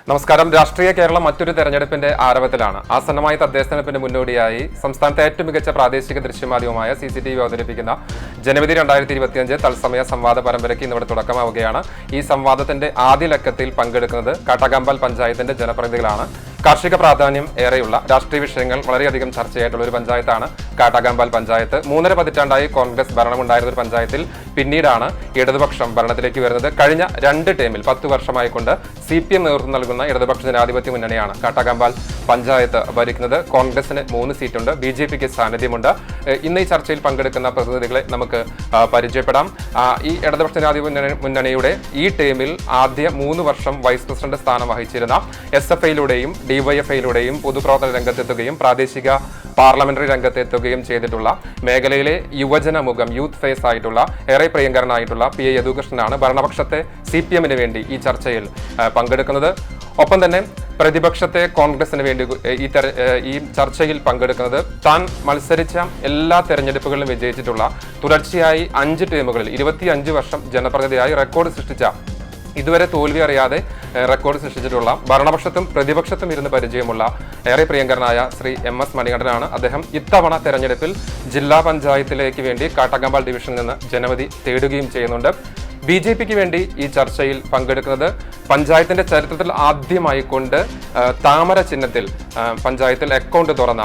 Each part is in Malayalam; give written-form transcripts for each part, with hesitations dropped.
നമസ്കാരം. രാഷ്ട്രീയ കേരളം മറ്റൊരു തെരഞ്ഞെടുപ്പിന്റെ ആരവത്തിലാണ്. ആസന്നമായ തദ്ദേശ തെരഞ്ഞെടുപ്പിന് മുന്നോടിയായി സംസ്ഥാനത്തെ ഏറ്റവും മികച്ച പ്രാദേശിക ദൃശ്യമാധ്യമമായ CCTV അവതരിപ്പിക്കുന്ന ജനവിധി 2025 തത്സമയ സംവാദ പരമ്പരയ്ക്ക് ഇന്നിവിടെ തുടക്കമാവുകയാണ്. ഈ സംവാദത്തിന്റെ ആദ്യ ലക്കത്തിൽ പങ്കെടുക്കുന്നത് കാട്ടകമ്പാൽ പഞ്ചായത്തിന്റെ ജനപ്രതിനിധികളാണ്. കാർഷിക പ്രാധാന്യം ഏറെയുള്ള രാഷ്ട്രീയ വിഷയങ്ങൾ വളരെയധികം ചർച്ചയായിട്ടുള്ള ഒരു പഞ്ചായത്താണ് കാട്ടകമ്പാൽ പഞ്ചായത്ത്. 3.5 പതിറ്റാണ്ടായി കോൺഗ്രസ് ഭരണമുണ്ടായിരുന്ന ഒരു പഞ്ചായത്തിൽ പിന്നീടാണ് ഇടതുപക്ഷം ഭരണത്തിലേക്ക് വരുന്നത്. കഴിഞ്ഞ 2 ടേമിൽ 10 വർഷമായിക്കൊണ്ട് CPM നേതൃത്വം നൽകുന്ന ഇടതുപക്ഷ ജനാധിപത്യ മുന്നണിയാണ് കാട്ടകമ്പാൽ പഞ്ചായത്ത് ഭരിക്കുന്നത്. കോൺഗ്രസിന് 3 സീറ്റുണ്ട്, BJPക്ക് സാന്നിധ്യമുണ്ട്. ഇന്ന് ഈ ചർച്ചയിൽ പങ്കെടുക്കുന്ന പ്രതിനിധികളെ നമുക്ക് പരിചയപ്പെടാം. ഈ ഇടതുപക്ഷ ജനാധിപത്യ മുന്നണിയുടെ ഈ ടേമിൽ ആദ്യ 3 വർഷം വൈസ് പ്രസിഡന്റ് സ്ഥാനം വഹിച്ചിരുന്ന SFIയിലൂടെയും DYFIയിലൂടെയും പൊതുപ്രവർത്തന രംഗത്തെത്തുകയും പ്രാദേശിക പാർലമെന്ററി രംഗത്തെത്തുകയും ചെയ്തിട്ടുള്ള മേഖലയിലെ യുവജന മുഖം യൂത്ത് ഫേസ് ആയിട്ടുള്ള ഏറെ പ്രിയങ്കരനായിട്ടുള്ള PA യദുകൃഷ്ണനാണ് ഭരണപക്ഷത്തെ CPMന് വേണ്ടി ഈ ചർച്ചയിൽ പങ്കെടുക്കുന്നത്. ഒപ്പം തന്നെ പ്രതിപക്ഷത്തെ കോൺഗ്രസിന് വേണ്ടി ഈ ചർച്ചയിൽ പങ്കെടുക്കുന്നത് താൻ മത്സരിച്ച എല്ലാ തെരഞ്ഞെടുപ്പുകളിലും വിജയിച്ചിട്ടുള്ള തുടർച്ചയായി 5 ടേമുകളിൽ 25 വർഷം ജനപ്രതിനിധിയായി റെക്കോർഡ് സൃഷ്ടിച്ച ഇതുവരെ തോൽവി അറിയാതെ റെക്കോർഡ് സൃഷ്ടിച്ചിട്ടുള്ള ഭരണപക്ഷത്തും പ്രതിപക്ഷത്തും ഇരുന്ന് പരിചയമുള്ള ഏറെ പ്രിയങ്കരനായ ശ്രീ MS മണികണ്ഠനാണ്. അദ്ദേഹം ഇത്തവണ തെരഞ്ഞെടുപ്പിൽ ജില്ലാ പഞ്ചായത്തിലേക്ക് വേണ്ടി കാട്ടകമ്പാൽ ഡിവിഷനിൽ നിന്ന് ജനവിധി തേടുകയും ചെയ്യുന്നുണ്ട്. BJPക്ക് വേണ്ടി ഈ ചർച്ചയിൽ പങ്കെടുക്കുന്നത് പഞ്ചായത്തിന്റെ ചരിത്രത്തിൽ ആദ്യമായി കൊണ്ട് താമര ചിഹ്നത്തിൽ പഞ്ചായത്തിൽ അക്കൗണ്ട് തുറന്ന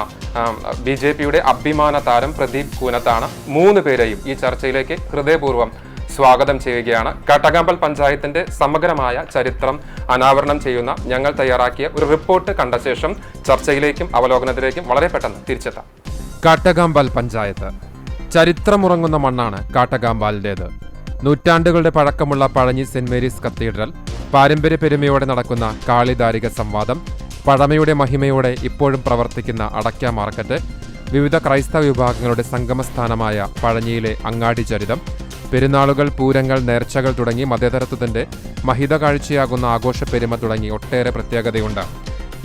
BJPയുടെ അഭിമാന താരം പ്രദീപ് കൂനത്താണ്. 3 പേരെയും ഈ ചർച്ചയിലേക്ക് ഹൃദയപൂർവ്വം സ്വാഗതം ചെയ്യുകയാണ്. കാട്ടകമ്പാൽ പഞ്ചായത്തിന്റെ സമഗ്രമായ ചരിത്രം അനാവരണം ചെയ്യുന്ന ഞങ്ങൾ തയ്യാറാക്കിയ ഒരു റിപ്പോർട്ട് കണ്ട ശേഷം ചർച്ചയിലേക്കും അവലോകനത്തിലേക്കും വളരെ പെട്ടെന്ന് തിരിച്ചെത്താം. കാട്ടകമ്പാൽ പഞ്ചായത്ത് ചരിത്രമുറങ്ങുന്ന മണ്ണാണ് കാട്ടകമ്പാലിൻ്റേത്. നൂറ്റാണ്ടുകളുടെ പഴക്കമുള്ള പഴഞ്ഞി സെന്റ് മേരീസ് കത്തീഡ്രൽ, പാരമ്പര്യ പെരുമയോടെ നടക്കുന്ന കാളിദാരിക സംവാദം, പഴമയുടെ മഹിമയോടെ ഇപ്പോഴും പ്രവർത്തിക്കുന്ന അടയ്ക്ക മാർക്കറ്റ്, വിവിധ ക്രൈസ്തവ വിഭാഗങ്ങളുടെ സംഗമസ്ഥാനമായ പഴഞ്ഞിയിലെ അങ്ങാടി ചരിതം, പെരുന്നാളുകൾ, പൂരങ്ങൾ, നേർച്ചകൾ തുടങ്ങി മതേതരത്വത്തിന്റെ മഹിത കാഴ്ചയാകുന്ന ആഘോഷ പെരുമ തുടങ്ങി ഒട്ടേറെ പ്രത്യേകതയുണ്ട്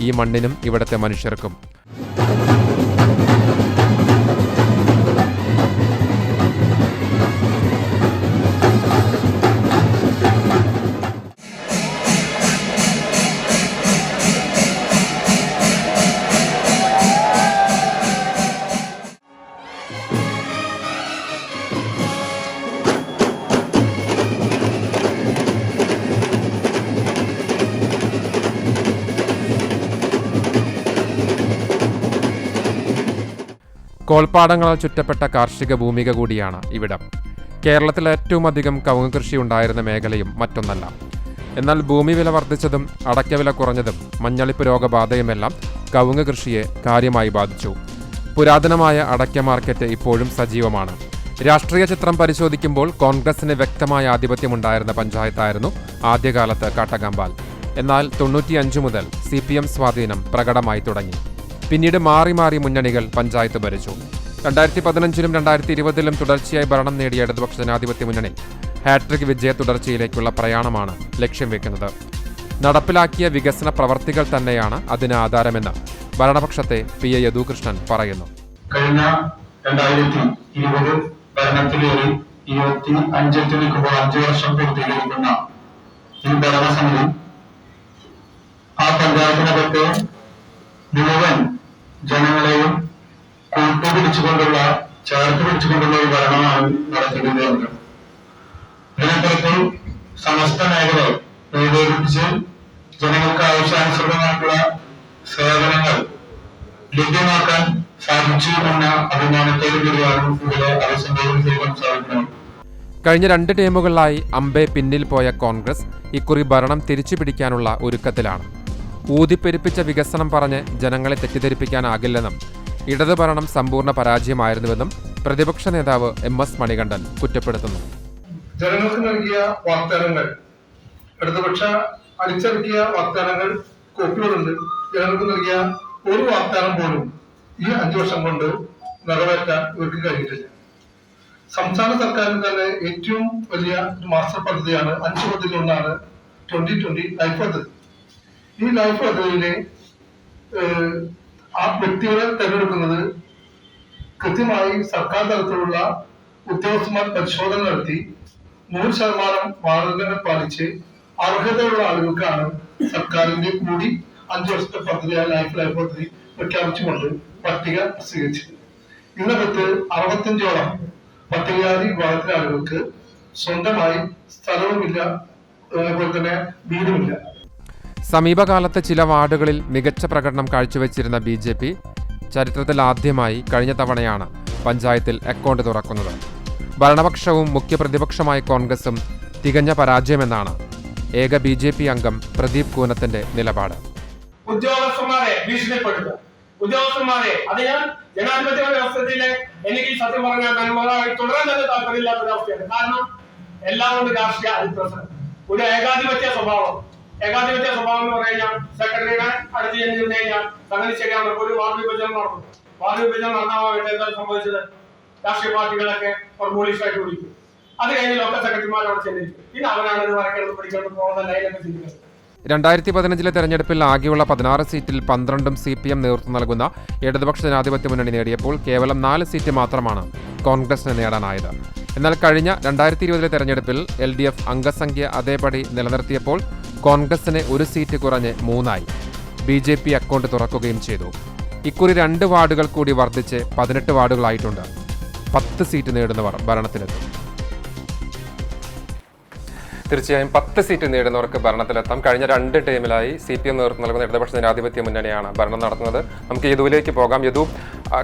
ഈ മണ്ണിനും ഇവിടുത്തെ മനുഷ്യർക്കും. കോൾപ്പാടങ്ങളാൽ ചുറ്റപ്പെട്ട കാർഷിക ഭൂമിക കൂടിയാണ് ഇവിടം. കേരളത്തിൽ ഏറ്റവും അധികം കവുങ്ങ് കൃഷി ഉണ്ടായിരുന്ന മേഖലയും മറ്റൊന്നല്ല. എന്നാൽ ഭൂമി വില വർദ്ധിച്ചതും അടയ്ക്ക വില കുറഞ്ഞതും മഞ്ഞളിപ്പ് രോഗബാധയുമെല്ലാം കവുങ്ങ് കൃഷിയെ കാര്യമായി ബാധിച്ചു. പുരാതനമായ അടയ്ക്ക മാർക്കറ്റ് ഇപ്പോഴും സജീവമാണ്. രാഷ്ട്രീയ ചിത്രം പരിശോധിക്കുമ്പോൾ കോൺഗ്രസിന് വ്യക്തമായ ആധിപത്യമുണ്ടായിരുന്ന പഞ്ചായത്തായിരുന്നു ആദ്യകാലത്ത് കാട്ടകമ്പാൽ. എന്നാൽ 95 മുതൽ CPM സ്വാധീനം പ്രകടമായി തുടങ്ങി. പിന്നീട് മാറി മാറി മുന്നണികൾ പഞ്ചായത്ത് ഭരിച്ചു. 2015-ലും 2020-ലും തുടർച്ചയായി ഭരണം നേടിയ ഇടതുപക്ഷ ജനാധിപത്യ മുന്നണി ഹാട്രിക് വിജയ തുടർച്ചയിലേക്കുള്ള പ്രയാണമാണ് ലക്ഷ്യം വെക്കുന്നത്. നടപ്പിലാക്കിയ വികസന പ്രവർത്തികൾ തന്നെയാണ് അതിന് ആധാരമെന്ന് ഭരണപക്ഷത്തെ PA യദുകൃഷ്ണൻ പറയുന്നു. കഴിഞ്ഞ 2020 ഭരണത്തിലേറി 25 നിൽക്കുമ്പോൾ 5 വർഷം പൂർത്തീകരിക്കുന്ന ഈ ഭരണസമിതി ആ പഞ്ചായത്തിനകത്ത് മുഴുവൻ ജനങ്ങളെയും കൂട്ടുപിടിച്ചുകൊണ്ടുള്ള ചേർത്ത് പിടിച്ചുകൊണ്ടുള്ള ഒരു ഭരണമാണ് നടത്തിക്കൊണ്ടിരുന്നത്. ഇതിനപ്പുറത്ത് സമസ്ത മേഖലയെ ഏകോപിപ്പിച്ച് ജനങ്ങൾക്ക് ആവശ്യാനുസൃതമായിട്ടുള്ള സേവനങ്ങൾ ലഭ്യമാക്കാൻ സാധിച്ചു എന്ന അഭിമാനത്തോടു കൂടിയാണ് ഇവിടെ അഭിസംബോധന ചെയ്യാൻ സാധിക്കുന്നത്. കഴിഞ്ഞ 2 ടേമുകളിലായി അമ്പെ പിന്നിൽ പോയ കോൺഗ്രസ് ഇക്കുറി ഭരണം തിരിച്ചുപിടിക്കാനുള്ള ഒരുക്കത്തിലാണ്. ഊതിപ്പെരുപ്പിച്ച വികസനം പറഞ്ഞ് ജനങ്ങളെ തെറ്റിദ്ധരിപ്പിക്കാനാകില്ലെന്നും ഇടതു ഭരണം സമ്പൂർണ്ണ പരാജയമായിരുന്നുവെന്നും പ്രതിപക്ഷ നേതാവ് MS മണികണ്ഠൻ കുറ്റപ്പെടുത്തുന്നു. ജനങ്ങൾക്ക് നൽകിയ വാഗ്ദാനങ്ങൾ, ഇടതുപക്ഷ അടിച്ചിറക്കിയ വാഗ്ദാനങ്ങൾ കോപ്പികളുണ്ട്. ജനങ്ങൾക്ക് നൽകിയ ഒരു വാഗ്ദാനം പോലും ഈ 5 വർഷം കൊണ്ട് നിറവേറ്റാൻ ഇവർക്ക് കഴിഞ്ഞിട്ടില്ല. സംസ്ഥാന സർക്കാരിന് തന്നെ ഏറ്റവും വലിയ ഒരു മാസ്റ്റർ പദ്ധതിയാണ് 5 പദ്ധതിയിലൊന്നാണ് 2020 ലൈഫ് പദ്ധതി. ഈ ലൈഫ് പദ്ധതിയിലെ ആ വ്യക്തികളെ തെരഞ്ഞെടുക്കുന്നത് കൃത്യമായി സർക്കാർ തലത്തിലുള്ള ഉദ്യോഗസ്ഥന്മാർ പരിശോധന നടത്തി 100% മാനദണ്ഡങ്ങൾ പാലിച്ച് അർഹതയുള്ള ആളുകൾക്കാണ് സർക്കാരിന്റെ കൂടി 5 വർഷത്തെ പദ്ധതിയായ ലൈഫ് പദ്ധതി പ്രഖ്യാപിച്ചുകൊണ്ട് പട്ടിക പ്രസിദ്ധീകരിച്ചത്. ഇതിനകത്ത് 65ഓളം പട്ടികജാതി വിഭാഗത്തിലെ ആളുകൾക്ക് സ്വന്തമായി സ്ഥലവുമില്ല, അതുപോലെ തന്നെ വീടുമില്ല. സമീപകാലത്ത് ചില വാർഡുകളിൽ മികച്ച പ്രകടനം കാഴ്ചവെച്ചിരുന്ന BJP ചരിത്രത്തിൽ ആദ്യമായി കഴിഞ്ഞ തവണയാണ് പഞ്ചായത്തിൽ അക്കൗണ്ട് തുറക്കുന്നത്. ഭരണപക്ഷവും മുഖ്യപ്രതിപക്ഷമായ കോൺഗ്രസും തികഞ്ഞ പരാജയമെന്നാണ് ഏക BJP അംഗം പ്രദീപ് കൂനത്തിന്റെ നിലപാട്. ഉദ്യോഗസ്ഥന്മാരെ ഭീഷണിപ്പെടുത്തുക, ഉദ്യോഗസ്ഥന്മാരെ അത് ഞാൻ ജനാധിപത്യ വ്യവസ്ഥയിലെ എനിക്ക് സത്യം പറഞ്ഞാൽ നന്മകളായി തുടരാൻ തന്നെ താല്പര്യമില്ലാത്തൊരവസ്ഥയാണ്. കാരണം എല്ലാം കൊണ്ട് രാഷ്ട്രീയ അതിപ്രസരം, ഒരു ഏകാധിപത്യ സ്വഭാവം എന്ന് പറഞ്ഞു കഴിഞ്ഞാൽ സെക്രട്ടറിയുടെ അടുത്ത് ചെന്നിരുന്നു കഴിഞ്ഞാൽ സംഗതി ശരിയാണ്. ഒരു വാർഡ് വിഭജനം നടന്നു, വാർഡ് വിഭജനം നടന്നാവാൻ എന്താ സംഭവിച്ചത്? രാഷ്ട്രീയ പാർട്ടികളൊക്കെ പോലീസായിട്ട് വിളിക്കും. അത് കഴിഞ്ഞ് ലോക്കൽ സെക്രട്ടറിമാർ അവിടെ ചെന്നിരിക്കും. പിന്നെ അവരാണ് ഇത് വരയ്ക്കുന്നത് പിടിക്കുന്നത് പോകുന്ന ലൈനൊക്കെ ചിന്തിക്കുന്നത്. 2015 തെരഞ്ഞെടുപ്പിൽ ആകെയുള്ള 16 സീറ്റിൽ 12 CPM നേതൃത്വം നൽകുന്ന ഇടതുപക്ഷ ജനാധിപത്യ മുന്നണി നേടിയപ്പോൾ കേവലം 4 സീറ്റ് മാത്രമാണ് കോൺഗ്രസിന് നേടാനായത്. എന്നാൽ കഴിഞ്ഞ 2020 തെരഞ്ഞെടുപ്പിൽ LDF അംഗസംഖ്യ അതേപടി നിലനിർത്തിയപ്പോൾ കോൺഗ്രസിന് 1 സീറ്റ് കുറഞ്ഞ് 3ആയി. BJP അക്കൗണ്ട് തുറക്കുകയും ചെയ്തു. ഇക്കുറി 2 വാർഡുകൾ കൂടി വർദ്ധിച്ച് 18 വാർഡുകളായിട്ടുണ്ട്. 10 സീറ്റ് നേടുന്നവർ ഭരണത്തിലെത്തും. തീർച്ചയായും 10 സീറ്റ് നേടുന്നവർക്ക് ഭരണത്തിലെത്താം. കഴിഞ്ഞ 2 ടൈമിലായി CPM നേതൃത്വം നൽകുന്ന ഇടതുപക്ഷ ജനാധിപത്യ മുന്നണിയാണ് ഭരണം നടത്തുന്നത്. നമുക്ക് യദുവിലേക്ക് പോകാം. യദു,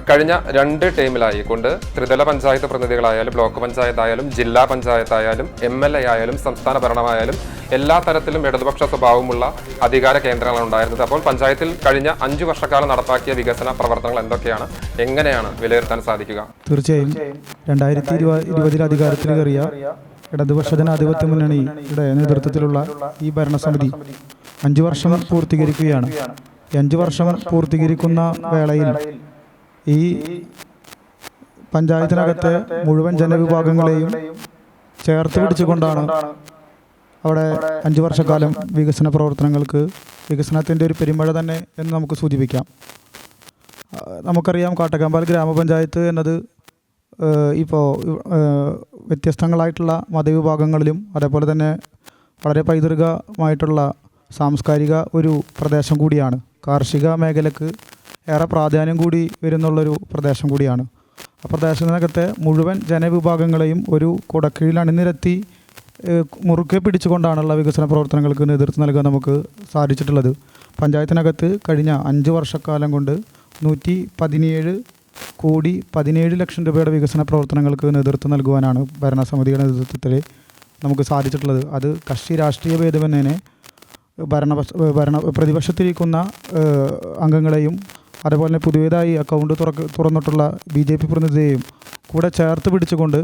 കഴിഞ്ഞ 2 ടൈമിലായി കൊണ്ട് ത്രിതല പഞ്ചായത്ത് പ്രതിനിധികളായാലും ബ്ലോക്ക് പഞ്ചായത്തായാലും ജില്ലാ പഞ്ചായത്തായാലും MLA ആയാലും സംസ്ഥാന ഭരണമായാലും എല്ലാ തരത്തിലും ഇടതുപക്ഷ സ്വഭാവമുള്ള അധികാര കേന്ദ്രങ്ങളാണ് ഉണ്ടായിരുന്നത്. അപ്പോൾ പഞ്ചായത്തിൽ കഴിഞ്ഞ 5 വർഷക്കാലം നടപ്പാക്കിയ വികസന പ്രവർത്തനങ്ങൾ എന്തൊക്കെയാണ്, എങ്ങനെയാണ് വിലയിരുത്താൻ സാധിക്കുക? തീർച്ചയായും 2020 അധികാരത്തിൽ കയറിയ ഇടതുപക്ഷ ജനാധിപത്യ മുന്നണിയുടെ നേതൃത്വത്തിലുള്ള ഈ ഭരണസമിതി 5 വർഷം പൂർത്തീകരിക്കുകയാണ്. 5 വർഷം പൂർത്തീകരിക്കുന്ന വേളയിൽ ഈ പഞ്ചായത്തിനകത്തെ മുഴുവൻ ജനവിഭാഗങ്ങളെയും ചേർത്ത് പിടിച്ചുകൊണ്ടാണ് അവിടെ 5 വർഷക്കാലം വികസന പ്രവർത്തനങ്ങൾക്ക് വികസനത്തിൻ്റെ ഒരു പെരുമഴ തന്നെ എന്ന് നമുക്ക് സൂചിപ്പിക്കാം. നമുക്കറിയാം, കാട്ടക്കമ്പാൽ ഗ്രാമപഞ്ചായത്ത് എന്നത് ഇപ്പോൾ വ്യത്യസ്തങ്ങളായിട്ടുള്ള മതവിഭാഗങ്ങളിലും അതേപോലെ തന്നെ വളരെ പൈതൃകമായിട്ടുള്ള സാംസ്കാരിക ഒരു പ്രദേശം കൂടിയാണ്. കാർഷിക മേഖലക്ക് ഏറെ പ്രാധാന്യം കൂടി വരുന്നുള്ളൊരു പ്രദേശം കൂടിയാണ്. ആ പ്രദേശത്തിനകത്തെ മുഴുവൻ ജനവിഭാഗങ്ങളെയും ഒരു കുടക്കീഴിൽ അണിനിരത്തി മുറുകെ പിടിച്ചുകൊണ്ടാണുള്ള വികസന പ്രവർത്തനങ്ങൾക്ക് നേതൃത്വം നൽകാൻ നമുക്ക് സാധിച്ചിട്ടുള്ളത്. പഞ്ചായത്തിനകത്ത് കഴിഞ്ഞ 5 വർഷക്കാലം കൊണ്ട് 117 ലക്ഷം രൂപയുടെ വികസന പ്രവർത്തനങ്ങൾക്ക് നേതൃത്വം നൽകുവാനാണ് ഭരണസമിതിയുടെ നേതൃത്വത്തിൽ നമുക്ക് സാധിച്ചിട്ടുള്ളത്. അത് കക്ഷി രാഷ്ട്രീയ ഭേദമന്യേ പ്രതിപക്ഷത്തിരിക്കുന്ന അംഗങ്ങളെയും അതുപോലെ തന്നെ പുതിയതായി അക്കൗണ്ട് തുറന്നിട്ടുള്ള BJP പ്രതിനിധിയെയും കൂടെ ചേർത്ത് പിടിച്ചുകൊണ്ട്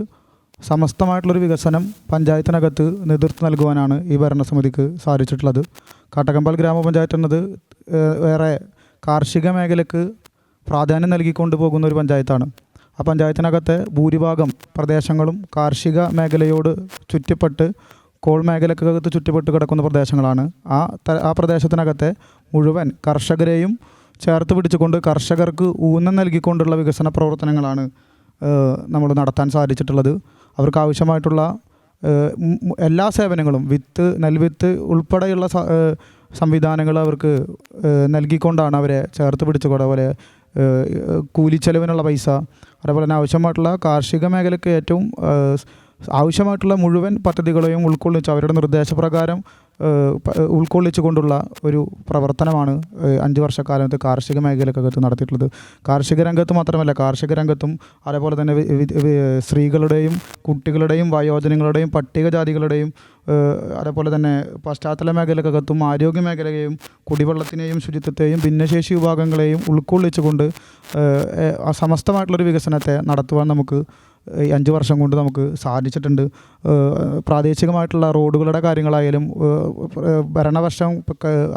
സമസ്തമായിട്ടുള്ളൊരു വികസനം പഞ്ചായത്തിനകത്ത് നേതൃത്വം നൽകുവാനാണ് ഈ ഭരണസമിതിക്ക് സാധിച്ചിട്ടുള്ളത്. കാട്ടക്കമ്പാൽ ഗ്രാമപഞ്ചായത്ത് എന്നത് വേറെ കാർഷിക മേഖലക്ക് പ്രാധാന്യം നൽകിക്കൊണ്ട് പോകുന്ന ഒരു പഞ്ചായത്താണ്. ആ പഞ്ചായത്തിനകത്തെ ഭൂരിഭാഗം പ്രദേശങ്ങളും കാർഷിക മേഖലയോട് ചുറ്റപ്പെട്ട് കോൾ മേഖലക്കകത്ത് ചുറ്റപ്പെട്ട് കിടക്കുന്ന പ്രദേശങ്ങളാണ്. ആ പ്രദേശത്തിനകത്തെ മുഴുവൻ കർഷകരെയും ചേർത്ത് പിടിച്ചുകൊണ്ട് കർഷകർക്ക് ഊന്നൽ നൽകിക്കൊണ്ടുള്ള വികസന പ്രവർത്തനങ്ങളാണ് നമ്മൾ നടത്താൻ സാധിച്ചിട്ടുള്ളത്. അവർക്ക് ആവശ്യമായിട്ടുള്ള എല്ലാ സേവനങ്ങളും നെൽവിത്ത് ഉൾപ്പെടെയുള്ള സംവിധാനങ്ങൾ അവർക്ക് നൽകിക്കൊണ്ടാണ് അവരെ ചേർത്ത് പിടിച്ചുകൊണ്ട് അതുപോലെ കൂലിച്ചെലവിനുള്ള പൈസ, അതേപോലെ തന്നെ ആവശ്യമായിട്ടുള്ള കാർഷിക മേഖലയ്ക്ക് ഏറ്റവും ആവശ്യമായിട്ടുള്ള മുഴുവൻ പദ്ധതികളെയും ഉൾക്കൊള്ളിച്ച് അവരുടെ നിർദ്ദേശപ്രകാരം ഉൾക്കൊള്ളിച്ചു കൊണ്ടുള്ള ഒരു പ്രവർത്തനമാണ് 5 വർഷക്കാലത്ത് കാർഷിക മേഖലക്കകത്ത് നടത്തിയിട്ടുള്ളത്. കാർഷിക രംഗത്ത് മാത്രമല്ല, കാർഷിക രംഗത്തും അതേപോലെ തന്നെ സ്ത്രീകളുടെയും കുട്ടികളുടെയും വയോജനങ്ങളുടെയും പട്ടികജാതികളുടെയും അതേപോലെ തന്നെ പശ്ചാത്തല മേഖലക്കകത്തും ആരോഗ്യ മേഖലയെയും കുടിവെള്ളത്തിനെയും ശുചിത്വത്തെയും ഭിന്നശേഷി വിഭാഗങ്ങളെയും ഉൾക്കൊള്ളിച്ചുകൊണ്ട് സമസ്തമായിട്ടുള്ളൊരു വികസനത്തെ നടത്തുവാൻ നമുക്ക് 5 വർഷം കൊണ്ട് നമുക്ക് സാധിച്ചിട്ടുണ്ട്. പ്രാദേശികമായിട്ടുള്ള റോഡുകളുടെ കാര്യങ്ങളായാലും ഭരണവർഷം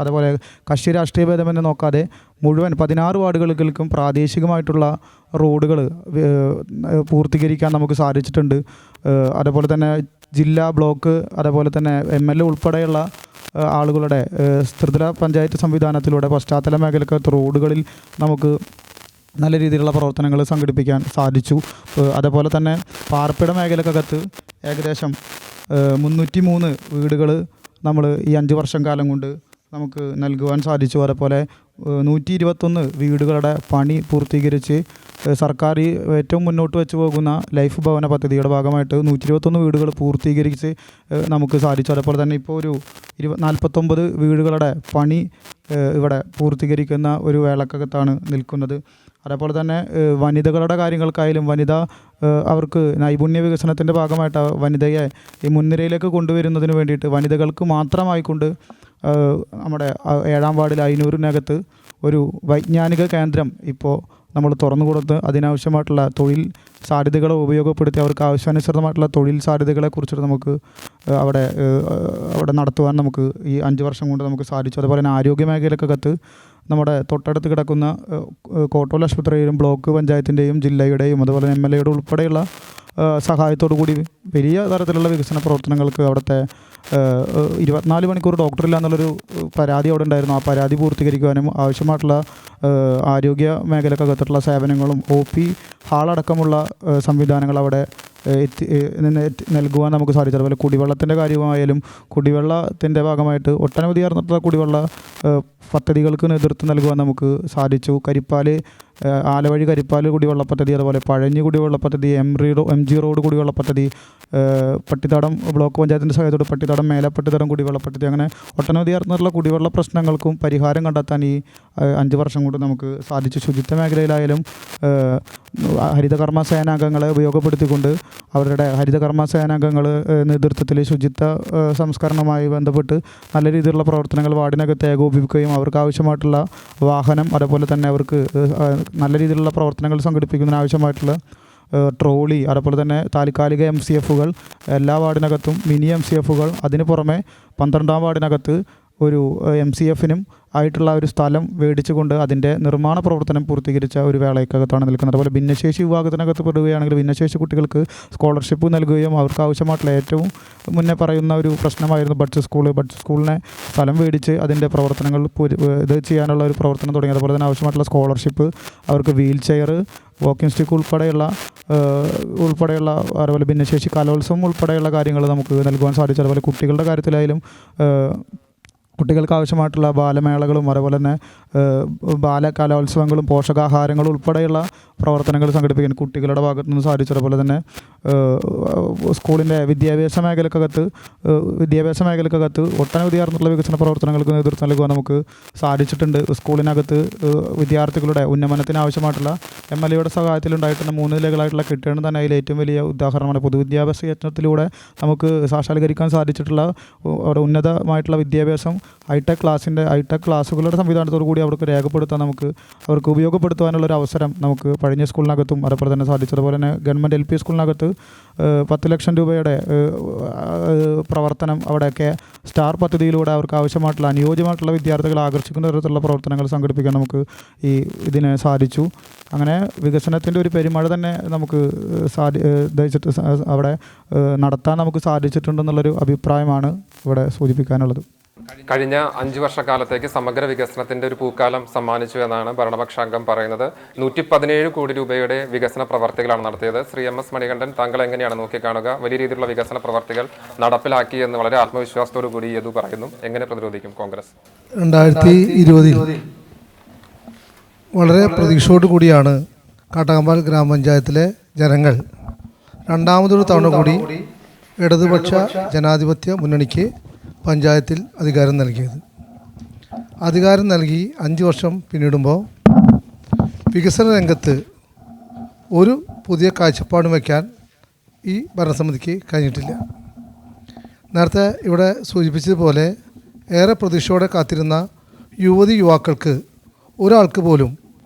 അതുപോലെ കക്ഷി രാഷ്ട്രീയ ഭേദമെന്ന് നോക്കാതെ മുഴുവൻ 16 വാർഡുകൾക്കും പ്രാദേശികമായിട്ടുള്ള റോഡുകൾ പൂർത്തീകരിക്കാൻ നമുക്ക് സാധിച്ചിട്ടുണ്ട്. അതേപോലെ തന്നെ ജില്ലാ ബ്ലോക്ക് അതേപോലെ തന്നെ MLA ഉൾപ്പെടെയുള്ള ആളുകളുടെ ത്രിതല പഞ്ചായത്ത് സംവിധാനത്തിലൂടെ പശ്ചാത്തല മേഖലക്കകത്ത് റോഡുകളിൽ നമുക്ക് നല്ല രീതിയിലുള്ള പ്രവർത്തനങ്ങൾ സംഘടിപ്പിക്കാൻ സാധിച്ചു. അതേപോലെ തന്നെ പാർപ്പിട മേഖലക്കകത്ത് ഏകദേശം 303 വീടുകൾ നമ്മൾ ഈ 5 വർഷം കാലം കൊണ്ട് നമുക്ക് നൽകുവാൻ സാധിച്ചു. അതേപോലെ 121 വീടുകളുടെ പണി പൂർത്തീകരിച്ച് സർക്കാർ ഏറ്റവും മുന്നോട്ട് വെച്ച് പോകുന്ന ലൈഫ് ഭവന പദ്ധതിയുടെ ഭാഗമായിട്ട് 121 വീടുകൾ പൂർത്തീകരിച്ച് നമുക്ക് സാധിച്ചു. അതേപോലെ തന്നെ ഇപ്പോൾ ഒരു 49 വീടുകളുടെ പണി ഇവിടെ പൂർത്തീകരിക്കുന്ന ഒരു വേളക്കകത്താണ് നിൽക്കുന്നത്. അതേപോലെ തന്നെ വനിതകളുടെ കാര്യങ്ങൾക്കായാലും അവർക്ക് നൈപുണ്യ വികസനത്തിൻ്റെ ഭാഗമായിട്ട് വനിതയെ ഈ മുൻനിരയിലേക്ക് കൊണ്ടുവരുന്നതിന് വേണ്ടിയിട്ട് വനിതകൾക്ക് മാത്രമായിക്കൊണ്ട് നമ്മുടെ 7-ാം വാർഡിൽ അയിനൂരിനകത്ത് ഒരു വൈജ്ഞാനിക കേന്ദ്രം ഇപ്പോൾ നമ്മൾ തുറന്നു കൊടുത്ത് അതിനാവശ്യമായിട്ടുള്ള തൊഴിൽ സാധ്യതകളെ ഉപയോഗപ്പെടുത്തി അവർക്ക് ആവശ്യാനുസൃതമായിട്ടുള്ള തൊഴിൽ സാധ്യതകളെക്കുറിച്ചിട്ട് നമുക്ക് അവിടെ നടത്തുവാൻ നമുക്ക് ഈ 5 വർഷം കൊണ്ട് നമുക്ക് സാധിച്ചു. അതുപോലെ തന്നെ ആരോഗ്യ മേഖലക്കകത്ത് നമ്മുടെ തൊട്ടടുത്ത് കിടക്കുന്ന കോട്ടോൽ ആശുപത്രിയിലും ബ്ലോക്ക് പഞ്ചായത്തിൻ്റെയും ജില്ലയുടെയും അതുപോലെ MLA ഉൾപ്പെടെയുള്ള സഹായത്തോടു കൂടി വലിയ തരത്തിലുള്ള വികസന പ്രവർത്തനങ്ങൾക്ക് അവിടുത്തെ 24 മണിക്കൂർ ഡോക്ടറില്ല എന്നുള്ളൊരു പരാതി അവിടെ ഉണ്ടായിരുന്നു. ആ പരാതി പൂർത്തീകരിക്കുവാനും ആവശ്യമായിട്ടുള്ള ആരോഗ്യ മേഖലക്കകത്തുള്ള സേവനങ്ങളും OP ഹാളടക്കമുള്ള സംവിധാനങ്ങൾ അവിടെ നൽകുവാൻ നമുക്ക് സാധിച്ചു. അതുപോലെ കുടിവെള്ളത്തിൻ്റെ കാര്യമായാലും കുടിവെള്ളത്തിൻ്റെ ഭാഗമായിട്ട് ഒട്ടനവധിയാർന്നിട്ടുള്ള കുടിവെള്ള പദ്ധതികൾക്ക് നേതൃത്വം നൽകുവാൻ നമുക്ക് സാധിച്ചു. ആലവഴി കരിപ്പാൽ കുടിവെള്ള പദ്ധതി, അതുപോലെ പഴഞ്ഞി കുടിവെള്ള പദ്ധതി, MG റോഡ് കുടിവെള്ള പദ്ധതി, പട്ടിത്തടം ബ്ലോക്ക് പഞ്ചായത്തിൻ്റെ സഹായത്തോടെ പട്ടിത്തടം മേലപ്പട്ടിത്തടം കുടിവെള്ള പദ്ധതി, അങ്ങനെ ഒട്ടനവധിയാർന്നിട്ടുള്ള കുടിവെള്ള പ്രശ്നങ്ങൾക്കും പരിഹാരം കണ്ടെത്താൻ ഈ 5 വർഷം കൊണ്ട് നമുക്ക് സാധിച്ചു. ശുചിത്വ മേഖലയിലായാലും ഹരിതകർമ്മ സേനാംഗങ്ങളെ ഉപയോഗപ്പെടുത്തിക്കൊണ്ട് അവരുടെ ഹരിതകർമ്മ സേനാംഗങ്ങൾ നേതൃത്വത്തിൽ ശുചിത്വ സംസ്കരണവുമായി ബന്ധപ്പെട്ട് നല്ല രീതിയിലുള്ള പ്രവർത്തനങ്ങൾ വാർഡിനകത്ത് ഏകോപിപ്പിക്കുകയും അവർക്ക് ആവശ്യമായിട്ടുള്ള വാഹനം, അതുപോലെ തന്നെ അവർക്ക് നല്ല രീതിയിലുള്ള പ്രവർത്തനങ്ങൾ സംഘടിപ്പിക്കുന്നതിനാവശ്യമായിട്ടുള്ള ട്രോളി, അതുപോലെ തന്നെ താൽക്കാലിക MCFകൾ എല്ലാ വാർഡിനകത്തും, മിനി MCFകൾ, അതിന് പുറമെ 12-ാം വാർഡിനകത്ത് ഒരു MCFനും ആയിട്ടുള്ള ഒരു സ്ഥലം മേടിച്ചുകൊണ്ട് അതിൻ്റെ നിർമ്മാണ പ്രവർത്തനം പൂർത്തീകരിച്ച ഒരു വേളയ്ക്കകത്താണ് നിൽക്കുന്നത്. അതുപോലെ ഭിന്നശേഷി വിഭാഗത്തിനകത്ത് പെടുകയാണെങ്കിൽ ഭിന്നശേഷി കുട്ടികൾക്ക് സ്കോളർഷിപ്പ് നൽകുകയും അവർക്ക് ആവശ്യമായിട്ടുള്ള ഏറ്റവും മുന്നേ പറയുന്ന ഒരു പ്രശ്നമായിരുന്നു ബഡ്സ് സ്കൂളിനെ സ്ഥലം മേടിച്ച് അതിൻ്റെ പ്രവർത്തനങ്ങൾ ഇത് ചെയ്യാനുള്ള ഒരു പ്രവർത്തനം തുടങ്ങി. അതുപോലെ തന്നെ ആവശ്യമായിട്ടുള്ള സ്കോളർഷിപ്പ്, അവർക്ക് വീൽ ചെയർ, വാക്കിംഗ് സ്റ്റിക്ക് ഉൾപ്പെടെയുള്ള അതുപോലെ ഭിന്നശേഷി കലോത്സവം ഉൾപ്പെടെയുള്ള കാര്യങ്ങൾ നമുക്ക് നൽകുവാൻ സാധിച്ചു. അതുപോലെ കുട്ടികളുടെ കാര്യത്തിലായാലും കുട്ടികൾക്ക് ആവശ്യമായിട്ടുള്ള ബാലമേളകളും അതുപോലെ തന്നെ ബാലകലോത്സവങ്ങളും പോഷകാഹാരങ്ങളും ഉൾപ്പെടെയുള്ള പ്രവർത്തനങ്ങൾ സംഘടിപ്പിക്കാൻ കുട്ടികളുടെ ഭാഗത്തു നിന്ന് സാധിച്ചു. അതുപോലെ തന്നെ സ്കൂളിൻ്റെ വിദ്യാഭ്യാസ മേഖലക്കകത്ത് ഒട്ടനവധിയാർന്നുള്ള വികസന പ്രവർത്തനങ്ങൾക്ക് നേതൃത്വം നൽകുവാൻ നമുക്ക് സാധിച്ചിട്ടുണ്ട്. സ്കൂളിനകത്ത് വിദ്യാർത്ഥികളുടെ ഉന്നമനത്തിന് ആവശ്യമായിട്ടുള്ള MLA സഹായത്തിലുണ്ടായിട്ടുള്ള 3 നിലകളായിട്ടുള്ള കെട്ടിടം തന്നെ അതിൽ ഏറ്റവും വലിയ ഉദാഹരണമാണ്. പൊതുവിദ്യാഭ്യാസ യജ്ഞത്തിലൂടെ നമുക്ക് സാക്ഷാത്കരിക്കാൻ സാധിച്ചിട്ടുള്ള ഉന്നതമായിട്ടുള്ള വിദ്യാഭ്യാസം ഹൈടെക് ക്ലാസ്സുകളുടെ സംവിധാനത്തോടു കൂടി അവർക്ക് രേഖപ്പെടുത്താൻ അവർക്ക് ഉപയോഗപ്പെടുത്തുവാനുള്ളൊരു അവസരം നമുക്ക് പഴഞ്ഞ സ്കൂളിനകത്തും അതുപോലെ തന്നെ സാധിച്ചു. അതുപോലെ തന്നെ ഗവൺമെൻറ് LP സ്കൂളിനകത്ത് 10 ലക്ഷം രൂപയുടെ പ്രവർത്തനം അവിടെയൊക്കെ സ്റ്റാർ പദ്ധതിയിലൂടെ അവർക്ക് ആവശ്യമായിട്ടുള്ള അനുയോജ്യമായിട്ടുള്ള വിദ്യാർത്ഥികളെ ആകർഷിക്കുന്ന തരത്തിലുള്ള പ്രവർത്തനങ്ങൾ സംഘടിപ്പിക്കാൻ നമുക്ക് ഇതിന് സാധിച്ചു. അങ്ങനെ വികസനത്തിൻ്റെ ഒരു പെരുമഴ തന്നെ നമുക്ക് അവിടെ നടത്താൻ നമുക്ക് സാധിച്ചിട്ടുണ്ടെന്നുള്ളൊരു അഭിപ്രായമാണ് ഇവിടെ സൂചിപ്പിക്കാനുള്ളത്. കഴിഞ്ഞ 5 വർഷക്കാലത്തേക്ക് സമഗ്ര വികസനത്തിന്റെ ഒരു പൂക്കാലം സമ്മാനിച്ചു എന്നാണ് ഭരണപക്ഷാംഗം പറയുന്നത്. 117 കോടി രൂപയുടെ വികസന പ്രവർത്തികളാണ് നടത്തിയത്. ശ്രീ MS മണികണ്ഠൻ, താങ്കൾ എങ്ങനെയാണ് നോക്കിക്കാണുക? വലിയ രീതിയിലുള്ള വികസന പ്രവർത്തികൾ നടപ്പിലാക്കി എന്ന് വളരെ ആത്മവിശ്വാസത്തോടു കൂടി യദു പറയുന്നു. എങ്ങനെ പ്രതിരോധിക്കും കോൺഗ്രസ്? 2020 വളരെ പ്രതീക്ഷയോടു കൂടിയാണ് കാട്ടകമ്പാൽ ഗ്രാമപഞ്ചായത്തിലെ ജനങ്ങൾ രണ്ടാമതൊരു തവണ കൂടി ഇടതുപക്ഷ ജനാധിപത്യ മുന്നണിക്ക് പഞ്ചായത്തിൽ അധികാരം നൽകിയത്. അധികാരം നൽകി 5 വർഷം പിന്നിടുമ്പോൾ വികസന രംഗത്ത് ഒരു പുതിയ കാഴ്ചപ്പാടും വയ്ക്കാൻ ഈ ഭരണസമിതിക്ക് കഴിഞ്ഞിട്ടില്ല. നേരത്തെ ഇവിടെ സൂചിപ്പിച്ചതുപോലെ ഏറെ പ്രതീക്ഷയോടെ കാത്തിരുന്ന യുവാക്കൾക്ക് ഒരാൾക്ക് പോലും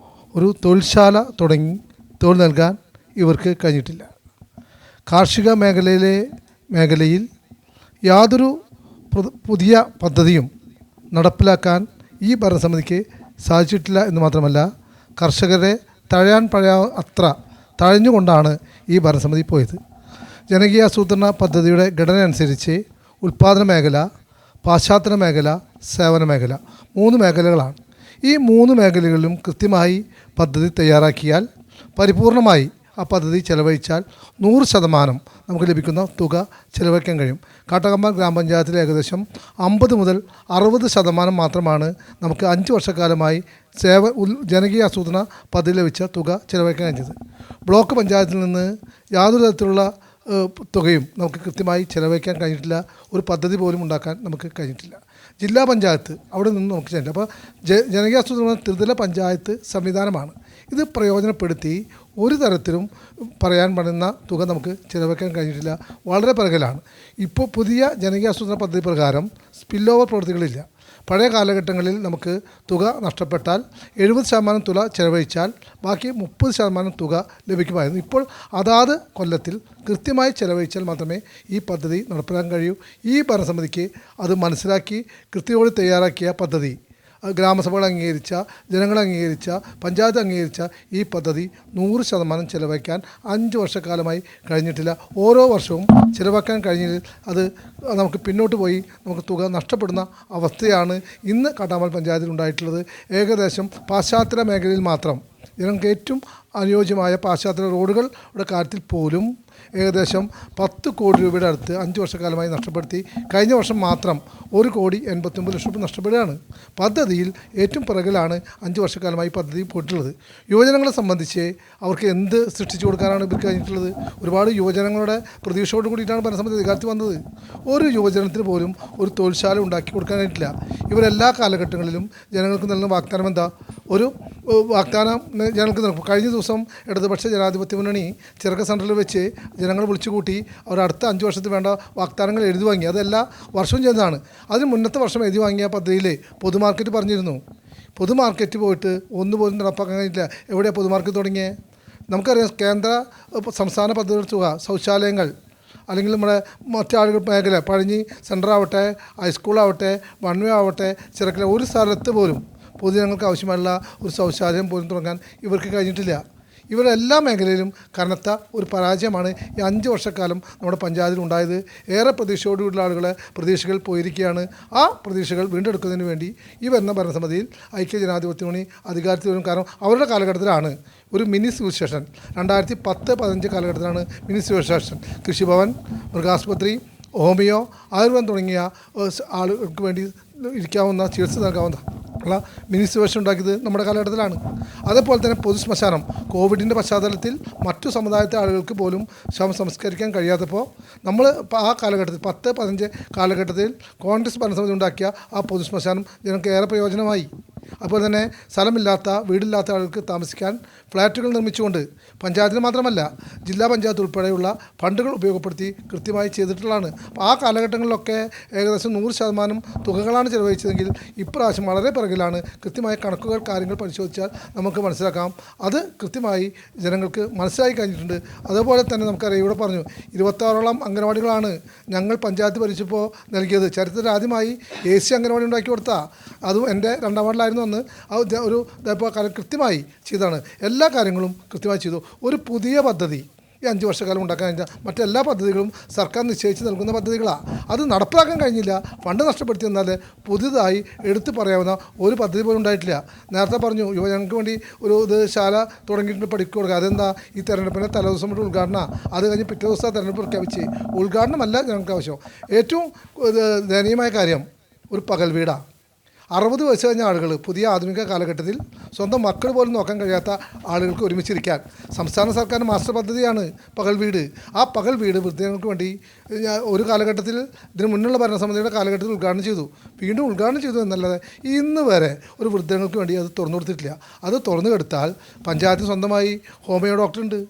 ഒരു തൊഴിൽശാല തുടങ്ങി തൊഴിൽ നൽകാൻ ഇവർക്ക് കഴിഞ്ഞിട്ടില്ല. കാർഷിക മേഖലയിൽ യാതൊരു പുതിയ പദ്ധതിയും നടപ്പിലാക്കാൻ ഈ ഭരണസമിതിക്ക് സാധിച്ചിട്ടില്ല എന്ന് മാത്രമല്ല, കർഷകരെ അത്ര തഴഞ്ഞുകൊണ്ടാണ് ഈ ഭരണസമിതി പോയത്. ജനകീയ ആസൂത്രണ പദ്ധതിയുടെ ഘടന അനുസരിച്ച് ഉൽപ്പാദന മേഖല, പാശ്ചാത്തല മേഖല, സേവന മേഖല 3 മേഖലകളാണ്. ഈ 3 മേഖലകളിലും കൃത്യമായി പദ്ധതി തയ്യാറാക്കിയാൽ പരിപൂർണമായി ആ പദ്ധതി ചെലവഴിച്ചാൽ 100% നമുക്ക് ലഭിക്കുന്ന തുക ചെലവഴിക്കാൻ കഴിയും. കാട്ടകമ്പാൽ ഗ്രാമപഞ്ചായത്തിൽ ഏകദേശം 50 മുതൽ 60% മാത്രമാണ് നമുക്ക് 5 വർഷക്കാലമായി ജനകീയ ആസൂത്രണ പദ്ധതി ലഭിച്ച തുക ചെലവഴിക്കാൻ കഴിഞ്ഞത്. ബ്ലോക്ക് പഞ്ചായത്തിൽ നിന്ന് യാതൊരു തരത്തിലുള്ള തുകയും നമുക്ക് കൃത്യമായി ചെലവഴിക്കാൻ കഴിഞ്ഞിട്ടില്ല. ഒരു പദ്ധതി പോലും ഉണ്ടാക്കാൻ നമുക്ക് കഴിഞ്ഞിട്ടില്ല. ജില്ലാ പഞ്ചായത്ത് അവിടെ നിന്ന് നമുക്ക് ചെയ്യില്ല. അപ്പോൾ ജനകീയ ആസൂത്രണ ത്രിതല പഞ്ചായത്ത് സംവിധാനമാണ്. ഇത് പ്രയോജനപ്പെടുത്തി ഒരു തരത്തിലും പറയാൻ പറ്റുന്ന തുക നമുക്ക് ചിലവഴിക്കാൻ കഴിഞ്ഞിട്ടില്ല. വളരെ പിറകിലാണ്. ഇപ്പോൾ പുതിയ ജനകീയ ആസൂത്രണ പദ്ധതി പ്രകാരം സ്പിൽ ഓവർ പ്രവൃത്തികളില്ല. പഴയ കാലഘട്ടങ്ങളിൽ നമുക്ക് തുക നഷ്ടപ്പെട്ടാൽ 70% തുക ചെലവഴിച്ചാൽ ബാക്കി 30% തുക ലഭിക്കുമായിരുന്നു. ഇപ്പോൾ അതാത് കൊല്ലത്തിൽ കൃത്യമായി ചെലവഴിച്ചാൽ മാത്രമേ ഈ പദ്ധതി നടപ്പിലാക്കാൻ കഴിയൂ. ഈ ഭരണസമിതിക്ക് അത് മനസ്സിലാക്കി കൃത്യമായി തയ്യാറാക്കിയ പദ്ധതി, ഗ്രാമസഭകൾ അംഗീകരിച്ച, ജനങ്ങൾ അംഗീകരിച്ച, പഞ്ചായത്ത് അംഗീകരിച്ച ഈ പദ്ധതി 100% ചിലവഴിക്കാൻ 5 വർഷക്കാലമായി കഴിഞ്ഞിട്ടില്ല. ഓരോ വർഷവും ചിലവാക്കാൻ കഴിഞ്ഞതിൽ അത് നമുക്ക് പിന്നോട്ട് പോയി നമുക്ക് തുക നഷ്ടപ്പെടുന്ന അവസ്ഥയാണ് ഇന്ന് കാട്ടാമൽ പഞ്ചായത്തിൽ ഉണ്ടായിട്ടുള്ളത്. ഏകദേശം പാശ്ചാത്യ മേഖലയിൽ മാത്രം ജനങ്ങൾക്ക് ഏറ്റവും അനുയോജ്യമായ പാശ്ചാത്യ റോഡുകളുടെ കാര്യത്തിൽ പോലും ഏകദേശം 10 കോടി രൂപയുടെ അടുത്ത് 5 വർഷക്കാലമായി നഷ്ടപ്പെടുത്തി. കഴിഞ്ഞ വർഷം മാത്രം 1,89,00,000 രൂപ നഷ്ടപ്പെടുകയാണ്. പദ്ധതിയിൽ ഏറ്റവും പിറകിലാണ് 5 വർഷക്കാലമായി പദ്ധതി പോയിട്ടുള്ളത്. യുവജനങ്ങളെ സംബന്ധിച്ച് അവർക്ക് എന്ത് സൃഷ്ടിച്ചു കൊടുക്കാനാണ് ഇവർക്ക് കഴിഞ്ഞിട്ടുള്ളത്? ഒരുപാട് യുവജനങ്ങളുടെ പ്രതീക്ഷയോട് കൂടിയിട്ടാണ് ഭരണസമിതി അധികാരത്തിൽ വന്നത്. ഒരു യുവജനത്തിന് പോലും ഒരു തൊഴിൽശാല ഉണ്ടാക്കി കൊടുക്കാനായിട്ടില്ല. ഇവരെല്ലാ കാലഘട്ടങ്ങളിലും ജനങ്ങൾക്ക് നൽകുന്ന വാഗ്ദാനം എന്താ? ഒരു വാഗ്ദാനം ജനങ്ങൾക്ക് നൽകും. കഴിഞ്ഞ ദിവസം ഇടതുപക്ഷ ജനാധിപത്യ മുന്നണി ചിറക്ക സെൻറ്ററിൽ വെച്ച് ജനങ്ങൾ വിളിച്ചുകൂട്ടി അവർ അടുത്ത 5 വർഷത്തിൽ വേണ്ട വാഗ്ദാനങ്ങൾ എഴുതി വാങ്ങി. അതെല്ലാ വർഷവും ചെയ്യുന്നതാണ്. അതിന് മുന്നത്തെ വർഷം എഴുതി വാങ്ങിയ പദ്ധതിയിൽ പൊതുമാർക്കറ്റ് പറഞ്ഞിരുന്നു. പൊതുമാർക്കറ്റ് പോയിട്ട് ഒന്നുപോലും നടപ്പാക്കാൻ കഴിഞ്ഞില്ല. എവിടെയാണ് പൊതുമാർക്കറ്റ് തുടങ്ങിയത്? നമുക്കറിയാം, കേന്ദ്ര സംസ്ഥാന പദ്ധതികൾ തുക ശൗചാലയങ്ങൾ അല്ലെങ്കിൽ നമ്മുടെ മറ്റാളുകൾ മേഖല പഴഞ്ഞി സെൻറ്റർ ആവട്ടെ, ഹൈസ്കൂളാവട്ടെ, വൺവേ ആവട്ടെ, ചിറക്കല ഒരു സ്ഥലത്ത് പോലും പൊതുജനങ്ങൾക്ക് ആവശ്യമായുള്ള ഒരു ശൗചാലയം പോലും തുടങ്ങാൻ ഇവർക്ക് കഴിഞ്ഞിട്ടില്ല. ഇവരുടെ എല്ലാ മേഖലയിലും കനത്ത ഒരു പരാജയമാണ് ഈ 5 വർഷക്കാലം നമ്മുടെ പഞ്ചായത്തിൽ ഉണ്ടായത്. ഏറെ പ്രതീക്ഷയോടുകൂടിയുള്ള ആളുകളെ പ്രതീക്ഷകൾ പോയിരിക്കുകയാണ്. ആ പ്രതീക്ഷകൾ വീണ്ടെടുക്കുന്നതിന് വേണ്ടി ഈ വരുന്ന ഭരണസമിതിയിൽ ഐക്യ ജനാധിപത്യ മുന്നണി അധികാരത്തിൽ വരും. കാരണം അവരുടെ കാലഘട്ടത്തിലാണ് ഒരു മിനി സിവിൽ സ്റ്റേഷൻ 2010-15 കാലഘട്ടത്തിലാണ് മിനി സിവിൽ സ്റ്റേഷൻ, കൃഷിഭവൻ, മൃഗാസ്പത്രി, ഹോമിയോ, ആയുർവേദം തുടങ്ങിയ ആളുകൾക്ക് വേണ്ടി ഇരിക്കാവുന്ന, ചികിത്സ നൽകാവുന്ന ഉള്ള മിനി സിവേഷൻ ഉണ്ടാക്കിയത് നമ്മുടെ കാലഘട്ടത്തിലാണ്. അതേപോലെ തന്നെ പൊതു ശ്മശാനം കോവിഡിൻ്റെ പശ്ചാത്തലത്തിൽ മറ്റു സമുദായത്തെ ആളുകൾക്ക് പോലും ശവം സംസ്കരിക്കാൻ കഴിയാത്തപ്പോൾ നമ്മൾ ആ കാലഘട്ടത്തിൽ 10-15 കാലഘട്ടത്തിൽ കോൺഗ്രസ് ഭരണസമിതി ഉണ്ടാക്കിയ ആ പൊതു ശ്മശാനം ജനങ്ങൾക്ക് ഏറെ പ്രയോജനമായി. അതുപോലെ തന്നെ സ്ഥലമില്ലാത്ത, വീടില്ലാത്ത ആളുകൾക്ക് താമസിക്കാൻ ഫ്ലാറ്റുകൾ നിർമ്മിച്ചുകൊണ്ട് പഞ്ചായത്തിന് മാത്രമല്ല ജില്ലാ പഞ്ചായത്ത് ഉൾപ്പെടെയുള്ള ഫണ്ടുകൾ ഉപയോഗപ്പെടുത്തി കൃത്യമായി ചെയ്തിട്ടുള്ളതാണ്. അപ്പോൾ ആ കാലഘട്ടങ്ങളിലൊക്കെ ഏകദേശം 100% തുകകളാണ് ചെലവഴിച്ചതെങ്കിൽ ഇപ്രാവശ്യം വളരെ പിറകിലാണ്. കൃത്യമായ കണക്കുകൾ, കാര്യങ്ങൾ പരിശോധിച്ചാൽ നമുക്ക് മനസ്സിലാക്കാം. അത് കൃത്യമായി ജനങ്ങൾക്ക് മനസ്സിലായി കഴിഞ്ഞിട്ടുണ്ട്. അതുപോലെ തന്നെ നമുക്കറിയാം, ഇവിടെ പറഞ്ഞു 26ഓളം അംഗനവാടികളാണ് ഞങ്ങൾ പഞ്ചായത്ത് ഭരിച്ചപ്പോൾ നൽകിയത്. ചരിത്രത്തിൽ ആദ്യമായി AC അംഗനവാടി ഉണ്ടാക്കി കൊടുത്താൽ അതും എൻ്റെ 2ാം വാർഡിലായിരുന്നു അന്ന്. ഒരു കൃത്യമായി ചെയ്താണ്. എല്ലാ കാര്യങ്ങളും കൃത്യമായി ചെയ്തു. ഒരു പുതിയ പദ്ധതി ഈ 5 വർഷക്കാലം ഉണ്ടാക്കാൻ കഴിഞ്ഞ മറ്റെല്ലാ പദ്ധതികളും സർക്കാർ നിശ്ചയിച്ച് നൽകുന്ന പദ്ധതികളാണ്. അത് നടപ്പിലാക്കാൻ കഴിഞ്ഞില്ല, ഫണ്ട് നഷ്ടപ്പെടുത്തി. എന്നാൽ പുതുതായി എടുത്തു പറയാവുന്ന ഒരു പദ്ധതി പോലും ഉണ്ടായിട്ടില്ല. നേരത്തെ പറഞ്ഞു യുവജനങ്ങൾക്ക് വേണ്ടി ഒരു ശാല തുടങ്ങിയിട്ട് പഠിക്കുക കൊടുക്കുക. അതെന്താ? ഈ തെരഞ്ഞെടുപ്പിൻ്റെ തലേദിവസം തൊട്ട് ഉദ്ഘാടനം, അത് കഴിഞ്ഞ് പിറ്റേ ദിവസം തെരഞ്ഞെടുപ്പ് പ്രഖ്യാപിച്ച് ഉദ്ഘാടനമല്ല ഞങ്ങൾക്ക് ആവശ്യം. ഏറ്റവും ദയനീയമായ കാര്യം ഒരു പകൽ വീടാണ്. 60 വയസ്സ് കഴിഞ്ഞ ആളുകൾ പുതിയ ആധുനിക കാലഘട്ടത്തിൽ സ്വന്തം മക്കൾ പോലും നോക്കാൻ കഴിയാത്ത ആളുകൾക്ക് ഒരുമിച്ചിരിക്കാൻ സംസ്ഥാന സർക്കാർ മാസ്റ്റർ പദ്ധതിയാണ് പകൽ വീട്. ആ പകൽ വീട് വൃദ്ധജനങ്ങൾക്ക് വേണ്ടി ഒരു കാലഘട്ടത്തിൽ ഇതിന് മുന്നുള്ള ഭരണസമിതിയുടെ കാലഘട്ടത്തിൽ ഉദ്ഘാടനം ചെയ്തു, വീണ്ടും ഉദ്ഘാടനം ചെയ്തു എന്നല്ലാതെ ഇന്ന് വരെ ഒരു വൃദ്ധജനങ്ങൾക്ക് വേണ്ടി അത് തുറന്നു കൊടുത്തിട്ടില്ല. അത് തുറന്നു കൊടുത്താൽ പഞ്ചായത്തിന് സ്വന്തമായി ഹോമിയോ ഡോക്ടറുണ്ട്,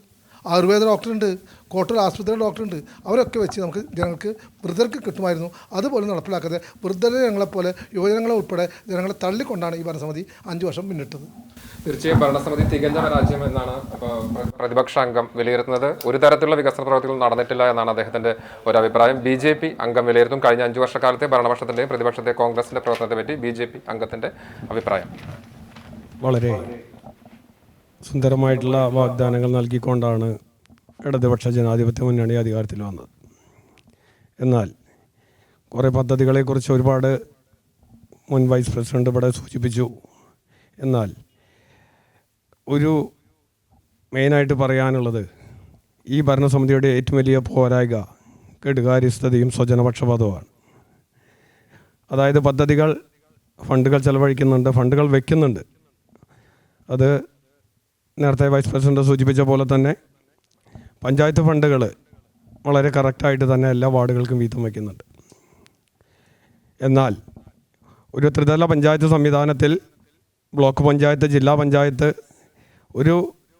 ആയുർവേദ ഡോക്ടറുണ്ട്, കോട്ടൂർ ആശുപത്രിയുടെ ഡോക്ടറുണ്ട്. അവരൊക്കെ വെച്ച് നമുക്ക് ജനങ്ങൾക്ക് വൃദ്ധർക്ക് കിട്ടുമായിരുന്നു. അതുപോലെ നടപ്പിലാക്കാതെ വൃദ്ധജനങ്ങളെപ്പോലെ യുവജനങ്ങളെ ഉൾപ്പെടെ ജനങ്ങളെ തള്ളിക്കൊണ്ടാണ് ഈ ഭരണസമിതി 5 വർഷം പിന്നിട്ടത്. തീർച്ചയായും ഭരണസമിതി തികഞ്ഞ പരാജയം എന്നാണ് പ്രതിപക്ഷ അംഗം വിലയിരുത്തുന്നത്. ഒരു തരത്തിലുള്ള വികസന പ്രവർത്തികൾ നടന്നിട്ടില്ല എന്നാണ് അദ്ദേഹത്തിന്റെ ഒരു അഭിപ്രായം. BJP അംഗം വിലയിരുത്തും കഴിഞ്ഞ 5 വർഷക്കാലത്തെ ഭരണപക്ഷത്തിന്റെയും പ്രതിപക്ഷത്തെ കോൺഗ്രസിന്റെ പ്രവർത്തനത്തെ പറ്റി BJP അംഗത്തിന്റെ അഭിപ്രായം. വളരെ സുന്ദരമായിട്ടുള്ള വാഗ്ദാനങ്ങൾ നൽകിക്കൊണ്ടാണ് ഇടതുപക്ഷ ജനാധിപത്യ മുന്നണി അധികാരത്തിൽ വന്നത്. എന്നാൽ കുറേ പദ്ധതികളെക്കുറിച്ച് ഒരുപാട് മുൻ വൈസ് പ്രസിഡന്റ് ഇവിടെ സൂചിപ്പിച്ചു. എന്നാൽ ഒരു മെയിനായിട്ട് പറയാനുള്ളത് ഈ ഭരണസമിതിയുടെ ഏറ്റവും വലിയ പോരായ്ക കെടുകാര്യസ്ഥതയും സ്വജനപക്ഷപാതവുമാണ്. അതായത് പദ്ധതികൾ ഫണ്ടുകൾ ചെലവഴിക്കുന്നുണ്ട്, ഫണ്ടുകൾ വയ്ക്കുന്നുണ്ട്. അത് നേരത്തെ വൈസ് പ്രസിഡന്റ് സൂചിപ്പിച്ച പോലെ തന്നെ പഞ്ചായത്ത് ഫണ്ടുകൾ വളരെ കറക്റ്റായിട്ട് തന്നെ എല്ലാ വാർഡുകൾക്കും വീതം വയ്ക്കുന്നുണ്ട്. എന്നാൽ ഒരു ത്രിതല പഞ്ചായത്ത് സംവിധാനത്തിൽ ബ്ലോക്ക് പഞ്ചായത്ത്, ജില്ലാ പഞ്ചായത്ത് ഒരു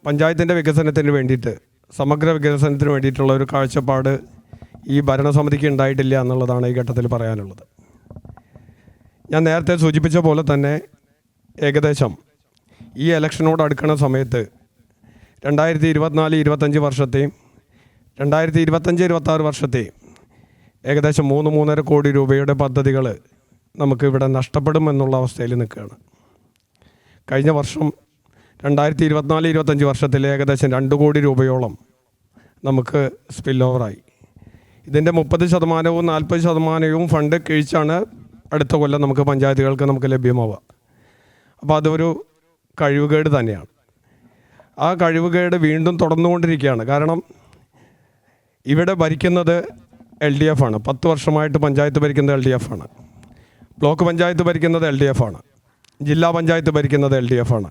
പഞ്ചായത്തിൻ്റെ വികസനത്തിന് വേണ്ടിയിട്ട്, സമഗ്ര വികസനത്തിന് വേണ്ടിയിട്ടുള്ള ഒരു കാഴ്ചപ്പാട് ഈ ഭരണസമിതിക്ക് ഉണ്ടായിട്ടില്ല എന്നുള്ളതാണ് ഈ ഘട്ടത്തിൽ പറയാനുള്ളത്. ഞാൻ നേരത്തെ സൂചിപ്പിച്ച പോലെ തന്നെ ഏകദേശം ഈ ഇലക്ഷനോട് അടുക്കുന്ന സമയത്ത് 2024-25 വർഷത്തെയും 2025-26 വർഷത്തെയും ഏകദേശം 3-3.5 കോടി രൂപയുടെ പദ്ധതികൾ നമുക്ക് ഇവിടെ നഷ്ടപ്പെടുമെന്നുള്ള അവസ്ഥയിൽ നിൽക്കുകയാണ്. കഴിഞ്ഞ വർഷം 2024-25 വർഷത്തിൽ ഏകദേശം 2 കോടി രൂപയോളം നമുക്ക് സ്പിൽ ഓവറായി. ഇതിൻ്റെ 30%-വും 40%വും ഫണ്ട് കിഴിച്ചാണ് അടുത്ത കൊല്ലം നമുക്ക് പഞ്ചായത്തുകൾക്ക് നമുക്ക് ലഭ്യമാവുക. അപ്പോൾ അതൊരു കഴിവുകേട് തന്നെയാണ്. ആ കഴിവുകേട് വീണ്ടും തുടർന്നുകൊണ്ടിരിക്കുകയാണ്. കാരണം ഇവിടെ ഭരിക്കുന്നത് LDF ആണ്. 10 വർഷമായിട്ട് പഞ്ചായത്ത് ഭരിക്കുന്നത് LDF ആണ്. ബ്ലോക്ക് പഞ്ചായത്ത് ഭരിക്കുന്നത് LDF ആണ്. ജില്ലാ പഞ്ചായത്ത് ഭരിക്കുന്നത് LDF ആണ്.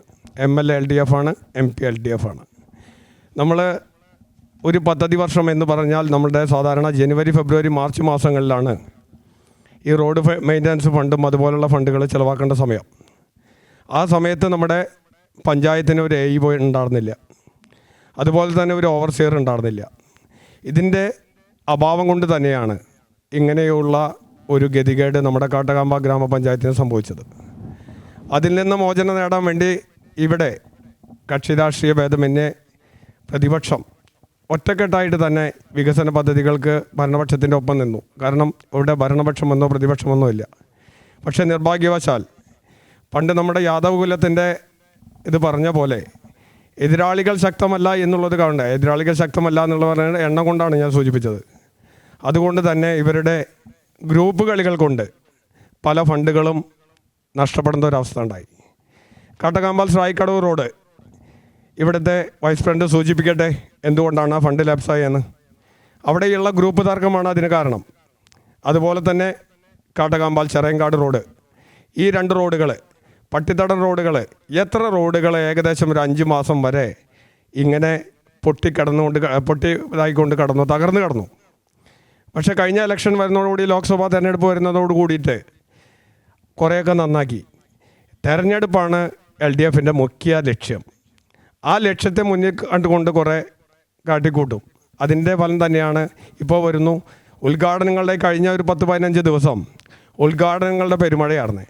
MLA LDF ആണ്, MP LDF ആണ്. നമ്മൾ ഒരു പദ്ധതി വർഷം എന്ന് പറഞ്ഞാൽ നമ്മുടെ സാധാരണ ജനുവരി, ഫെബ്രുവരി, മാർച്ച് മാസങ്ങളിലാണ് ഈ റോഡ് മെയിൻ്റനൻസ് ഫണ്ടും അതുപോലുള്ള ഫണ്ടുകൾ ചിലവാക്കേണ്ട സമയം. ആ സമയത്ത് നമ്മുടെ പഞ്ചായത്തിന് ഒരു AE ഉണ്ടായിരുന്നില്ല, അതുപോലെ തന്നെ ഒരു ഓവർസിയർ ഉണ്ടായിരുന്നില്ല. ഇതിൻ്റെ അഭാവം കൊണ്ട് തന്നെയാണ് ഇങ്ങനെയുള്ള ഒരു ഗതികേട് നമ്മുടെ കാട്ടകാമ്പ ഗ്രാമപഞ്ചായത്തിന് സംഭവിച്ചത്. അതിൽ നിന്ന് മോചനം നേടാൻ വേണ്ടി ഇവിടെ കക്ഷി രാഷ്ട്രീയ ഭേദമന്യേ പ്രതിപക്ഷം ഒറ്റക്കെട്ടായിട്ട് തന്നെ വികസന പദ്ധതികൾക്ക് ഭരണപക്ഷത്തിൻ്റെ ഒപ്പം നിന്നു. കാരണം ഇവിടെ ഭരണപക്ഷമെന്നോ പ്രതിപക്ഷമെന്നോ ഇല്ല. പക്ഷേ നിർഭാഗ്യവശാൽ പണ്ട് നമ്മുടെ യാദവ് കുലത്തിൻ്റെ ഇത് പറഞ്ഞ പോലെ എതിരാളികൾ ശക്തമല്ല എന്നുള്ളത് കാണണ്ട. എതിരാളികൾ ശക്തമല്ല എന്നുള്ള പറയുന്നത് എണ്ണം കൊണ്ടാണ് ഞാൻ സൂചിപ്പിച്ചത്. അതുകൊണ്ട് തന്നെ ഇവരുടെ ഗ്രൂപ്പ് കളികൾ കൊണ്ട് പല ഫണ്ടുകളും നഷ്ടപ്പെടുന്ന ഒരവസ്ഥ ഉണ്ടായി. കാട്ടകാമ്പാൽ സ്രായിക്കടവ് റോഡ് ഇവിടുത്തെ വൈസ് പ്രസിഡന്റ് സൂചിപ്പിക്കട്ടെ എന്തുകൊണ്ടാണ് ആ ഫണ്ട് ലാപ്സായെന്ന്. അവിടെയുള്ള ഗ്രൂപ്പ് തർക്കമാണ് അതിന് കാരണം. അതുപോലെ തന്നെ കാട്ടകാമ്പാൽ ചെറയങ്കാട് റോഡ്, ഈ 2 റോഡുകൾ, പട്ടിത്തടം റോഡുകൾ, എത്ര റോഡുകൾ ഏകദേശം ഒരു 5 മാസം വരെ ഇങ്ങനെ പൊട്ടിയതായിക്കൊണ്ട് തകർന്നു കിടന്നു. പക്ഷേ കഴിഞ്ഞ ഇലക്ഷൻ വരുന്നതോടുകൂടി, ലോക്സഭാ തെരഞ്ഞെടുപ്പ് വരുന്നതോട് കൂടിയിട്ട് കുറേയൊക്കെ നന്നാക്കി. തെരഞ്ഞെടുപ്പാണ് LDFൻ്റെ മുഖ്യ ലക്ഷ്യം. ആ ലക്ഷ്യത്തെ മുന്നിൽ കണ്ടുകൊണ്ട് കുറേ കാട്ടിക്കൂട്ടും. അതിൻ്റെ ഫലം തന്നെയാണ് ഇപ്പോൾ വരുന്നു. ഉദ്ഘാടനങ്ങളുടെ കഴിഞ്ഞ ഒരു 10-15 ദിവസം ഉദ്ഘാടനങ്ങളുടെ പെരുമഴയാണ്.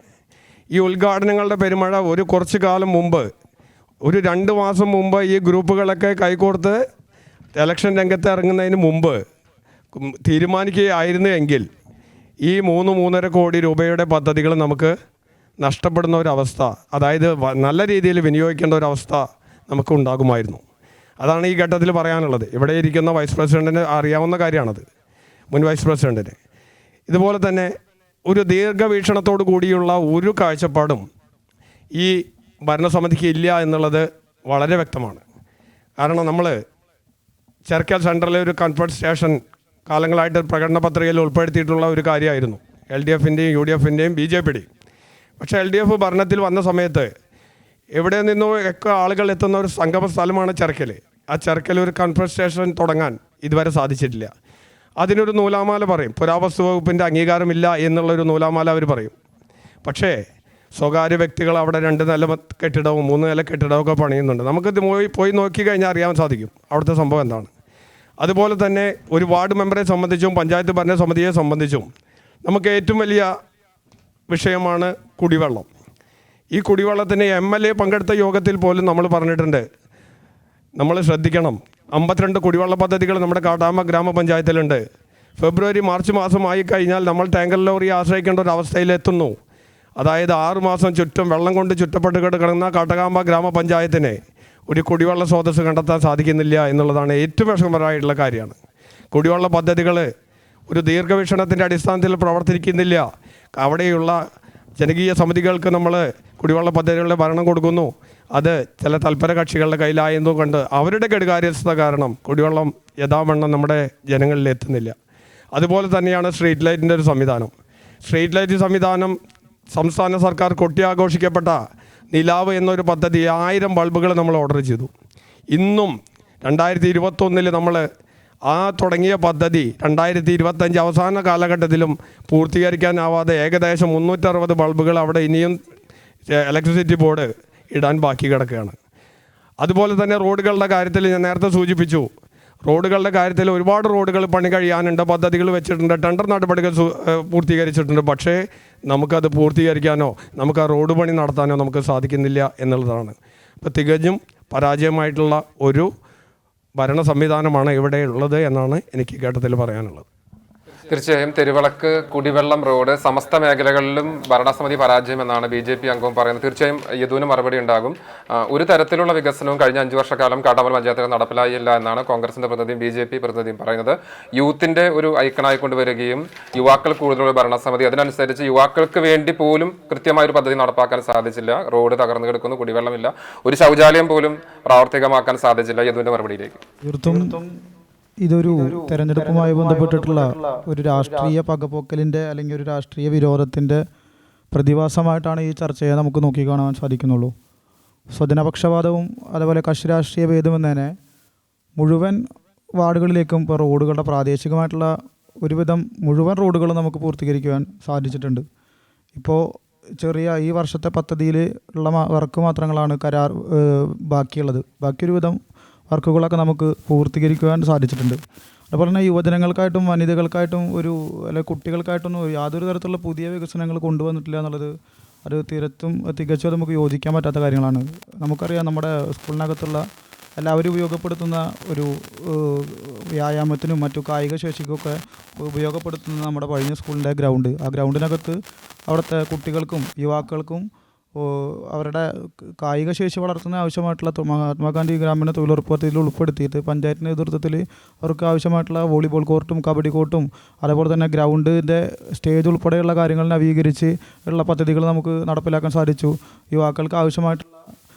ഈ ഉദ്ഘാടനങ്ങളുടെ പെരുമഴ കുറച്ച് കാലം മുമ്പ്, ഒരു 2 മാസം മുമ്പ് ഈ ഗ്രൂപ്പുകളൊക്കെ കൈകോർത്ത് ഇലക്ഷൻ രംഗത്ത് ഇറങ്ങുന്നതിന് മുമ്പ് തീരുമാനിക്കുകയായിരുന്നു എങ്കിൽ ഈ 3-3.5 കോടി രൂപയുടെ പദ്ധതികൾ നമുക്ക് നഷ്ടപ്പെടുന്ന ഒരവസ്ഥ, അതായത് നല്ല രീതിയിൽ വിനിയോഗിക്കേണ്ട ഒരവസ്ഥ നമുക്ക് ഉണ്ടാകുമായിരുന്നു. അതാണ് ഈ ഘട്ടത്തിൽ പറയാനുള്ളത്. ഇവിടെ ഇരിക്കുന്ന വൈസ് പ്രസിഡൻറ്റിന് അറിയാവുന്ന കാര്യമാണത്, മുൻ വൈസ് പ്രസിഡൻറ്റിന്. ഇതുപോലെ തന്നെ ഒരു ദീർഘവീക്ഷണത്തോടു കൂടിയുള്ള ഒരു കാഴ്ചപ്പാടും ഈ ഭരണസമിതിക്ക് ഇല്ല എന്നുള്ളത് വളരെ വ്യക്തമാണ്. കാരണം നമ്മൾ ചെർക്കൽ സെൻറ്ററിലെ ഒരു കൺഫർട്ട് സ്റ്റേഷൻ കാലങ്ങളായിട്ട് പ്രകടന പത്രികയിൽ ഉൾപ്പെടുത്തിയിട്ടുള്ള ഒരു കാര്യമായിരുന്നു LDFൻ്റെയും UDFൻ്റെയും BJPയുടെയും. പക്ഷേ LDF ഭരണത്തിൽ വന്ന സമയത്ത് എവിടെ നിന്നോ ഒക്കെ ആളുകൾ എത്തുന്ന ഒരു സംഗമ സ്ഥലമാണ് ചെർക്കൽ. ആ ചെർക്കൽ ഒരു കൺഫർട്ട് സ്റ്റേഷൻ തുടങ്ങാൻ ഇതുവരെ സാധിച്ചിട്ടില്ല. അതിനൊരു നൂലാമാല പറയും, പുരാവസ്തു വകുപ്പിൻ്റെ അംഗീകാരമില്ല എന്നുള്ളൊരു നൂലാമാല അവർ പറയും. പക്ഷേ സ്വകാര്യ വ്യക്തികൾ അവിടെ 2 നില കെട്ടിടവും 3 നില കെട്ടിടവും ഒക്കെ പണിയുന്നുണ്ട്. നമുക്കിത് പോയി നോക്കി കഴിഞ്ഞാൽ അറിയാൻ സാധിക്കും അവിടുത്തെ സംഭവം എന്താണ്. അതുപോലെ തന്നെ ഒരു വാർഡ് മെമ്പറെ സംബന്ധിച്ചും പഞ്ചായത്ത് ഭരണസമിതിയെ സംബന്ധിച്ചും നമുക്ക് ഏറ്റവും വലിയ വിഷയമാണ് കുടിവെള്ളം. ഈ കുടിവെള്ളത്തിന് MLA പങ്കെടുത്ത യോഗത്തിൽ പോലും നമ്മൾ പറഞ്ഞിട്ടുണ്ട്, നമ്മൾ ശ്രദ്ധിക്കണം. 52 കുടിവെള്ള പദ്ധതികൾ നമ്മുടെ കാട്ടാമ്പ ഗ്രാമപഞ്ചായത്തിലുണ്ട്. ഫെബ്രുവരി, മാർച്ച് മാസമായി കഴിഞ്ഞാൽ നമ്മൾ ടാങ്കർ ലോറി ആശ്രയിക്കേണ്ട ഒരു അവസ്ഥയിലെത്തുന്നു. അതായത് 6 മാസം ചുറ്റും വെള്ളം കൊണ്ട് ചുറ്റപ്പെട്ട് കിടക്കുന്ന കാട്ടകാമ്പ ഗ്രാമപഞ്ചായത്തിനെ ഒരു കുടിവെള്ള സ്രോതസ്സ് കണ്ടെത്താൻ സാധിക്കുന്നില്ല എന്നുള്ളതാണ് ഏറ്റവും വിഷമകരമായിട്ടുള്ള കാര്യമാണ്. കുടിവെള്ള പദ്ധതികൾ ഒരു ദീർഘവീക്ഷണത്തിൻ്റെ അടിസ്ഥാനത്തിൽ പ്രവർത്തിക്കുന്നില്ല. അവിടെയുള്ള ജനകീയ സമിതികൾക്ക് നമ്മൾ കുടിവെള്ള പദ്ധതികളുടെ ഭരണം കൊടുക്കുന്നു. അത് ചില തൽപര കക്ഷികളുടെ കയ്യിലായതുകൊണ്ട് അവരുടെ കെടുകാര്യസ്ഥത കാരണം കുടിവെള്ളം യഥാവണ്ണം നമ്മുടെ ജനങ്ങളിൽ എത്തുന്നില്ല. അതുപോലെ തന്നെയാണ് സ്ട്രീറ്റ് ലൈറ്റിൻ്റെ ഒരു സംവിധാനം. സ്ട്രീറ്റ് ലൈറ്റ് സംവിധാനം സംസ്ഥാന സർക്കാർ കൊട്ടിയാഘോഷിക്കപ്പെട്ട നിലാവ് എന്നൊരു പദ്ധതി 1000 ബൾബുകൾ നമ്മൾ ഓർഡർ ചെയ്തു. ഇന്നും 2021 നമ്മൾ തുടങ്ങിയ പദ്ധതി 2025 അവസാന കാലഘട്ടത്തിലും പൂർത്തീകരിക്കാനാവാതെ ഏകദേശം 360 ബൾബുകൾ അവിടെ ഇനിയും ഇലക്ട്രിസിറ്റി ബോർഡ് ഇടാൻ ബാക്കി കിടക്കുകയാണ്. അതുപോലെ തന്നെ റോഡുകളുടെ കാര്യത്തിൽ ഞാൻ നേരത്തെ സൂചിപ്പിച്ചു, റോഡുകളുടെ കാര്യത്തിൽ ഒരുപാട് റോഡുകൾ പണി കഴിയാനുണ്ട്, പദ്ധതികൾ വെച്ചിട്ടുണ്ട്, ടെൻഡർ നടപടികൾ പൂർത്തീകരിച്ചിട്ടുണ്ട്. പക്ഷേ നമുക്കത് പൂർത്തീകരിക്കാനോ നമുക്ക് ആ റോഡ് പണി നടത്താനോ നമുക്ക് സാധിക്കുന്നില്ല എന്നുള്ളതാണ്. അപ്പോൾ തികച്ചും പരാജയമായിട്ടുള്ള ഒരു ഭരണ സംവിധാനമാണ് ഇവിടെ ഉള്ളത് എന്നാണ് എനിക്ക് ഘട്ടത്തിൽ പറയാനുള്ളത്. തീർച്ചയായും തെരുവിളക്ക്, കുടിവെള്ളം, റോഡ് സമസ്ത മേഖലകളിലും ഭരണസമിതി പരാജയം എന്നാണ് BJP അംഗവും പറയുന്നത്. തീർച്ചയായും യദുവിന് മറുപടി ഉണ്ടാകും. ഒരു തരത്തിലുള്ള വികസനവും കഴിഞ്ഞ 5 വർഷക്കാലം കാട്ടാമൽ പഞ്ചായത്തിൽ നടപ്പിലായില്ല എന്നാണ് കോൺഗ്രസിന്റെ പ്രതിനിധിയും BJP പ്രതിനിധിയും പറയുന്നത്. യൂത്തിന്റെ ഒരു ഐക്കണായി കൊണ്ടുവരികയും യുവാക്കൾ കൂടുതലുള്ള ഭരണസമിതി അതിനനുസരിച്ച് യുവാക്കൾക്ക് വേണ്ടി പോലും കൃത്യമായ ഒരു പദ്ധതി നടപ്പാക്കാൻ സാധിച്ചില്ല. റോഡ് തകർന്നു കിടക്കുന്നു, കുടിവെള്ളമില്ല, ഒരു ശൗചാലയം പോലും പ്രാവർത്തികമാക്കാൻ സാധിച്ചില്ല. യദുവിന്റെ മറുപടിയിലേക്ക്. ഇതൊരു തെരഞ്ഞെടുപ്പുമായി ബന്ധപ്പെട്ടിട്ടുള്ള ഒരു രാഷ്ട്രീയ പകപോക്കലിൻ്റെ അല്ലെങ്കിൽ ഒരു രാഷ്ട്രീയ വിരോധത്തിൻ്റെ പ്രതിഭാസമായിട്ടാണ് ഈ ചർച്ചയെ നമുക്ക് നോക്കിക്കാണാൻ സാധിക്കുന്നുള്ളൂ. സ്വജനപക്ഷപാതവും അതുപോലെ കക്ഷി രാഷ്ട്രീയ ഭേദമെന്നതിനെ മുഴുവൻ വാർഡുകളിലേക്കും ഇപ്പോൾ റോഡുകളുടെ പ്രാദേശികമായിട്ടുള്ള ഒരുവിധം മുഴുവൻ റോഡുകളും നമുക്ക് പൂർത്തീകരിക്കുവാൻ സാധിച്ചിട്ടുണ്ട്. ഇപ്പോൾ ചെറിയ ഈ വർഷത്തെ പദ്ധതിയിൽ ഉള്ള വർക്ക് മാത്രങ്ങളാണ് ബാക്കിയുള്ളത്. ബാക്കി ഒരുവിധം വർക്കുകളൊക്കെ നമുക്ക് പൂർത്തീകരിക്കുവാൻ സാധിച്ചിട്ടുണ്ട്. അതുപോലെ തന്നെ യുവജനങ്ങൾക്കായിട്ടും വനിതകൾക്കായിട്ടും അല്ലെങ്കിൽ കുട്ടികൾക്കായിട്ടൊന്നും യാതൊരു തരത്തിലുള്ള പുതിയ വികസനങ്ങൾ കൊണ്ടുവന്നിട്ടില്ല എന്നുള്ളത് അത് തികച്ചും നമുക്ക് യോജിക്കാൻ പറ്റാത്ത കാര്യങ്ങളാണ്. നമുക്കറിയാം, നമ്മുടെ സ്കൂളിനകത്തുള്ള എല്ലാവരും ഉപയോഗപ്പെടുത്തുന്ന ഒരു വ്യായാമത്തിനും മറ്റു കായിക ശേഷിക്കൊക്കെ ഉപയോഗപ്പെടുത്തുന്ന നമ്മുടെ പഴയ സ്കൂളിൻ്റെ ഗ്രൗണ്ട്, ആ ഗ്രൗണ്ടിനകത്ത് അവിടുത്തെ കുട്ടികൾക്കും യുവാക്കൾക്കും അവരുടെ കായിക ശേഷി വളർത്തുന്ന ആവശ്യമായിട്ടുള്ള മഹാത്മാഗാന്ധി ഗ്രാമീണ തൊഴിലുറപ്പ് പദ്ധതിയിൽ ഉൾപ്പെടുത്തിയിട്ട് പഞ്ചായത്തിൻ്റെ നേതൃത്വത്തിൽ അവർക്ക് ആവശ്യമായിട്ടുള്ള വോളിബോൾ കോർട്ടും കബഡി കോർട്ടും അതുപോലെ തന്നെ ഗ്രൗണ്ടിൻ്റെ സ്റ്റേജ് ഉൾപ്പെടെയുള്ള കാര്യങ്ങൾ നവീകരിച്ച് ഉള്ള പദ്ധതികൾ നമുക്ക് നടപ്പിലാക്കാൻ സാധിച്ചു. യുവാക്കൾക്ക് ആവശ്യമായിട്ടുള്ള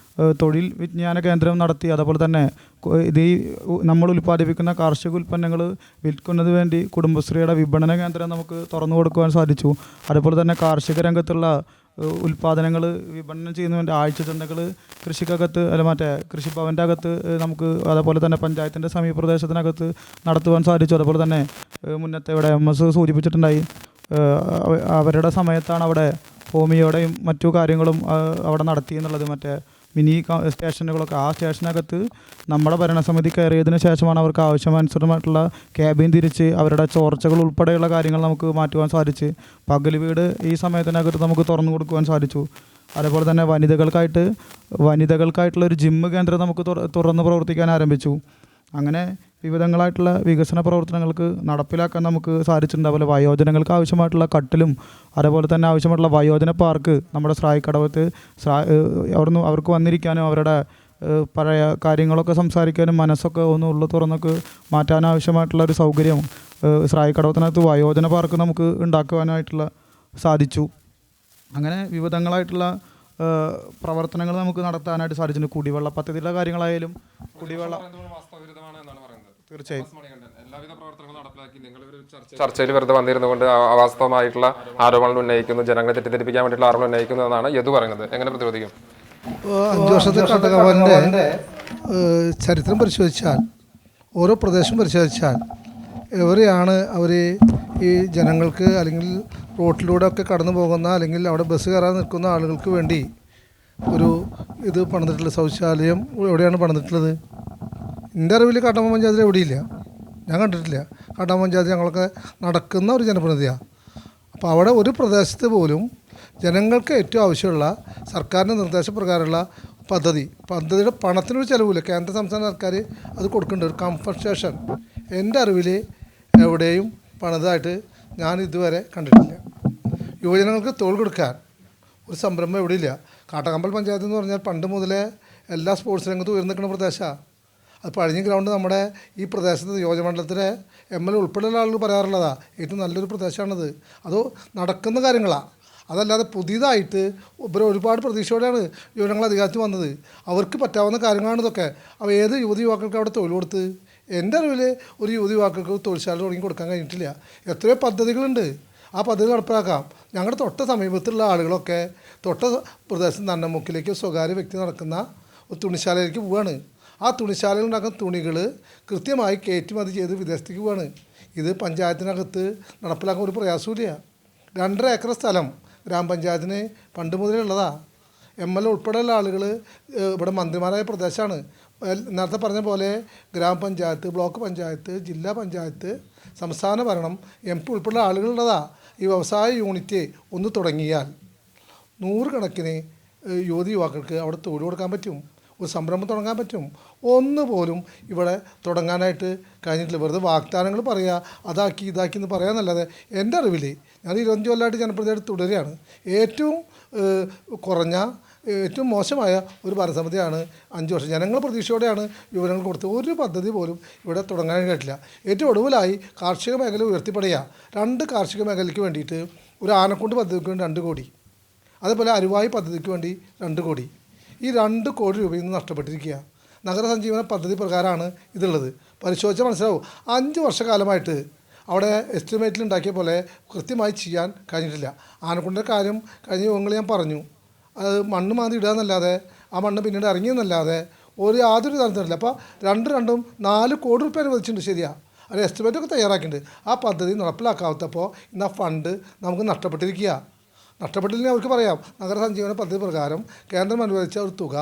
തൊഴിൽ വിജ്ഞാന കേന്ദ്രം നടത്തി. അതുപോലെ തന്നെ നമ്മൾ ഉൽപ്പാദിപ്പിക്കുന്ന കാർഷിക ഉൽപ്പന്നങ്ങൾ വിൽക്കുന്നതിന് വേണ്ടി കുടുംബശ്രീയുടെ വിപണന കേന്ദ്രം നമുക്ക് തുറന്നു കൊടുക്കുവാൻ സാധിച്ചു. അതുപോലെ തന്നെ കാർഷിക രംഗത്തുള്ള ഉൽപ്പാദനങ്ങൾ വിപണനം ചെയ്യുന്നതിൻ്റെ ആഴ്ചച്ചന്തകൾ കൃഷിക്കകത്ത് കൃഷിഭവൻ്റെ അകത്ത് നമുക്ക്, അതുപോലെ തന്നെ പഞ്ചായത്തിൻ്റെ സമീപപ്രദേശത്തിനകത്ത് നടത്തുവാൻ സാധിച്ചു. അതുപോലെ തന്നെ മുന്നത്തെ ഇവിടെ MS സൂചിപ്പിച്ചിട്ടുണ്ടായി, അവരുടെ സമയത്താണ് അവിടെ ഹോമിയോടെയും മറ്റു കാര്യങ്ങളും അവിടെ നടത്തി എന്നുള്ളത്. മിനി സ്റ്റേഷനുകളൊക്കെ, ആ സ്റ്റേഷനകത്ത് നമ്മുടെ ഭരണസമിതി കയറിയതിന് ശേഷമാണ് അവർക്ക് ആവശ്യമാനുസൃതമായിട്ടുള്ള ക്യാബിൻ തിരിച്ച് അവരുടെ ചോർച്ചകൾ ഉൾപ്പെടെയുള്ള കാര്യങ്ങൾ നമുക്ക് മാറ്റുവാൻ സാധിച്ച് പകൽ വീട് ഈ സമയത്തിനകത്ത് നമുക്ക് തുറന്നു കൊടുക്കുവാൻ സാധിച്ചു. അതേപോലെ തന്നെ വനിതകൾക്കായിട്ടുള്ള ഒരു ജിമ്മ് കേന്ദ്രം നമുക്ക് തുറന്ന് പ്രവർത്തിക്കാൻ ആരംഭിച്ചു. അങ്ങനെ വിവിധങ്ങളായിട്ടുള്ള വികസന പ്രവർത്തനങ്ങൾക്ക് നടപ്പിലാക്കാൻ നമുക്ക് സാധിച്ചിട്ടുണ്ട്. അതുപോലെ വയോജനങ്ങൾക്ക് ആവശ്യമായിട്ടുള്ള കട്ടിലും അതുപോലെ തന്നെ ആവശ്യമായിട്ടുള്ള വയോജന പാർക്ക് നമ്മുടെ സ്രായിക്കടവത്ത് അവിടുന്ന് അവർക്ക് വന്നിരിക്കാനും അവരുടെ പഴയ കാര്യങ്ങളൊക്കെ സംസാരിക്കാനും മനസ്സൊക്കെ ഒന്ന് തുറന്നൊക്കെ മാറ്റാനാവശ്യമായിട്ടുള്ള ഒരു സൗകര്യം സ്രായിക്കടവത്തിനകത്ത് വയോജന പാർക്ക് നമുക്ക് ഉണ്ടാക്കുവാനായിട്ടുള്ള സാധിച്ചു. അങ്ങനെ വിവിധങ്ങളായിട്ടുള്ള പ്രവർത്തനങ്ങൾ നമുക്ക് നടത്താനായിട്ട് സാധിച്ചിട്ടുണ്ട്. കുടിവെള്ള പദ്ധതിയുടെ കാര്യങ്ങളായാലും തീർച്ചയായും എല്ലാവിധ പ്രവർത്തനങ്ങളും നടപ്പിലാക്കി ചർച്ചയിൽ വെറുതെ വന്നിരുന്നുകൊണ്ട് അവാസ്തവമായിട്ടുള്ള ആരോപണങ്ങൾ ഉന്നയിക്കുന്നു, ജനങ്ങളെ തെറ്റിദ്ധരിപ്പിക്കാൻ വേണ്ടിയിട്ടുള്ള ആരോപണം ഉന്നയിക്കുന്നു എന്നാണ് യദു പറയുന്നത്. എങ്ങനെ പ്രതിരോധിക്കും? 5 വർഷത്തെ കാട്ടകവാലിൻ്റെ ചരിത്രം പരിശോധിച്ചാൽ, ഓരോ പ്രദേശം പരിശോധിച്ചാൽ എവിടെയാണ് അവർ ഈ ജനങ്ങൾക്ക് അല്ലെങ്കിൽ റോട്ടിലൂടെ ഒക്കെ കടന്നു പോകുന്ന അല്ലെങ്കിൽ അവിടെ ബസ് കയറാൻ നിൽക്കുന്ന ആളുകൾക്ക് വേണ്ടി ഒരു ഇത് പണിതിട്ടുള്ള ശൗചാലയം എവിടെയാണ് പണിതിട്ടുള്ളത്? എൻ്റെ അറിവിൽ കാട്ടാമൽ പഞ്ചായത്തിൽ എവിടെയില്ല, ഞാൻ കണ്ടിട്ടില്ല. കാട്ടാമൽ പഞ്ചായത്ത് ഞങ്ങളൊക്കെ നടക്കുന്ന ഒരു ജനപ്രതിനിധിയാണ്. അപ്പോൾ അവിടെ ഒരു പ്രദേശത്ത് പോലും ജനങ്ങൾക്ക് ഏറ്റവും ആവശ്യമുള്ള സർക്കാരിൻ്റെ നിർദ്ദേശപ്രകാരമുള്ള പദ്ധതിയുടെ പണത്തിനൊരു ചിലവില്ല. കേന്ദ്ര സംസ്ഥാന സർക്കാർ അത് കൊടുക്കുന്നുണ്ട്, ഒരു കംഫർട്ട് സ്റ്റേഷൻ. എൻ്റെ അറിവിൽ എവിടെയും പണിതായിട്ട് ഞാൻ ഇതുവരെ കണ്ടിട്ടില്ല. യുവജനങ്ങൾക്ക് തൊഴിൽ കൊടുക്കാൻ ഒരു സംരംഭം എവിടെയില്ല. കാട്ടകമ്പൽ പഞ്ചായത്ത് എന്ന് പറഞ്ഞാൽ പണ്ട് മുതലേ എല്ലാ സ്പോർട്സ് രംഗത്തും ഉയർന്നു നിൽക്കുന്ന പ്രദേശമാണ്. അത് പഴഞ്ഞി ഗ്രൗണ്ട് നമ്മുടെ ഈ പ്രദേശത്ത് നിയോജകമണ്ഡലത്തിലെ MLA ഉൾപ്പെടെയുള്ള ആളുകൾ പറയാറുള്ളതാണ്, ഏറ്റവും നല്ലൊരു പ്രദേശമാണത്. അത് നടക്കുന്ന കാര്യങ്ങളാണ്. അതല്ലാതെ പുതിയതായിട്ട് ഇവർ ഒരുപാട് പ്രതീക്ഷയോടെയാണ് യുവജനങ്ങൾ അധികാരത്തിൽ വന്നത്. അവർക്ക് പറ്റാവുന്ന കാര്യങ്ങളാണ് ഇതൊക്കെ. അപ്പോൾ ഏത് യുവതി യുവാക്കൾക്ക് അവിടെ തൊഴിൽ കൊടുത്ത്? എൻ്റെ അറിവിൽ ഒരു യുവതി യുവാക്കൾക്ക് തൊഴിൽശാല തുടങ്ങി കൊടുക്കാൻ കഴിഞ്ഞിട്ടില്ല. എത്രയോ പദ്ധതികളുണ്ട്, ആ പദ്ധതി നടപ്പിലാക്കാം. ഞങ്ങളുടെ തൊട്ട സമീപത്തുള്ള ആളുകളൊക്കെ തൊട്ട പ്രദേശം നന്നമുക്കിലേക്ക് സ്വകാര്യ വ്യക്തി നടക്കുന്ന ഒരു തുണിശാലയിലേക്ക് പോവുകയാണ്. ആ തുണിശാലയിൽ ഉണ്ടാക്കുന്ന തുണികൾ കൃത്യമായി കയറ്റുമതി ചെയ്ത് വിദേശത്തേക്ക് പോവുകയാണ്. ഇത് പഞ്ചായത്തിനകത്ത് നടപ്പിലാക്കാൻ ഒരു പ്രയാസമില്ല. 2.5 ഏക്കർ സ്ഥലം ഗ്രാമപഞ്ചായത്തിന് പണ്ട് മുതലേ ഉള്ളതാണ്. MLA ഉൾപ്പെടെയുള്ള ആളുകൾ ഇവിടെ മന്ത്രിമാരായ പ്രദേശമാണ്. നേരത്തെ പറഞ്ഞ പോലെ ഗ്രാമപഞ്ചായത്ത്, ബ്ലോക്ക് പഞ്ചായത്ത്, ജില്ലാ പഞ്ചായത്ത്, സംസ്ഥാന ഭരണം, MP ഉൾപ്പെടെയുള്ള ആളുകളുള്ളതാണ്. ഈ വ്യവസായ യൂണിറ്റ് ഒന്ന് തുടങ്ങിയാൽ 100 കണക്കിന് യുവതി യുവാക്കൾക്ക് അവിടെ തൊഴിൽ കൊടുക്കാൻ പറ്റും, ഒരു സംരംഭം തുടങ്ങാൻ പറ്റും. ഒന്നുപോലും ഇവിടെ തുടങ്ങാനായിട്ട് കഴിഞ്ഞിട്ടില്ല. വെറുതെ വാഗ്ദാനങ്ങൾ പറയുക, അതാക്കി ഇതാക്കി എന്ന് പറയാമെന്നല്ലാതെ എൻ്റെ അറിവിൽ ഞാൻ 25 കൊല്ലമായിട്ട് ജനപ്രതിനിധിയായിട്ട് തുടരുകയാണ്. ഏറ്റവും കുറഞ്ഞ, ഏറ്റവും മോശമായ ഒരു ഭരണസമിതിയാണ് 5 വർഷം. ജനങ്ങൾ പ്രതീക്ഷയോടെയാണ് യുവജനങ്ങൾ കൊടുത്തത്. ഒരു പദ്ധതി പോലും ഇവിടെ തുടങ്ങാൻ കഴിയില്ല. ഏറ്റവും ഒടുവിലായി കാർഷിക മേഖല ഉയർത്തിപ്പടയുക. 2 കാർഷിക മേഖലയ്ക്ക് വേണ്ടിയിട്ട് ഒരു ആനക്കുണ്ട് പദ്ധതിക്ക് വേണ്ടി 2 കോടി, അതേപോലെ അരുവായി പദ്ധതിക്ക് വേണ്ടി 2 കോടി. ഈ 2 കോടി രൂപയിൽ നിന്ന് നഷ്ടപ്പെട്ടിരിക്കുക. നഗരസഞ്ജീവന പദ്ധതി പ്രകാരമാണ് ഇതുള്ളത്. പരിശോധിച്ചാൽ മനസ്സിലാവും. 5 വർഷക്കാലമായിട്ട് അവിടെ എസ്റ്റിമേറ്റിൽ ഉണ്ടാക്കിയ പോലെ കൃത്യമായി ചെയ്യാൻ കഴിഞ്ഞിട്ടില്ല. ആനക്കുണ്ടിൻ്റെ കാര്യം കഴിഞ്ഞ യോഗങ്ങളിൽ ഞാൻ പറഞ്ഞു. അത് മണ്ണ് മാതി ഇടുക എന്നല്ലാതെ ആ മണ്ണ് പിന്നീട് ഇറങ്ങിയെന്നല്ലാതെ യാതൊരു തരത്തിലില്ല. അപ്പോൾ 4 കോടി രൂപ അനുവദിച്ചിട്ടുണ്ട്. ശരിയാണ്, അത് എസ്റ്റിമേറ്റൊക്കെ തയ്യാറാക്കിയിട്ടുണ്ട്. ആ പദ്ധതി നടപ്പിലാക്കാത്തപ്പോൾ ഇന്ന് ആ ഫണ്ട് നമുക്ക് നഷ്ടപ്പെട്ടിരിക്കുക. നഷ്ടപ്പെട്ടില്ലെങ്കിൽ അവർക്ക് പറയാം, നഗരസഞ്ജീവന പദ്ധതി പ്രകാരം കേന്ദ്രം അനുവദിച്ച ഒരു തുക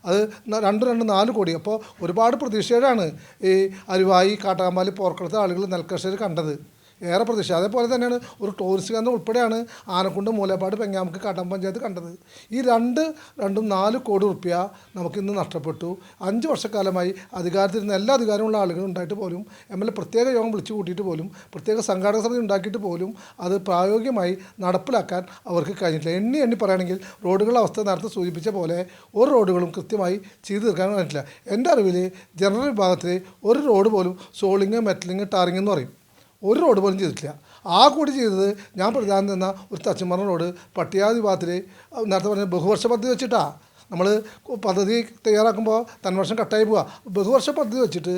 അത് 4 കോടി. അപ്പോൾ ഒരുപാട് പ്രതീക്ഷയോടാണ് ഈ അരുവായി, കാട്ടാമ്പാലി, പോർക്കുളത്തെ ആളുകൾ നെൽകർഷകർ കണ്ടത്. ഏറെ പ്രതീക്ഷ. അതേപോലെ തന്നെയാണ് ഒരു ടൂറിസ്റ്റ് കേന്ദ്രം ഉൾപ്പെടെയാണ് ആനക്കുണ്ട്, മൂലപ്പാട്, പെങ്ങാമുക്ക്, കാട്ടാം പഞ്ചായത്ത് കണ്ടത്. ഈ 4 കോടി റുപ്യ നമുക്കിന്ന് നഷ്ടപ്പെട്ടു. 5 വർഷക്കാലമായി അധികാരത്തിരുന്ന എല്ലാ അധികാരമുള്ള ആളുകളും ഉണ്ടായിട്ട് പോലും MLA പ്രത്യേക യോഗം വിളിച്ചു കൂട്ടിയിട്ട് പോലും പ്രത്യേക സംഘാടക സമിതി ഉണ്ടാക്കിയിട്ട് പോലും അത് പ്രായോഗികമായി നടപ്പിലാക്കാൻ അവർക്ക് കഴിഞ്ഞിട്ടില്ല. എണ്ണി പറയുകയാണെങ്കിൽ റോഡുകളുടെ അവസ്ഥ നേരത്തെ സൂചിപ്പിച്ച പോലെ ഒരു റോഡുകളും കൃത്യമായി ചെയ്തു തീർക്കാൻ കഴിഞ്ഞിട്ടില്ല. എൻ്റെ അറിവിൽ ജനറൽ വിഭാഗത്തിൽ ഒരു റോഡ് പോലും സോളിങ്, മെറ്റലിങ്, ടാറിങ് എന്ന് പറയും, ഒരു റോഡ് പോലും ചെയ്തിട്ടില്ല. ആ കൂടി ചെയ്തത് ഞാൻ പ്രധാനം തന്ന ഒരു തച്ചമറ റോഡ് പട്ടികാതി വിഭാഗത്തിൽ നേരത്തെ പറഞ്ഞ ബഹുവർഷ പദ്ധതി വെച്ചിട്ടാണ്. നമ്മൾ പദ്ധതി തയ്യാറാക്കുമ്പോൾ തൻവർഷം കട്ടായി പോവുക. ബഹുവർഷ പദ്ധതി വെച്ചിട്ട്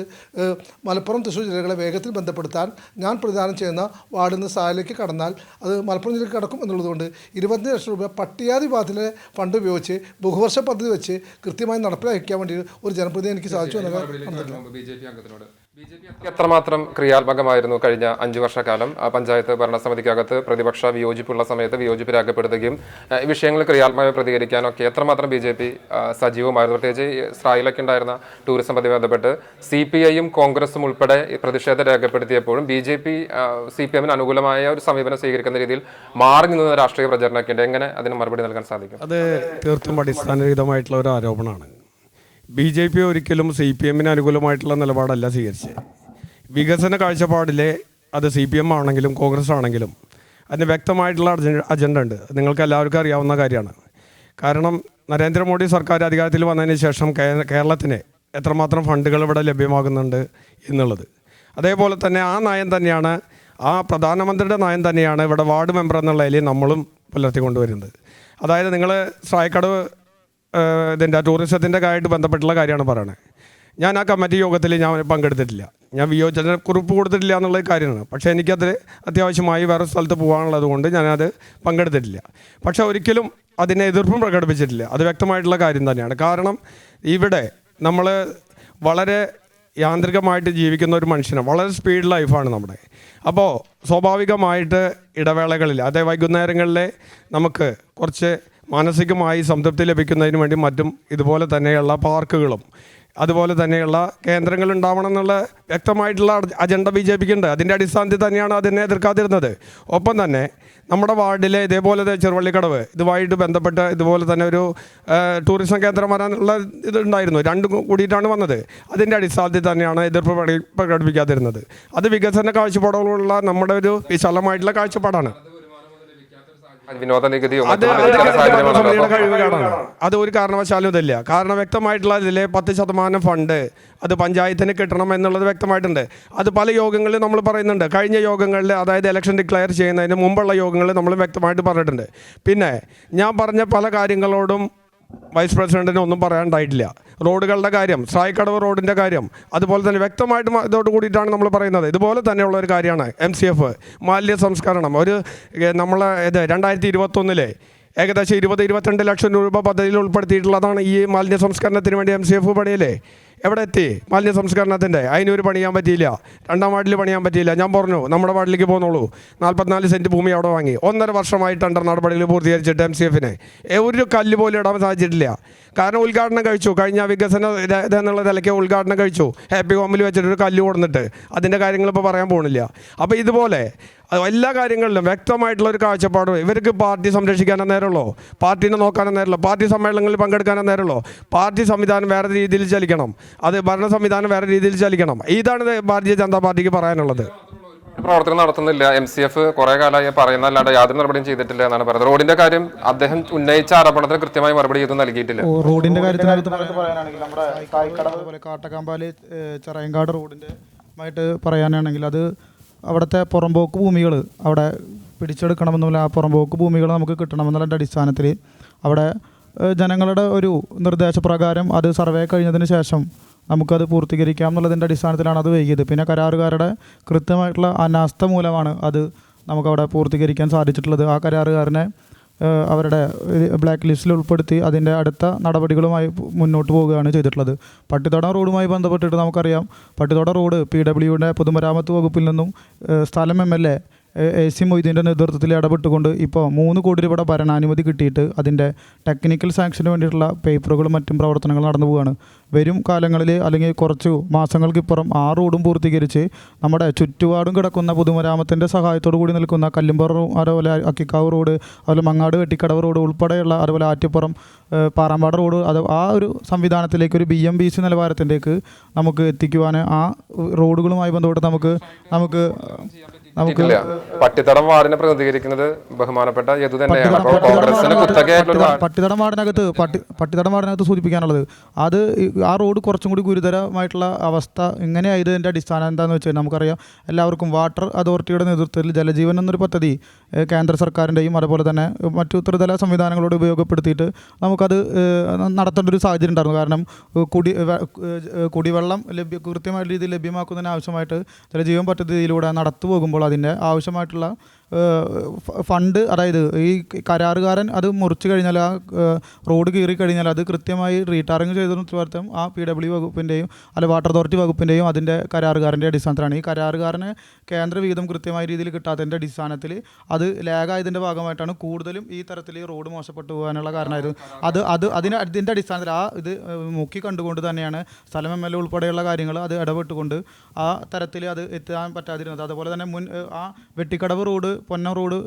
മലപ്പുറം, തൃശ്ശൂർ ജില്ലകളെ വേഗത്തിൽ ബന്ധപ്പെടുത്താൻ ഞാൻ പ്രദാനം ചെയ്യുന്ന വാർഡിൽ നിന്ന് സാലിലേക്ക് കടന്നാൽ അത് മലപ്പുറം ജില്ലയ്ക്ക് കടക്കും എന്നുള്ളതുകൊണ്ട് 25 ലക്ഷം രൂപ പട്ടികാതി വിഭാഗത്തിലെ ഫണ്ട് ഉപയോഗിച്ച് ബഹുവർഷ പദ്ധതി വെച്ച് കൃത്യമായി നടപ്പിലാക്കാൻ വേണ്ടി ഒരു ജനപ്രതിനിധി എനിക്ക് സാധിച്ചു എന്നുള്ളത്. BJP എത്രമാത്രം ക്രിയാത്മകമായിരുന്നു കഴിഞ്ഞ 5 വർഷക്കാലം? പഞ്ചായത്ത് ഭരണസമിതിക്കകത്ത് പ്രതിപക്ഷ വിയോജിപ്പുള്ള സമയത്ത് വിയോജിപ്പ് രേഖപ്പെടുത്തുകയും വിഷയങ്ങൾ ക്രിയാത്മകമായി പ്രതികരിക്കാനൊക്കെ എത്രമാത്രം BJP സജീവമായിരുന്നു? പ്രത്യേകിച്ച് ഇസ്രായേലൊക്കെ ഉണ്ടായിരുന്ന ടൂറിസം പദ്ധതി ബന്ധപ്പെട്ട് CPIയും കോൺഗ്രസും ഉൾപ്പെടെ പ്രതിഷേധം രേഖപ്പെടുത്തിയപ്പോഴും BJP CPM അനുകൂലമായ ഒരു സമീപനം സ്വീകരിക്കുന്ന രീതിയിൽ മാറി നിന്ന രാഷ്ട്രീയ പ്രചരണമൊക്കെ ഉണ്ട്. എങ്ങനെ അതിന് മറുപടി നൽകാൻ സാധിക്കും? അത് തീർത്തും അടിസ്ഥാനരഹിതമായിട്ടുള്ള ഒരു ആരോപണമാണ്. BJP ഒരിക്കലും CPM അനുകൂലമായിട്ടുള്ള നിലപാടല്ല സ്വീകരിച്ചത്. വികസന കാഴ്ചപ്പാടിലെ അത് CPM ആണെങ്കിലും കോൺഗ്രസ് ആണെങ്കിലും അതിന് വ്യക്തമായിട്ടുള്ള അജണ്ട ഉണ്ട്. നിങ്ങൾക്ക് എല്ലാവർക്കും അറിയാവുന്ന കാര്യമാണ്. കാരണം നരേന്ദ്രമോദി സർക്കാർ അധികാരത്തിൽ വന്നതിന് ശേഷം കേരളത്തിന് എത്രമാത്രം ഫണ്ടുകൾ ഇവിടെ ലഭ്യമാകുന്നുണ്ട് എന്നുള്ളത്. അതേപോലെ തന്നെ ആ നയം തന്നെയാണ്, ആ പ്രധാനമന്ത്രിയുടെ നയം തന്നെയാണ് ഇവിടെ വാർഡ് മെമ്പർ എന്നുള്ളതിൽ നമ്മളും പുലർത്തിക്കൊണ്ടുവരുന്നത്. അതായത് നിങ്ങൾ സ്രായക്കടവ് ഇതിൻ്റെ ടൂറിസത്തിൻ്റെ കാര്യമായിട്ട് ബന്ധപ്പെട്ടുള്ള കാര്യമാണ് പറയുന്നത്. ഞാൻ ആ കമ്മിറ്റി യോഗത്തിൽ ഞാൻ പങ്കെടുത്തിട്ടില്ല, ഞാൻ വിയോജന കുറിപ്പ് കൊടുത്തിട്ടില്ല എന്നുള്ള കാര്യമാണ്. പക്ഷേ എനിക്കത് അത്യാവശ്യമായി വേറെ സ്ഥലത്ത് പോകാനുള്ളത് കൊണ്ട് ഞാനത് പങ്കെടുത്തിട്ടില്ല. പക്ഷേ ഒരിക്കലും അതിനെ എതിർപ്പും പ്രകടിപ്പിച്ചിട്ടില്ല. അത് വ്യക്തമായിട്ടുള്ള കാര്യം തന്നെയാണ്. കാരണം ഇവിടെ നമ്മൾ വളരെ യാന്ത്രികമായിട്ട് ജീവിക്കുന്ന ഒരു മനുഷ്യനാണ്, വളരെ സ്പീഡ് ലൈഫാണ് നമ്മുടെ. അപ്പോൾ സ്വാഭാവികമായിട്ട് ഇടവേളകളിൽ, അതായത് വൈകുന്നേരങ്ങളിലെ നമുക്ക് കുറച്ച് മാനസികമായി സംതൃപ്തി ലഭിക്കുന്നതിന് വേണ്ടി മറ്റും ഇതുപോലെ തന്നെയുള്ള പാർക്കുകളും അതുപോലെ തന്നെയുള്ള കേന്ദ്രങ്ങൾ ഉണ്ടാവണം എന്നുള്ള വ്യക്തമായിട്ടുള്ള അജണ്ട BJPക്ക് ഉണ്ട്. അതിൻ്റെ അടിസ്ഥാനത്തിൽ തന്നെയാണ് അതിനെ എതിർക്കാതിരുന്നത്. ഒപ്പം തന്നെ നമ്മുടെ വാർഡിലെ ഇതേപോലെ ചെറുവള്ളിക്കടവ് ഇതുമായിട്ട് ബന്ധപ്പെട്ട് ഇതുപോലെ തന്നെ ഒരു ടൂറിസം കേന്ദ്രം വരാനുള്ള ഇതുണ്ടായിരുന്നു. 2 കൂടിയിട്ടാണ് വന്നത്. അതിൻ്റെ അടിസ്ഥാനത്തിൽ തന്നെയാണ് എതിർപ്പ് പ്രകടിപ്പിക്കാതിരുന്നത്. അത് വികസന കാഴ്ചപ്പാടുകളുള്ള നമ്മുടെ ഒരു വിശാലമായിട്ടുള്ള കാഴ്ചപ്പാടാണ്. വിനോദ നികുതിയോ അത് ഭരണസമിതിയുടെ കഴിവുകേടാണ്. അത് ഒരു കാരണവശാലും ഇതില്ല. കാരണം വ്യക്തമായിട്ടുള്ള ഇതിലെ 10% ഫണ്ട് അത് പഞ്ചായത്തിന് കിട്ടണം എന്നുള്ളത് വ്യക്തമായിട്ടുണ്ട്. അത് പല യോഗങ്ങളിൽ നമ്മൾ പറയുന്നുണ്ട്. കഴിഞ്ഞ യോഗങ്ങളിൽ, അതായത് ഇലക്ഷൻ ഡിക്ലെയർ ചെയ്യുന്നതിന് മുമ്പുള്ള യോഗങ്ങളിൽ നമ്മൾ വ്യക്തമായിട്ട് പറഞ്ഞിട്ടുണ്ട്. പിന്നെ ഞാൻ പറഞ്ഞ പല കാര്യങ്ങളോടും വൈസ് പ്രസിഡന്റിന് ഒന്നും പറയാനുണ്ടായിട്ടില്ല. റോഡുകളുടെ കാര്യം, സ്രായിക്കടവ് റോഡിൻ്റെ കാര്യം, അതുപോലെ തന്നെ വ്യക്തമായിട്ട് ഇതോട് കൂടിയിട്ടാണ് നമ്മൾ പറയുന്നത്. ഇതുപോലെ തന്നെയുള്ള ഒരു കാര്യമാണ് MCF മാലിന്യ സംസ്കരണം. നമ്മളെ 2021 ഏകദേശം 20-22 ലക്ഷം രൂപ പദ്ധതിയിൽ ഉൾപ്പെടുത്തിയിട്ടുള്ളതാണ് ഈ മാലിന്യ സംസ്കരണത്തിന് വേണ്ടി MCF പണിയല്ലേ. എവിടെ എത്തി മാലിന്യ സംസ്കരണത്തിൻ്റെ? അതിനൊരു പണിയാൻ പറ്റിയില്ല. 2ാം വാർഡിൽ പണിയാൻ പറ്റിയില്ല. ഞാൻ പറഞ്ഞു നമ്മുടെ വാർഡിലേക്ക് പോകുന്നുള്ളൂ. 44 സെൻറ്റ് ഭൂമി അവിടെ വാങ്ങി 1.5 വർഷമായി ടെൻഡർ നടപടികൾ പൂർത്തീകരിച്ചിട്ട് MCFന് ഒരു കല്ല് പോലും ഇടാൻ സാധിച്ചിട്ടില്ല. കാരണം ഉദ്ഘാടനം കഴിച്ചു, കഴിഞ്ഞ വികസന എന്നുള്ള നിലയ്ക്ക് ഉദ്ഘാടനം കഴിച്ചു. ഹാപ്പി ഹോമിൽ വെച്ചിട്ടൊരു കല്ല് കൊടുത്തിട്ട് അതിൻ്റെ കാര്യങ്ങൾ ഇപ്പോൾ പറയാൻ പോകുന്നില്ല. അപ്പോൾ ഇതുപോലെ എല്ലാ കാര്യങ്ങളിലും വ്യക്തമായിട്ടുള്ളൊരു കാഴ്ചപ്പാടും. ഇവർക്ക് പാർട്ടി സംരക്ഷിക്കാനേ നേരമുള്ളൂ, പാർട്ടീനെ നോക്കാനേ നേരമുള്ളൂ, പാർട്ടി സമ്മേളനങ്ങളിൽ പങ്കെടുക്കാനേ നേരമുള്ളൂ. പാർട്ടി സംവിധാനം വേറെ രീതിയിൽ ചലിക്കണം, അത് ഭരണ സംവിധാനം വേറെ രീതിയിൽ ചലിക്കണം. ഇതാണ് ഭാരതീയ ജനതാ പാർട്ടിക്ക് പറയാനുള്ളത്. പ്രവർത്തനം നടത്തുന്നില്ല. MCF കുറെ കാലമായി പറയുന്നല്ലാണ്ട് യാതൊരു നടപടിയും ചെയ്തിട്ടില്ല എന്നാണ് പറയുന്നത്. റോഡിന്റെ കാര്യം അദ്ദേഹം ഉന്നയിച്ച ആരോപണത്തിന് കൃത്യമായി മറുപടി ചെയ്തു നൽകിയിട്ടില്ല. റോഡിന്റെ കാര്യത്തിനകത്ത് പറയാനാണെങ്കിൽ നമ്മുടെ കായ്ക്കടവ് കാട്ടക്കാമ്പാല് ചെറയങ്കാട് റോഡിന്റെ ആയിട്ട് പറയാനാണെങ്കിൽ അത് അവിടുത്തെ പുറമ്പോക്ക് ഭൂമികൾ അവിടെ പിടിച്ചെടുക്കണമെന്നുള്ള ആ പുറമ്പോക്ക് ഭൂമികൾ നമുക്ക് കിട്ടണമെന്നുള്ള അടിസ്ഥാനത്തിൽ അവിടെ ജനങ്ങളുടെ ഒരു നിർദ്ദേശപ്രകാരം അത് സർവേ കഴിഞ്ഞതിന് ശേഷം നമുക്കത് പൂർത്തീകരിക്കാം എന്നുള്ളതിൻ്റെ അടിസ്ഥാനത്തിലാണ് അത് വൈകിയത്. പിന്നെ കരാറുകാരുടെ കൃത്യമായിട്ടുള്ള അനാസ്ഥ മൂലമാണ് അത് നമുക്കവിടെ പൂർത്തീകരിക്കാൻ സാധിച്ചിട്ടുള്ളത്. ആ കരാറുകാരനെ അവരുടെ ബ്ലാക്ക് ലിസ്റ്റിൽ ഉൾപ്പെടുത്തി അതിൻ്റെ അടുത്ത നടപടികളുമായി മുന്നോട്ട് പോവുകയാണ് ചെയ്തിട്ടുള്ളത്. പട്ടിത്തടം റോഡുമായി ബന്ധപ്പെട്ടിട്ട് നമുക്കറിയാം, പട്ടിത്തടം റോഡ് PWയുടെ പൊതുമരാമത്ത് വകുപ്പിൽ നിന്നും സ്ഥലം MLA AC മൊയ്തീൻ്റെ നേതൃത്വത്തിൽ ഇടപെട്ടുകൊണ്ട് ഇപ്പോൾ 3 കോടി രൂപയുടെ ഭരണാനുമതി കിട്ടിയിട്ട് അതിൻ്റെ ടെക്നിക്കൽ സാങ്ഷന് വേണ്ടിയിട്ടുള്ള പേപ്പറുകളും മറ്റും പ്രവർത്തനങ്ങൾ നടന്നു പോവുകയാണ്. വരും കാലങ്ങളിൽ അല്ലെങ്കിൽ കുറച്ച് മാസങ്ങൾക്കിപ്പുറം ആ റോഡും പൂർത്തീകരിച്ച് നമ്മുടെ ചുറ്റുപാടും കിടക്കുന്ന പൊതുമരാമത്തിൻ്റെ സഹായത്തോടു കൂടി നിൽക്കുന്ന കല്ലുംപുറ, അതുപോലെ അക്കിക്കാവ് റോഡ്, അതുപോലെ മങ്ങാട് വെട്ടിക്കടവ് റോഡ് ഉൾപ്പെടെയുള്ള, അതുപോലെ ആറ്റുപുറം പാറാമ്പാട് റോഡ്, അത് ആ ഒരു സംവിധാനത്തിലേക്ക് ഒരു BMBC നിലവാരത്തിലേക്ക് നമുക്ക് എത്തിക്കുവാൻ ആ റോഡുകളുമായി ബന്ധപ്പെട്ട് നമുക്ക് പട്ടിത്തടം വാർഡിനെ പ്രതിനിധീകരിക്കുന്നത് ബഹുമാനപ്പെട്ട യദു തന്നെയാണ്. അപ്പോൾ കോൺഗ്രസിന് കുത്തകയായിട്ടുള്ള പട്ടിത്തടം വാർഡിനകത്ത് സൂചിപ്പിക്കാനുള്ളത് അത് ആ റോഡ് കുറച്ചും കൂടി ഗുരുതരമായിട്ടുള്ള അവസ്ഥ ഇങ്ങനെയായതിൻ്റെ അടിസ്ഥാനം എന്താണെന്ന് വെച്ചാൽ നമുക്കറിയാം, എല്ലാവർക്കും വാട്ടർ അതോറിറ്റിയുടെ നേതൃത്വത്തിൽ ജലജീവൻ എന്നൊരു പദ്ധതി കേന്ദ്ര സർക്കാരിൻ്റെയും അതുപോലെ തന്നെ മറ്റു ത്രിതല സംവിധാനങ്ങളോട് ഉപയോഗപ്പെടുത്തിയിട്ട് നമുക്കത് നടത്തേണ്ട ഒരു സാഹചര്യം ഉണ്ടായിരുന്നു. കാരണം കുടിവെള്ളം കൃത്യമായ രീതിയിൽ ലഭ്യമാക്കുന്നതിന് ആവശ്യമായിട്ട് ജലജീവൻ പദ്ധതിയിലൂടെ നടത്തു പോകുമ്പോൾ അതിൻ്റെ ആവശ്യമായിട്ടുള്ള ഫണ്ട്, അതായത് ഈ കരാറുകാരൻ അത് മുറിച്ച് കഴിഞ്ഞാൽ, ആ റോഡ് കീറി കഴിഞ്ഞാൽ അത് കൃത്യമായി റീടാറിങ് ചെയ്തതിന് ഉത്തരവാദിത്തം ആ PW വകുപ്പിൻ്റെയും അല്ല വാട്ടർ അതോറിറ്റി വകുപ്പിൻ്റെയും അതിൻ്റെ കരാറുകാരൻ്റെ അടിസ്ഥാനത്തിലാണ്. ഈ കരാറുകാരന് കേന്ദ്ര വിഹിതം കൃത്യമായ രീതിയിൽ കിട്ടാത്തതിൻ്റെ അടിസ്ഥാനത്തിൽ അത് ലാഗായതിൻ്റെ ഭാഗമായിട്ടാണ് കൂടുതലും ഈ തരത്തിൽ റോഡ് മോശപ്പെട്ടു പോകാനുള്ള കാരണമായത്. അതിൻ്റെ അടിസ്ഥാനത്തിൽ ആ ഇത് നോക്കി കണ്ടുകൊണ്ട് തന്നെയാണ് സ്ഥലം MLA ഉൾപ്പെടെയുള്ള കാര്യങ്ങൾ അത് ഇടപെട്ടുകൊണ്ട് ആ തരത്തിൽ അത് എത്താൻ പറ്റാതിരുന്നത്. അതുപോലെ തന്നെ ആ വെട്ടിക്കടവ് റോഡ്, പൊന്നം റോഡ്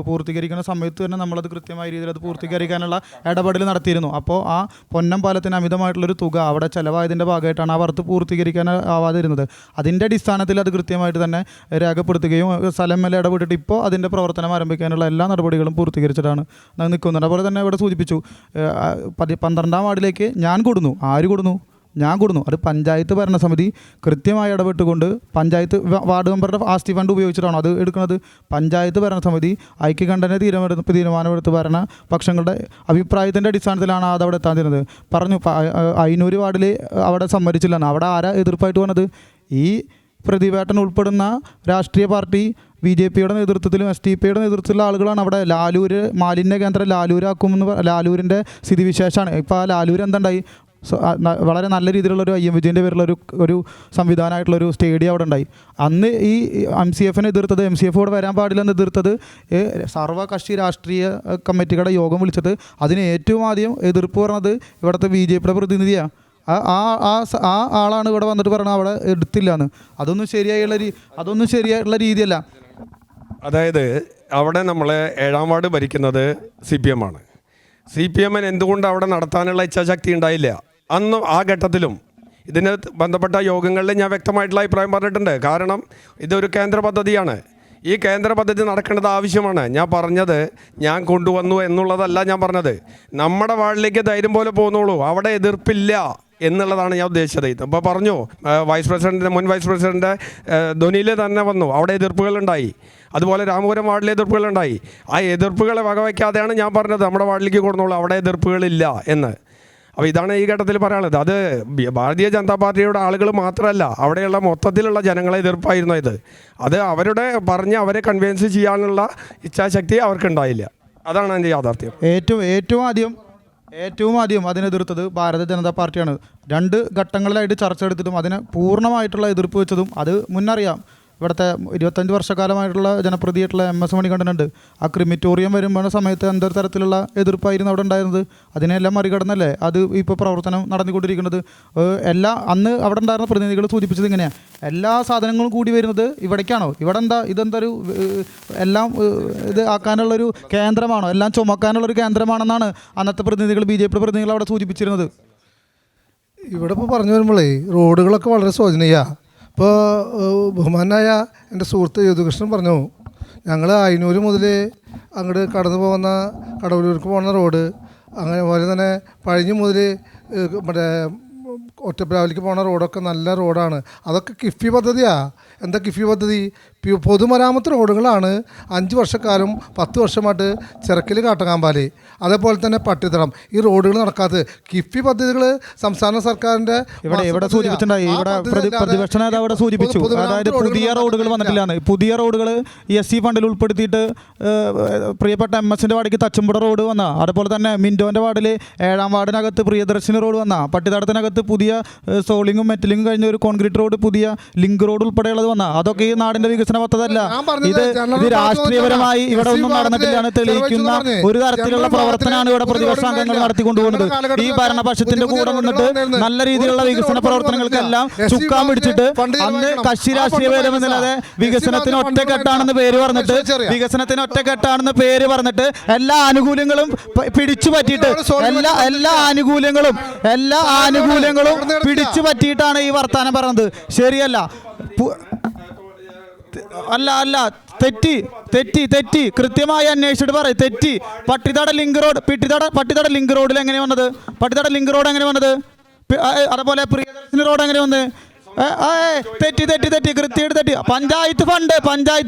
പൂർത്തീകരിക്കുന്ന സമയത്ത് തന്നെ നമ്മളത് കൃത്യമായ രീതിയിൽ അത് പൂർത്തീകരിക്കാനുള്ള ഇടപെടൽ നടത്തിയിരുന്നു. അപ്പോൾ ആ പൊന്നം പാലത്തിന് അമിതമായിട്ടുള്ളൊരു തുക അവിടെ ചിലവായതിൻ്റെ ഭാഗമായിട്ടാണ് ആ വർത്ത് പൂർത്തീകരിക്കാൻ ആവാതിരുന്നത്. അതിൻ്റെ അടിസ്ഥാനത്തിൽ അത് കൃത്യമായിട്ട് തന്നെ രേഖപ്പെടുത്തുകയും സ്ഥലം MLA ഇടപെട്ടിട്ട് ഇപ്പോൾ അതിൻ്റെ പ്രവർത്തനം ആരംഭിക്കാനുള്ള എല്ലാ നടപടികളും പൂർത്തീകരിച്ചിട്ടാണ് നിൽക്കുന്നത്. അതുപോലെ തന്നെ ഇവിടെ സൂചിപ്പിച്ചു 12ാം വാർഡിലേക്ക് ഞാൻ കൊടുന്നു. ആര് കൊടുന്നു? ഞാൻ കൊടുന്നു. അത് പഞ്ചായത്ത് ഭരണസമിതി കൃത്യമായി ഇടപെട്ടുകൊണ്ട് പഞ്ചായത്ത് വാർഡ് മെമ്പറുടെ ആസ്തി ഫണ്ട് ഉപയോഗിച്ചിട്ടാണ് അത് എടുക്കുന്നത്. പഞ്ചായത്ത് ഭരണസമിതി ഐക്യകണ്ഠേന തീരുമാനമെടുത്ത് ഭരണ പക്ഷങ്ങളുടെ അഭിപ്രായത്തിൻ്റെ അടിസ്ഥാനത്തിലാണ് അത് അവിടെ എത്താൻ തരുന്നത്. പറഞ്ഞു അയ്യൂർ വാർഡിൽ അവിടെ സമ്മതിച്ചില്ലെന്ന്. അവിടെ ആരാ എതിർപ്പായിട്ട് വന്നത്? ഈ പ്രതിവേട്ടൻ ഉൾപ്പെടുന്ന രാഷ്ട്രീയ പാർട്ടി BJPയുടെ നേതൃത്വത്തിലും STPയുടെ നേതൃത്വത്തിലുള്ള ആളുകളാണ് അവിടെ മാലിന്യ കേന്ദ്രം ലാലൂരിൻ്റെ സ്ഥിതിവിശേഷമാണ്. ഇപ്പോൾ ആ ലാലൂർ എന്തുണ്ടായി? വളരെ നല്ല രീതിയിലുള്ളൊരു IM വിജയൻ്റെ പേരിലൊരു സംവിധാനമായിട്ടുള്ളൊരു സ്റ്റേഡിയം അവിടെ ഉണ്ടായി. അന്ന് ഈ MCFനെ എതിർത്തത്, MCF ഇവിടെ വരാൻ പാടില്ലെന്ന് എതിർത്തത് സർവകക്ഷി രാഷ്ട്രീയ കമ്മിറ്റികളുടെ യോഗം വിളിച്ചിട്ട് അതിന് ഏറ്റവും ആദ്യം എതിർപ്പ് പറഞ്ഞത് ഇവിടുത്തെ BJPയുടെ പ്രതിനിധിയാണ്. ആ ആളാണ് ഇവിടെ വന്നിട്ട് പറഞ്ഞത് അവിടെ എടുത്തില്ല എന്ന്. അതൊന്നും ശരിയായിട്ടുള്ള രീതിയല്ല. അതായത് അവിടെ നമ്മൾ 7ാം വാർഡ് ഭരിക്കുന്നത് CPM ആണ്. CPMന് എന്തുകൊണ്ട് അവിടെ നടത്താനുള്ള ഇച്ഛാശക്തി ഉണ്ടായില്ല? അന്ന് ആ ഘട്ടത്തിലും ഇതിന് ബന്ധപ്പെട്ട യോഗങ്ങളിൽ ഞാൻ വ്യക്തമായിട്ടുള്ള അഭിപ്രായം പറഞ്ഞിട്ടുണ്ട്. കാരണം ഇതൊരു കേന്ദ്ര പദ്ധതിയാണ്. ഈ കേന്ദ്ര പദ്ധതി നടക്കേണ്ടത് ആവശ്യമാണ്. ഞാൻ പറഞ്ഞത് ഞാൻ കൊണ്ടുവന്നു എന്നുള്ളതല്ല ഞാൻ പറഞ്ഞത്. നമ്മുടെ വാർഡിലേക്ക് ധൈര്യം പോലെ പോകുന്നുള്ളൂ, അവിടെ എതിർപ്പില്ല എന്നുള്ളതാണ് ഞാൻ ഉദ്ദേശിച്ചത്. ഇപ്പോൾ പറഞ്ഞു മുൻ വൈസ് പ്രസിഡൻ്റ് ധ്വനിയിൽ തന്നെ വന്നു, അവിടെ എതിർപ്പുകളുണ്ടായി. അതുപോലെ രാമപുരം വാർഡിലെ എതിർപ്പുകളുണ്ടായി. ആ എതിർപ്പുകളെ വകവയ്ക്കാതെയാണ് ഞാൻ പറഞ്ഞത് നമ്മുടെ വാർഡിലേക്ക് കൊടുന്നുള്ളൂ, അവിടെ എതിർപ്പുകളില്ല എന്ന്. അപ്പോൾ ഇതാണ് ഈ ഘട്ടത്തിൽ പറയാനുള്ളത്. അത് ഭാരതീയ ജനതാ പാർട്ടിയുടെ ആളുകൾ മാത്രമല്ല, അവിടെയുള്ള മൊത്തത്തിലുള്ള ജനങ്ങളെ എതിർപ്പായിരുന്നു ഇത്. അത് അവരുടെ പറഞ്ഞ് അവരെ കൺവിൻസ് ചെയ്യാനുള്ള ഇച്ഛാശക്തി അവർക്കുണ്ടായില്ല. അതാണ് എൻ്റെ യാഥാർത്ഥ്യം. ഏറ്റവും ആദ്യം അതിനെതിർത്തത് ഭാരതീയ ജനതാ പാർട്ടിയാണ്. 2 ഘട്ടങ്ങളിലായിട്ട് ചർച്ച എടുത്തിട്ടും അതിനെ പൂർണ്ണമായിട്ടുള്ള എതിർപ്പ് വെച്ചതും അത് മുന്നറിയാം. ഇവിടുത്തെ 25 വർഷക്കാലമായിട്ടുള്ള ജനപ്രതിയായിട്ടുള്ള MS മണികണ്ഠനുണ്ട്. ആ ക്രിമിറ്റോറിയം വരുമ്പോൾ സമയത്ത് എന്തൊരു തരത്തിലുള്ള എതിർപ്പായിരുന്നു അവിടെ ഉണ്ടായിരുന്നത്. അതിനെല്ലാം മറികടന്നല്ലേ അത് ഇപ്പോൾ പ്രവർത്തനം നടന്നുകൊണ്ടിരിക്കുന്നത്. അന്ന് അവിടെ ഉണ്ടായിരുന്ന പ്രതിനിധികൾ സൂചിപ്പിച്ചത് ഇങ്ങനെയാണ്, എല്ലാ സാധനങ്ങളും കൂടി വരുന്നത് ഇവിടേക്കാണോ, ഇവിടെ ഇതെന്തൊരു എല്ലാം ഇത് ആക്കാനുള്ളൊരു കേന്ദ്രമാണോ, എല്ലാം ചുമക്കാനുള്ളൊരു കേന്ദ്രമാണെന്നാണ് അന്നത്തെ പ്രതിനിധികൾ BJP പ്രതിനിധികൾ അവിടെ സൂചിപ്പിച്ചിരുന്നത്. ഇവിടെ ഇപ്പോൾ പറഞ്ഞു വരുമ്പോഴേ റോഡുകളൊക്കെ വളരെ ശോചനീയമാണ്. ഇപ്പോൾ ബഹുമാനായ എൻ്റെ സുഹൃത്ത് യദുകൃഷ്ണൻ പറഞ്ഞു, ഞങ്ങൾ അയനൂർ മുതൽ അങ്ങോട്ട് കടന്നു പോകുന്ന കടവലൂർക്ക് പോകുന്ന റോഡ്, അങ്ങനെ പോലെ തന്നെ പഴഞ്ഞി മുതൽ മറ്റേ ഒറ്റപ്രാവിലേക്ക് പോകുന്ന റോഡൊക്കെ നല്ല റോഡാണ്. അതൊക്കെ കിഫ്ബി പദ്ധതിയാണ്. എന്താ കിഫ്ബി പദ്ധതി? പൊതുമരാമത്ത് റോഡുകളാണ് 5 വർഷക്കാലം 10 വർഷമായിട്ട് ചിറക്കൽ കാട്ടങ്ങാമ്പാല്, അതേപോലെ തന്നെ പട്ടിത്തടം, ഈ റോഡുകൾ നടക്കാത്തത് കിഫ്ബി പദ്ധതികൾ സംസ്ഥാന സർക്കാരിൻ്റെ ഇവിടെ സൂചിപ്പിച്ചിട്ടുണ്ടായി. ഇവിടെ പ്രതിപക്ഷ നേതാവ് അവിടെ സൂചിപ്പിച്ചു, അതായത് പുതിയ റോഡുകൾ വന്നിട്ടില്ലാന്ന്. പുതിയ റോഡുകൾ SC ഫണ്ടിൽ ഉൾപ്പെടുത്തിയിട്ട് പ്രിയപ്പെട്ട MS-ൻ്റെ വാർഡിലേക്ക് തച്ചുംപുഴ റോഡ് വന്ന, അതുപോലെ തന്നെ മിൻറ്റോൻ്റെ വാർഡിൽ 7-ാം വാർഡിനകത്ത് പ്രിയദർശിനി റോഡ് വന്ന, പട്ടിത്തടത്തിനകത്ത് പുതിയ സോളിങ്ങും മെറ്റലിങ്ങും കഴിഞ്ഞ ഒരു കോൺക്രീറ്റ് റോഡ്, പുതിയ ലിങ്ക് റോഡ് ഉൾപ്പെടെയുള്ളത് വന്ന, അതൊക്കെ ഈ നാടിൻ്റെ വികസന പദ്ധതിയല്ല. ഇത് രാഷ്ട്രീയപരമായി ഇവിടെ ഒന്നും നടന്നിട്ടില്ല തെളിയിക്കുന്ന ഒരു തരത്തിലുള്ള പ്രവർത്തനമാണ് ഇവിടെ പ്രതിപക്ഷാംഗങ്ങൾ നടത്തിക്കൊണ്ടുപോകുന്നത്. ഈ ഭരണപക്ഷത്തിന്റെ കൂടെ നിന്നിട്ട് നല്ല രീതിയിലുള്ള വികസന പ്രവർത്തനങ്ങൾക്കെല്ലാം ചുക്കാൻ പിടിച്ചിട്ട് അന്ന് കക്ഷി രാഷ്ട്രീയ ഭേദമെന്നില്ലാതെ വികസനത്തിന് ഒറ്റക്കെട്ടാണെന്ന് പേര് പറഞ്ഞിട്ട് എല്ലാ ആനുകൂല്യങ്ങളും പിടിച്ചു പറ്റിയിട്ട് എല്ലാ ആനുകൂല്യങ്ങളും പിടിച്ചു പറ്റിയിട്ടാണ് ഈ വർത്താനം പറഞ്ഞത്. ശരിയല്ല. അല്ല തെറ്റി കൃത്യമായി അന്വേഷിച്ചിട്ട് പറയും. തെറ്റി. പട്ടിത്തട ലിങ്ക് റോഡിൽ എങ്ങനെ വന്നത്? അതുപോലെ പ്രിയദർശിനി റോഡ് എങ്ങനെ വന്നത്? തെറ്റി കൃത്യമായിട്ട് തെറ്റി. പഞ്ചായത്ത്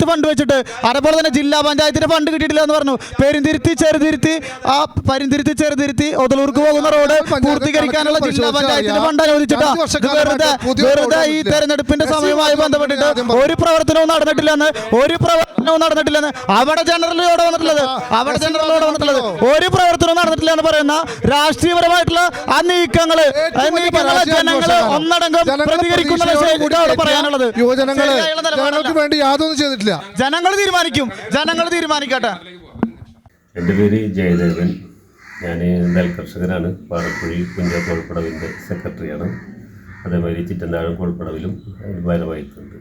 ഫണ്ട് വെച്ചിട്ട്, അതുപോലെ തന്നെ ജില്ലാ പഞ്ചായത്തിന്റെ ഫണ്ട് കിട്ടിയിട്ടില്ല എന്ന് പറഞ്ഞു. ചെറുതിരുത്തി ഒതലൂർക്ക് പോകുന്ന റോഡ് പൂർത്തീകരിക്കാനുള്ള ജില്ലാ പഞ്ചായത്തിന്റെ ഫണ്ട് അനുവദിച്ചിട്ടാ. വെറുതെ ഈ തെരഞ്ഞെടുപ്പിന്റെ സമയവുമായി ബന്ധപ്പെട്ടിട്ട് ഒരു പ്രവർത്തനവും നടന്നിട്ടില്ലെന്ന്. അവിടെ ജനറൽ റോഡ് വന്നിട്ടുള്ളത് ഒരു പ്രവർത്തനവും നടന്നിട്ടില്ല എന്ന് പറയുന്ന രാഷ്ട്രീയപരമായിട്ടുള്ള ആ നീക്കങ്ങള് ജനങ്ങള് ഒന്നടങ്കം പ്രതികരിക്കും. യുവജനങ്ങൾക്ക് വേണ്ടി യാതൊന്നും ചെയ്തിട്ടില്ല. ജനങ്ങൾ തീരുമാനിക്കട്ടെ. എൻ്റെ പേര് ജയദേവൻ. ഞാൻ നെൽകർഷകനാണ്. പാറക്കുഴി കുഞ്ചാത്തോൾപ്പടവിൻ്റെ സെക്രട്ടറിയാണ്. അതേമാതിരി ചിറ്റന്താഴം കോൾപ്പടവിലും ഭാരവാഹിത്വമുണ്ട്.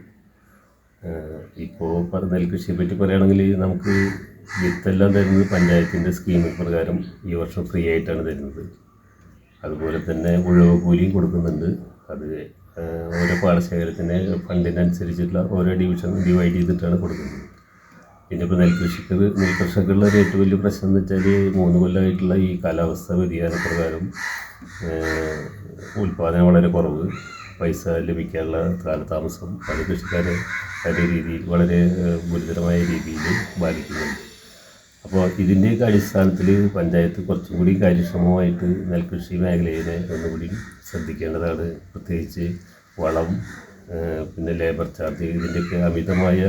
ഇപ്പോൾ നെൽകൃഷിയെ പറ്റി പറയുകയാണെങ്കിൽ നമുക്ക് വിത്തെല്ലാം തരുന്നത് പഞ്ചായത്തിൻ്റെ സ്കീം പ്രകാരം ഈ വർഷം ഫ്രീ ആയിട്ടാണ് തരുന്നത്. അതുപോലെ തന്നെ ഉഴവ് കൂലിയും കൊടുക്കുന്നുണ്ട്. അത് ഓരോ പാടശേഖരത്തിൻ്റെ ഫണ്ടിനനുസരിച്ചുള്ള ഓരോ ഡിവിഷൻ ഡിവൈഡ് ചെയ്തിട്ടാണ് കൊടുക്കുന്നത്. പിന്നെ ഇപ്പോൾ നെൽകർഷകരുടെ ഒരു ഏറ്റവും വലിയ പ്രശ്നം എന്ന് വെച്ചാൽ 3 കൊല്ലമായിട്ടുള്ള ഈ കാലാവസ്ഥ വ്യതിയാന പ്രകാരം ഉൽപ്പാദനം വളരെ കുറവ്, പൈസ ലഭിക്കാനുള്ള കാലതാമസം അത് കൃഷിക്കാരെ വളരെ ഗുരുതരമായ രീതിയിൽ ബാധിക്കുന്നുണ്ട്. അപ്പോൾ ഇതിൻ്റെയൊക്കെ അടിസ്ഥാനത്തിൽ പഞ്ചായത്ത് കുറച്ചും കൂടി കാര്യക്ഷമമായിട്ട് നെൽകൃഷി മേഖലയെ ഒന്നുകൂടി ശ്രദ്ധിക്കേണ്ടതാണ്. പ്രത്യേകിച്ച് വളം, പിന്നെ ലേബർ ചാർജ്, ഇതിൻ്റെയൊക്കെ അമിതമായ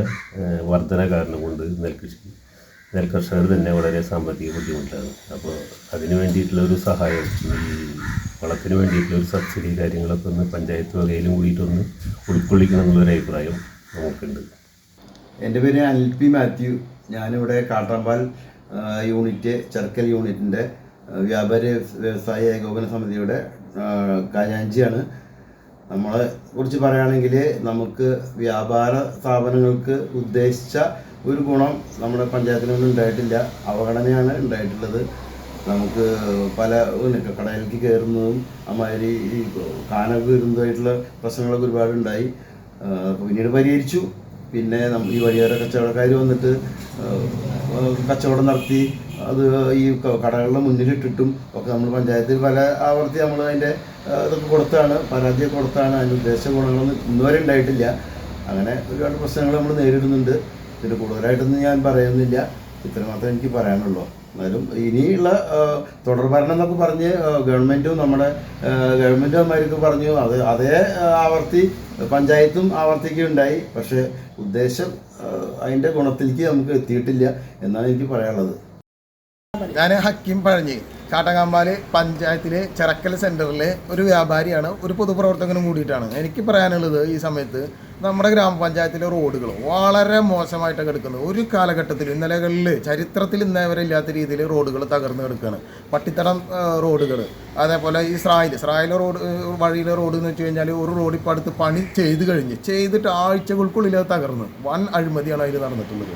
വർധന കാരണം കൊണ്ട് നെൽകർഷകർ തന്നെ വളരെ സാമ്പത്തിക ബുദ്ധിമുട്ടാണ്. അപ്പോൾ അതിന് വേണ്ടിയിട്ടുള്ള ഒരു സഹായം, ഈ വളത്തിന് വേണ്ടിയിട്ടുള്ള ഒരു സബ്സിഡി കാര്യങ്ങളൊക്കെ ഒന്ന് പഞ്ചായത്ത് വകയിലും കൂടിയിട്ടൊന്ന് ഉൾക്കൊള്ളിക്കണം എന്നുള്ളൊരു അഭിപ്രായം നമുക്കുണ്ട്. എൻ്റെ പേര് അനിൽ പി മാത്യു. ഞാനിവിടെ കാട്ടമ്പാൽ യൂണിറ്റ് ചെർക്കൽ യൂണിറ്റിൻ്റെ വ്യാപാരി വ്യവസായ ഏകോപന സമിതിയുടെ ഖജാൻജിയാണ്. നമ്മളെ കുറിച്ച് പറയുകയാണെങ്കിൽ നമുക്ക് വ്യാപാര സ്ഥാപനങ്ങൾക്ക് ഉദ്ദേശിച്ച ഒരു ഗുണം നമ്മുടെ പഞ്ചായത്തിനൊന്നും ഉണ്ടായിട്ടില്ല. അവഗണനയാണ് ഉണ്ടായിട്ടുള്ളത്. നമുക്ക് പല കടയിലേക്ക് കയറുന്നതും അമാതിരി ഈ കാനൊക്കെ കയറുന്നതായിട്ടുള്ള പ്രശ്നങ്ങളൊക്കെ ഒരുപാടുണ്ടായി. പിന്നീട് പരിഹരിച്ചു. പിന്നെ ഈ വഴിയോര കച്ചവടക്കാർ വന്നിട്ട് കച്ചവടം നടത്തി അത് ഈ കടകളുടെ മുന്നിലിട്ടിട്ടും ഒക്കെ നമ്മൾ പഞ്ചായത്തിൽ പല ആവർത്തി നമ്മൾ അതിൻ്റെ ഇതൊക്കെ കൊടുത്താണ്, പരാതിയൊക്കെ കൊടുത്താണ്. അതിൻ്റെ ഉദ്ദേശ ഗുണങ്ങളൊന്നും ഇന്നുവരെ ഉണ്ടായിട്ടില്ല. അങ്ങനെ ഒരുപാട് പ്രശ്നങ്ങൾ നമ്മൾ നേരിടുന്നുണ്ട്. ഇതിൽ കൂടുതലായിട്ടൊന്നും ഞാൻ പറയുന്നില്ല, ഇത്ര മാത്രമേ എനിക്ക് പറയാനുള്ളൂ. എന്നാലും ഇനിയുള്ള തുടർഭരണം എന്നൊക്കെ പറഞ്ഞ് ഗവൺമെൻറ്റും നമ്മുടെ ഗവൺമെൻറ്റുമാർക്ക് പറഞ്ഞു, അതേ ആവർത്തി പഞ്ചായത്തും ആവർത്തിക്കുകയുണ്ടായി. പക്ഷേ ഉദ്ദേശം അതിൻ്റെ ഗുണത്തിലേക്ക് നമുക്ക് എത്തിയിട്ടില്ല എന്നാണ് എനിക്ക് പറയാനുള്ളത്. ഞാൻ ഹക്കീം പഴഞ്ഞി, കാട്ടങ്ങാമ്പാൽ പഞ്ചായത്തിലെ ചെറക്കൽ സെൻറ്ററിൽ ഒരു വ്യാപാരിയാണ്, ഒരു പൊതുപ്രവർത്തകനും കൂടിയിട്ടാണ്. എനിക്ക് പറയാനുള്ളത് ഈ സമയത്ത് നമ്മുടെ ഗ്രാമപഞ്ചായത്തിലെ റോഡുകൾ വളരെ മോശമായിട്ടാണ് കിടക്കുന്നത്. ഒരു കാലഘട്ടത്തിൽ ഇന്നലകളിൽ ചരിത്രത്തിൽ ഇന്നേവരെ ഇല്ലാത്ത രീതിയിൽ റോഡുകൾ തകർന്ന് കിടക്കുകയാണ്. പട്ടിത്തടം റോഡുകൾ, അതേപോലെ ഈ സ്രായിലെ റോഡ് വഴിയിലെ റോഡ് എന്ന് വെച്ച് കഴിഞ്ഞാൽ ഒരു റോഡ് ഇപ്പോൾ അടുത്ത് പണി ചെയ്തിട്ട് ആഴ്ചകൾക്കുള്ളിൽ അത് തകർന്ന് വൻ അഴിമതിയാണ് അതിൽ നടന്നിട്ടുള്ളത്.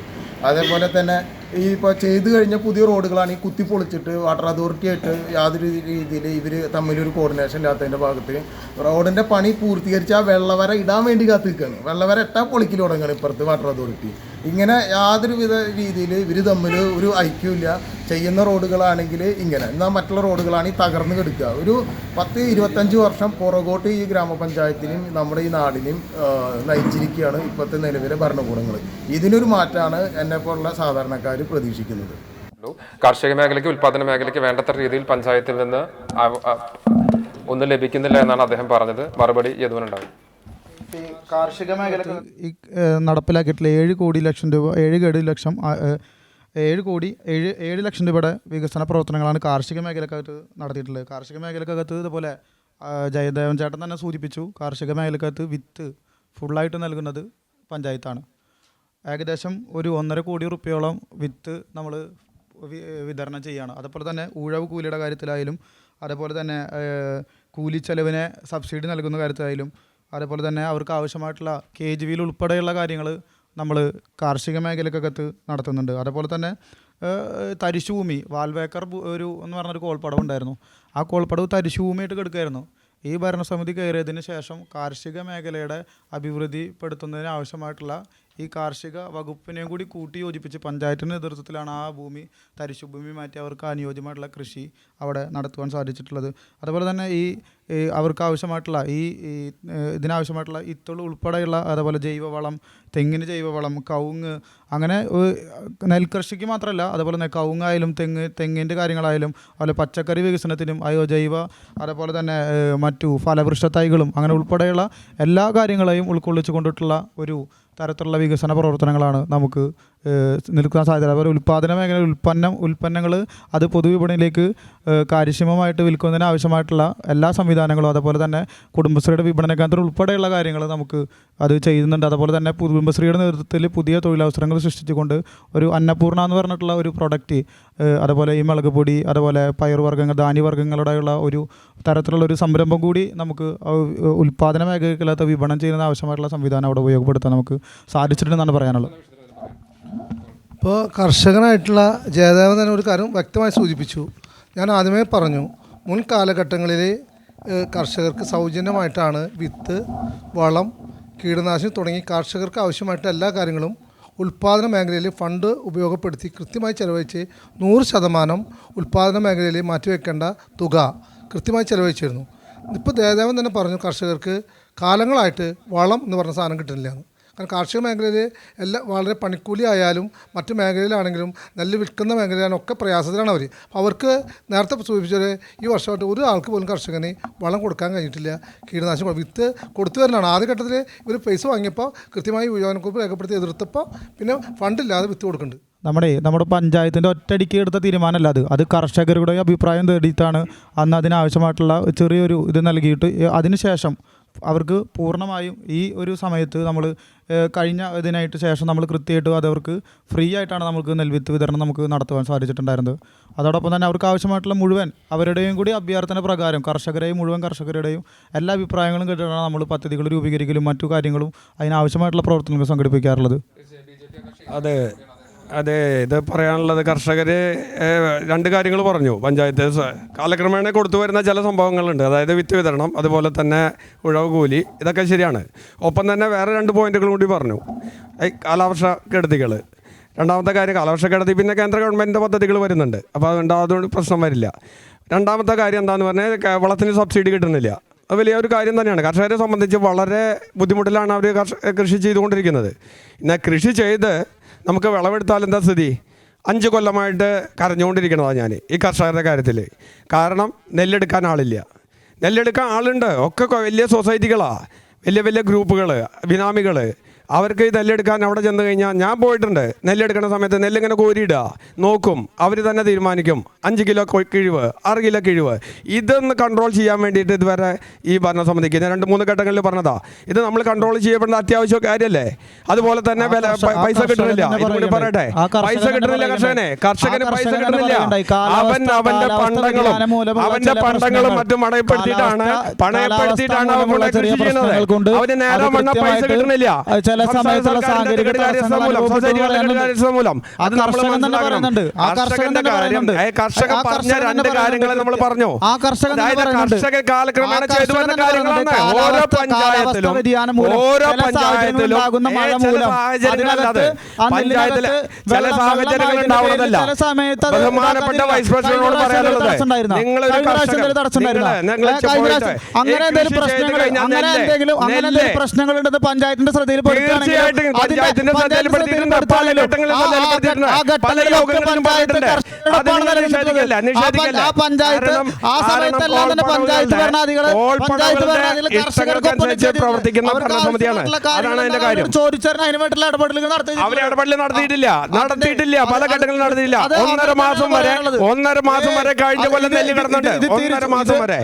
അതേപോലെ തന്നെ ഈ ഇപ്പോൾ ചെയ്തു കഴിഞ്ഞ പുതിയ റോഡുകളാണ് ഈ കുത്തിപ്പൊളിച്ചിട്ട് വാട്ടർ അതോറിറ്റി ആയിട്ട് യാതൊരു രീതിയിൽ ഇവർ തമ്മിലൊരു കോർഡിനേഷൻ ഇല്ലാത്തതിൻ്റെ ഭാഗത്ത് റോഡിൻ്റെ പണി പൂർത്തീകരിച്ച് ആ വെള്ളവര ഇടാൻ വേണ്ടി കാത്തു നിൽക്കുകയാണ്. വെള്ളവര എട്ടാ പൊളിക്കൽ തുടങ്ങുകയാണ് ഇപ്പുറത്ത് വാട്ടർ അതോറിറ്റി. ഇങ്ങനെ യാതൊരു വിധ രീതിയിൽ ഇവർ തമ്മിൽ ഒരു ഐക്യമില്ല. ചെയ്യുന്ന റോഡുകളാണെങ്കിൽ ഇങ്ങനെ, എന്നാൽ മറ്റുള്ള റോഡുകളാണെങ്കിൽ തകർന്ന് കിടക്കുക. ഒരു 10-25 വർഷം പുറകോട്ട് ഈ ഗ്രാമപഞ്ചായത്തിനും നമ്മുടെ ഈ നാടിനും നയിച്ചിരിക്കുകയാണ് ഇപ്പോഴത്തെ നിലവിലെ ഭരണകൂടങ്ങൾ. ഇതിനൊരു മാറ്റമാണ് എന്നെപ്പോലുള്ള സാധാരണക്കാർ പ്രതീക്ഷിക്കുന്നത്. കാർഷിക മേഖലയ്ക്ക്, ഉൽപ്പാദന മേഖലയ്ക്ക് വേണ്ടത്ര രീതിയിൽ പഞ്ചായത്തിൽ നിന്ന് ഒന്നും ലഭിക്കുന്നില്ല എന്നാണ് അദ്ദേഹം പറഞ്ഞത്. മറുപടി യദുവനുണ്ടാവും. കാർഷിക മേഖലക്ക് ഈ നടപ്പിലാക്കിയിട്ടുള്ള 7 ലക്ഷം രൂപയുടെ വികസന പ്രവർത്തനങ്ങളാണ് കാർഷിക മേഖലക്കകത്ത് നടത്തിയിട്ടുള്ളത്. കാർഷിക മേഖലക്കകത്ത് ഇതുപോലെ ജയദേവൻ ചേട്ടൻ തന്നെ സൂചിപ്പിച്ചു, കാർഷിക മേഖലക്കകത്ത് വിത്ത് ഫുള്ളായിട്ട് നൽകുന്നത് പഞ്ചായത്താണ്. ഏകദേശം ഒരു 1.5 കോടി റുപ്യോളം വിത്ത് നമ്മൾ വിതരണം ചെയ്യുകയാണ്. അതുപോലെ തന്നെ ഉഴവ് കൂലിയുടെ കാര്യത്തിലായാലും, അതേപോലെ തന്നെ കൂലി ചെലവിനെ സബ്സിഡി നൽകുന്ന കാര്യത്തിലായാലും, അതേപോലെ തന്നെ അവർക്ക് ആവശ്യമായിട്ടുള്ള KGV ഉൾപ്പെടെയുള്ള കാര്യങ്ങൾ നമ്മൾ കാർഷിക മേഖലക്കകത്ത് നടത്തുന്നുണ്ട്. അതേപോലെ തന്നെ തരിശുഭൂമി, വാൽവേക്കർ എന്ന് പറഞ്ഞൊരു കോൾപ്പടവ് ഉണ്ടായിരുന്നു. ആ കോൾപ്പടവ് തരിശുഭൂമിയായിട്ട് കിടക്കുകയായിരുന്നു. ഈ ഭരണസമിതി കയറിയതിന് ശേഷം കാർഷിക മേഖലയുടെ അഭിവൃദ്ധിപ്പെടുത്തുന്നതിന് ആവശ്യമായിട്ടുള്ള ഈ കാർഷിക വകുപ്പിനെയും കൂടി കൂട്ടി യോജിപ്പിച്ച് പഞ്ചായത്തിൻ്റെ നേതൃത്വത്തിലാണ് ആ ഭൂമി തരിശുഭൂമി മാറ്റി അവർക്ക് അനുയോജ്യമായിട്ടുള്ള കൃഷി അവിടെ നടത്തുവാൻ സാധിച്ചിട്ടുള്ളത്. അതുപോലെ തന്നെ ഈ അവർക്ക് ആവശ്യമായിട്ടുള്ള ഇതിനാവശ്യമായിട്ടുള്ള ഇത്തൾ ഉൾപ്പെടെയുള്ള, അതേപോലെ ജൈവവളം, തെങ്ങിന് ജൈവവളം, കവുങ്ങ്, അങ്ങനെ നെൽകൃഷിക്ക് മാത്രമല്ല, അതുപോലെ കവുങ്ങായാലും തെങ്ങിൻ്റെ കാര്യങ്ങളായാലും, അതുപോലെ പച്ചക്കറി വികസനത്തിനും ജൈവ, അതേപോലെ തന്നെ മറ്റു ഫലവൃക്ഷ തൈകളും, അങ്ങനെ ഉൾപ്പെടെയുള്ള എല്ലാ കാര്യങ്ങളെയും ഉൾക്കൊള്ളിച്ചു കൊണ്ടിട്ടുള്ള ഒരു തരത്തിലുള്ള വികസന പ്രവർത്തനങ്ങളാണ് നമുക്ക് നിൽക്കാൻ സാധ്യത. അതുപോലെ ഉൽപ്പാദന മേഖല ഉൽപ്പന്നങ്ങൾ അത് പൊതുവിപണിയിലേക്ക് കാര്യക്ഷമമായിട്ട് വിൽക്കുന്നതിന് ആവശ്യമായിട്ടുള്ള എല്ലാ സംവിധാനങ്ങളും, അതുപോലെ തന്നെ കുടുംബശ്രീയുടെ വിപണന കേന്ദ്രം ഉൾപ്പെടെയുള്ള കാര്യങ്ങൾ നമുക്ക് അത് ചെയ്യുന്നുണ്ട്. അതുപോലെ തന്നെ കുടുംബശ്രീയുടെ നേതൃത്വത്തിൽ പുതിയ തൊഴിലവസരങ്ങൾ സൃഷ്ടിച്ചുകൊണ്ട് ഒരു അന്നപൂർണ എന്ന് പറഞ്ഞിട്ടുള്ള ഒരു പ്രൊഡക്റ്റ്, അതുപോലെ ഈ മുളക് പൊടി, അതുപോലെ പയറുവർഗ്ഗങ്ങൾ, ധാന്യവർഗ്ഗങ്ങളുടെയുള്ള ഒരു തരത്തിലുള്ള ഒരു സംരംഭം കൂടി നമുക്ക് ഉൽപ്പാദന മേഖലയിലകത്ത് വിപണനം ചെയ്യുന്നതിന് ആവശ്യമായിട്ടുള്ള സംവിധാനം അവിടെ ഉപയോഗപ്പെടുത്താൻ നമുക്ക് സാധിച്ചിട്ടുണ്ടെന്നാണ് പറയാനുള്ളത്. ഇപ്പോൾ കർഷകനായിട്ടുള്ള ജയദേവൻ തന്നെ ഒരു കാര്യം വ്യക്തമായി സൂചിപ്പിച്ചു. ഞാൻ ആദ്യമേ പറഞ്ഞു, മുൻ കാലഘട്ടങ്ങളിൽ കർഷകർക്ക് സൗജന്യമായിട്ടാണ് വിത്ത്, വളം, കീടനാശിനി തുടങ്ങി കർഷകർക്ക് ആവശ്യമായിട്ടുള്ള എല്ലാ കാര്യങ്ങളും ഉൽപ്പാദന മേഖലയിൽ ഫണ്ട് ഉപയോഗപ്പെടുത്തി കൃത്യമായി ചെലവഴിച്ച് 100% ഉൽപ്പാദന മേഖലയിൽ മാറ്റിവെക്കേണ്ട തുക കൃത്യമായി ചെലവഴിച്ചിരുന്നു. ഇപ്പോൾ ജയദേവൻ തന്നെ പറഞ്ഞു, കർഷകർക്ക് കാലങ്ങളായിട്ട് വളം എന്ന് പറഞ്ഞ സാധനം കിട്ടുന്നില്ല. കാരണം കാർഷിക മേഖലയിൽ വളരെ പണിക്കൂലി ആയാലും മറ്റു മേഖലയിലാണെങ്കിലും നെല്ല് വിൽക്കുന്ന മേഖലയിലാണ് ഒക്കെ പ്രയാസത്തിലാണ് അവർ. അവർക്ക് നേരത്തെ സൂചിപ്പിച്ചത് ഈ വർഷമായിട്ട് ഒരു ആൾക്ക് പോലും കർഷകന് വളം കൊടുക്കാൻ കഴിഞ്ഞിട്ടില്ല. കീടനാശിനി വിത്ത് കൊടുത്തു വരുന്നതാണ്. ആദ്യഘട്ടത്തിൽ ഇവർ പൈസ വാങ്ങിയപ്പോൾ കൃത്യമായി യുവജനക്കുറിപ്പ് രേഖപ്പെടുത്തി എതിർത്തപ്പോൾ പിന്നെ ഫണ്ടില്ലാതെ വിത്ത് കൊടുക്കുന്നുണ്ട്. നമ്മുടെ പഞ്ചായത്തിൻ്റെ ഒറ്റയടിക്ക് എടുത്ത തീരുമാനമല്ല അത് കർഷകരുടെ അഭിപ്രായം തേടിയിട്ടാണ് അന്ന് അതിനാവശ്യമായിട്ടുള്ള ചെറിയൊരു ഇത് നൽകിയിട്ട് അതിനുശേഷം അവർക്ക് പൂർണ്ണമായും ഈ ഒരു സമയത്ത് നമ്മൾ കഴിഞ്ഞ ഇതിനായിട്ട് ശേഷം നമ്മൾ കൃത്യമായിട്ട് അതവർക്ക് ഫ്രീ ആയിട്ടാണ് നമുക്ക് നെൽവിത്ത് വിതരണം നമുക്ക് നടത്തുവാൻ സാധിച്ചിട്ടുണ്ടായിരുന്നത്. അതോടൊപ്പം തന്നെ അവർക്ക് ആവശ്യമായിട്ടുള്ള മുഴുവൻ അവരുടെയും കൂടി അഭ്യർത്ഥന പ്രകാരം മുഴുവൻ കർഷകരുടെയും എല്ലാ അഭിപ്രായങ്ങളും കേട്ടിട്ടാണ് നമ്മൾ പദ്ധതികൾ രൂപീകരിക്കലും മറ്റു കാര്യങ്ങളും അതിനാവശ്യമായിട്ടുള്ള പ്രവർത്തനങ്ങൾ സംഘടിപ്പിക്കാറുള്ളത്. അതെ, അതെ, ഇത് പറയാനുള്ളത് കർഷകർ രണ്ട് കാര്യങ്ങൾ പറഞ്ഞു. പഞ്ചായത്ത് കാലക്രമേണ കൊടുത്തു വരുന്ന ചില സംഭവങ്ങളുണ്ട്, അതായത് വിത്ത് വിതരണം, അതുപോലെ തന്നെ ഉഴവ് കൂലി, ഇതൊക്കെ ശരിയാണ്. ഒപ്പം തന്നെ വേറെ 2 പോയിന്റുകൾ കൂടി പറഞ്ഞു. കാലവർഷ കെടുതികൾ. രണ്ടാമത്തെ കാര്യം കാലവർഷ കെടുതി, പിന്നെ കേന്ദ്ര ഗവൺമെൻറ്റിൻ്റെ പദ്ധതികൾ വരുന്നുണ്ട്, അപ്പോൾ അതുകൊണ്ട് പ്രശ്നം വരില്ല. രണ്ടാമത്തെ കാര്യം എന്താണെന്ന് പറഞ്ഞാൽ വളത്തിന് സബ്സിഡി കിട്ടുന്നില്ല. അത് വലിയൊരു കാര്യം തന്നെയാണ്. കർഷകരെ സംബന്ധിച്ച് വളരെ ബുദ്ധിമുട്ടിലാണ് അവർ കൃഷി ചെയ്തുകൊണ്ടിരിക്കുന്നത്. എന്നാൽ കൃഷി ചെയ്ത് നമുക്ക് വിളവെടുത്താൽ എന്താ സ്ഥിതി? 5 കൊല്ലമായിട്ട് കരഞ്ഞുകൊണ്ടിരിക്കണതാണ് ഞാൻ ഈ കർഷകരുടെ കാര്യത്തിൽ. കാരണം നെല്ലെടുക്കാൻ ആളില്ല. നെല്ലെടുക്കാൻ ആളുണ്ട്, ഒക്കെ വലിയ സൊസൈറ്റികളാണ്, വലിയ വലിയ ഗ്രൂപ്പുകൾ, ബിനാമികൾ. അവർക്ക് ഈ നെല്ലെടുക്കാൻ അവിടെ ചെന്ന് കഴിഞ്ഞാൽ, ഞാൻ പോയിട്ടുണ്ട്, നെല്ലെടുക്കുന്ന സമയത്ത് നെല്ലിങ്ങനെ കോരിയിടുക, നോക്കും, അവർ തന്നെ തീരുമാനിക്കും 5 കിലോ കിഴിവ്, 6 കിലോ കിഴിവ്. ഇതൊന്ന് കൺട്രോൾ ചെയ്യാൻ വേണ്ടിയിട്ട് ഇതുവരെ ഈ ഭരണസമിതിക്ക് ഞാൻ 2-3 ഘട്ടങ്ങളിൽ പറഞ്ഞതാ, ഇത് നമ്മൾ കൺട്രോൾ ചെയ്യപ്പെടുന്ന അത്യാവശ്യ കാര്യമല്ലേ. അതുപോലെ തന്നെ പൈസ കിട്ടുന്നില്ല. ഇതുകൂടി പറയട്ടെ, പൈസ കിട്ടുന്നില്ല കർഷകന് പൈസ കിട്ടുന്നില്ല. അവന്റെ പണ്ടങ്ങളും മറ്റും പണയപ്പെടുത്തിയിട്ടാണ് അവൻ കൃഷി ചെയ്യുന്നത്. അവന് നേരം വണ്ണം പൈസ കിട്ടുന്നില്ല. സമയത്തുള്ള സാങ്കേതിക മൂലം അത് നമ്മൾ മനസ്സിലാക്കുന്നുണ്ട്. കർഷകൻ പറഞ്ഞ 2 കാര്യങ്ങൾ നമ്മൾ പറഞ്ഞു. കർഷക കാലക്രമേണ ചെയ്തു വരുന്ന കാര്യങ്ങളാണ്. ഓരോ പഞ്ചായത്തിലും പഞ്ചായത്തില് ചില സാഹചര്യങ്ങൾ ഉണ്ടാവുന്നതല്ല. ബഹുമാനപ്പെട്ട വൈസ് പ്രസിഡന്റിനോട് പറയാനുള്ളത്, നിങ്ങളൊരു പ്രശ്നങ്ങളുണ്ടെന്ന് പഞ്ചായത്തിന്റെ ശ്രദ്ധയിൽ തീർച്ചയായിട്ടും പഞ്ചായത്തിന്റെ ശ്രദ്ധയിൽപ്പെടുത്തിയിട്ടുണ്ട്. പല ഘട്ടങ്ങളിലും പ്രവർത്തിക്കുന്ന ഭരണസമിതിയാണ്. അതാണ് അതിന്റെ കാര്യം. അവര് ഇടപെടൽ നടത്തിയിട്ടില്ല. പല ഘട്ടങ്ങളിൽ നടത്തിയില്ല. 1.5 മാസം വരെ കഴിഞ്ഞ കൊല്ലം നെല്ല് കിടന്നിട്ട് 1.5 മാസം വരെ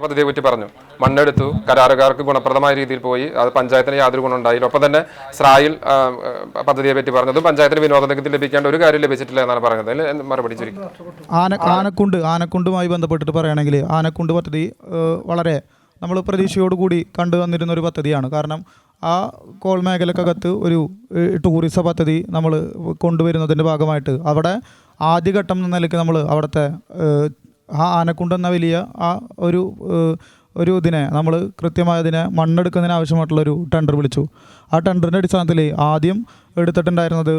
പദ്ധതിയെ പറ്റി പറഞ്ഞു. മണ്ണെടുത്തു, കരാറുകാർക്ക് ഗുണപ്രദമായ രീതിയിൽ പോയി, അത് പഞ്ചായത്തിന് യാതൊരു ഗുണം ഉണ്ടായില്ല. ഒപ്പം തന്നെ സ്രായിൽ പദ്ധതിയെ പറ്റി പറഞ്ഞത് പഞ്ചായത്തിന് വിനോദത്തിൽ ലഭിക്കേണ്ട ഒരു കാര്യം ലഭിച്ചിട്ടില്ല എന്നാണ് പറയുന്നത്. അതിൽ മറുപടി ചുരുക്കി. ആനക്കുണ്ടുമായി ബന്ധപ്പെട്ടിട്ട് പറയുകയാണെങ്കിൽ, ആനക്കുണ്ട് പദ്ധതി വളരെ നമ്മൾ പ്രതീക്ഷയോടുകൂടി കണ്ടു വന്നിരുന്ന ഒരു പദ്ധതിയാണ്. കാരണം ആ കോൾ മേഖലക്കകത്ത് ഒരു ടൂറിസം പദ്ധതി നമ്മൾ കൊണ്ടുവരുന്നതിൻ്റെ ഭാഗമായിട്ട് അവിടെ ആദ്യഘട്ടം എന്ന നിലയ്ക്ക് നമ്മൾ അവിടുത്തെ ആ ആനക്കുണ്ട് എന്ന വലിയ ആ ഒരു ഇതിനെ നമ്മൾ കൃത്യമായി അതിനെ മണ്ണെടുക്കുന്നതിന് ആവശ്യമായിട്ടുള്ളൊരു ടെൻഡർ വിളിച്ചു. ആ ടെൻഡറിൻ്റെ അടിസ്ഥാനത്തിൽ ആദ്യം എടുത്തിട്ടുണ്ടായിരുന്നത്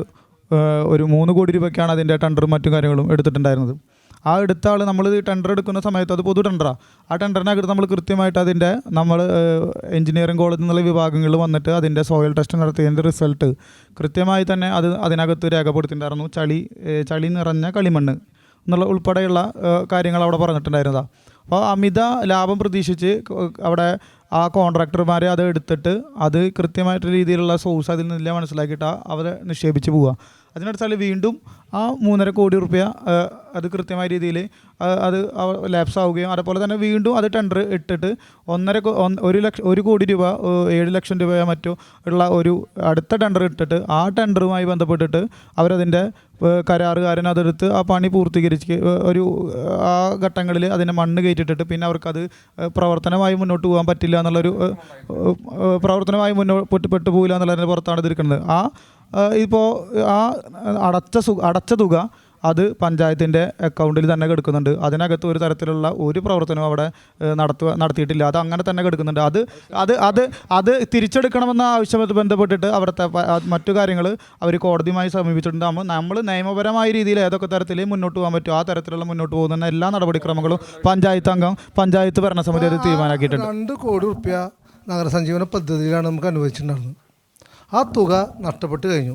ഒരു 3 കോടി രൂപയ്ക്കാണ് അതിൻ്റെ ടെൻഡറും മറ്റു കാര്യങ്ങളും എടുത്തിട്ടുണ്ടായിരുന്നത്. ആ എടുത്ത ആൾ നമ്മൾ ടെൻഡർ എടുക്കുന്ന സമയത്ത് അത് പൊതു ടെൻഡറാണ്. ആ ടെൻഡറിനകത്ത് നമ്മൾ കൃത്യമായിട്ട് അതിൻ്റെ നമ്മൾ എഞ്ചിനീയറിംഗ് കോളേജിൽ നിന്നുള്ള വിഭാഗങ്ങളിൽ വന്നിട്ട് അതിൻ്റെ സോയിൽ ടെസ്റ്റ് നടത്തിയതിൻ്റെ റിസൾട്ട് കൃത്യമായി തന്നെ അതിനകത്ത് രേഖപ്പെടുത്തിയിട്ടുണ്ടായിരുന്നു. ചളി നിറഞ്ഞ കളിമണ്ണ് എന്നുള്ള ഉൾപ്പെടെയുള്ള കാര്യങ്ങൾ അവിടെ പറഞ്ഞിട്ടുണ്ടായിരുന്നതാണ്. അപ്പോൾ അമിത ലാഭം പ്രതീക്ഷിച്ച് അവിടെ ആ കോൺട്രാക്ടർമാരെ അത് എടുത്തിട്ട് അത് കൃത്യമായിട്ടുള്ള രീതിയിലുള്ള സോഴ്സ് അതിൽ നിന്നില്ല മനസ്സിലാക്കിയിട്ട് അവരെ നിക്ഷേപിച്ച് പോവുക. അതിനടുത്താൽ വീണ്ടും ആ 3.5 കോടി രൂപ അത് കൃത്യമായ രീതിയിൽ അത് ലാപ്സ് ആവുകയും അതുപോലെ തന്നെ വീണ്ടും അത് ടെൻഡർ ഇട്ടിട്ട് 1 കോടി രൂപ 7 ലക്ഷം രൂപയോ മറ്റോ ഉള്ള ഒരു അടുത്ത ടെൻഡർ ഇട്ടിട്ട് ആ ടെൻഡറുമായി ബന്ധപ്പെട്ടിട്ട് അവരതിൻ്റെ കരാറുകാരൻ അതെടുത്ത് ആ പണി പൂർത്തീകരിച്ച് ഒരു ആ ഘട്ടങ്ങളിൽ അതിനെ മണ്ണ് കയറ്റിട്ടിട്ട് പിന്നെ അവർക്കത് പ്രവർത്തനമായി മുന്നോട്ട് പോകാൻ പറ്റില്ല എന്നുള്ളൊരു പ്രവർത്തനമായി മുന്നോട്ട് പോകില്ല എന്നുള്ളതിൻ്റെ പുറത്താണ് ഇതിരിക്കുന്നത്. ഇപ്പോൾ ആ അടച്ച തുക അത് പഞ്ചായത്തിൻ്റെ അക്കൗണ്ടിൽ തന്നെ കിടക്കുന്നുണ്ട്. അതിനകത്ത് ഒരു തരത്തിലുള്ള ഒരു പ്രവർത്തനവും അവിടെ നടത്തിയിട്ടില്ല. അത് അങ്ങനെ തന്നെ കിടക്കുന്നുണ്ട്. അത് തിരിച്ചെടുക്കണമെന്ന ആവശ്യമായിട്ട് ബന്ധപ്പെട്ടിട്ട് അവിടുത്തെ മറ്റു കാര്യങ്ങൾ അവർ കോടതിയുമായി സമീപിച്ചിട്ടുണ്ട്. നമ്മൾ നിയമപരമായ രീതിയിൽ ഏതൊക്കെ തരത്തിൽ മുന്നോട്ട് പോകാൻ പറ്റും ആ തരത്തിലുള്ള മുന്നോട്ട് പോകുന്ന എല്ലാ നടപടിക്രമങ്ങളും പഞ്ചായത്ത് ഭരണസമിതി അത് തീരുമാനമാക്കിയിട്ടുണ്ട്. 2 കോടി രൂപ നഗരസഞ്ജീവന പദ്ധതിയിലാണ് നമുക്ക് അനുവദിച്ചിട്ടുണ്ടായിരുന്നത്. ആ തുക നഷ്ടപ്പെട്ട് കഴിഞ്ഞു.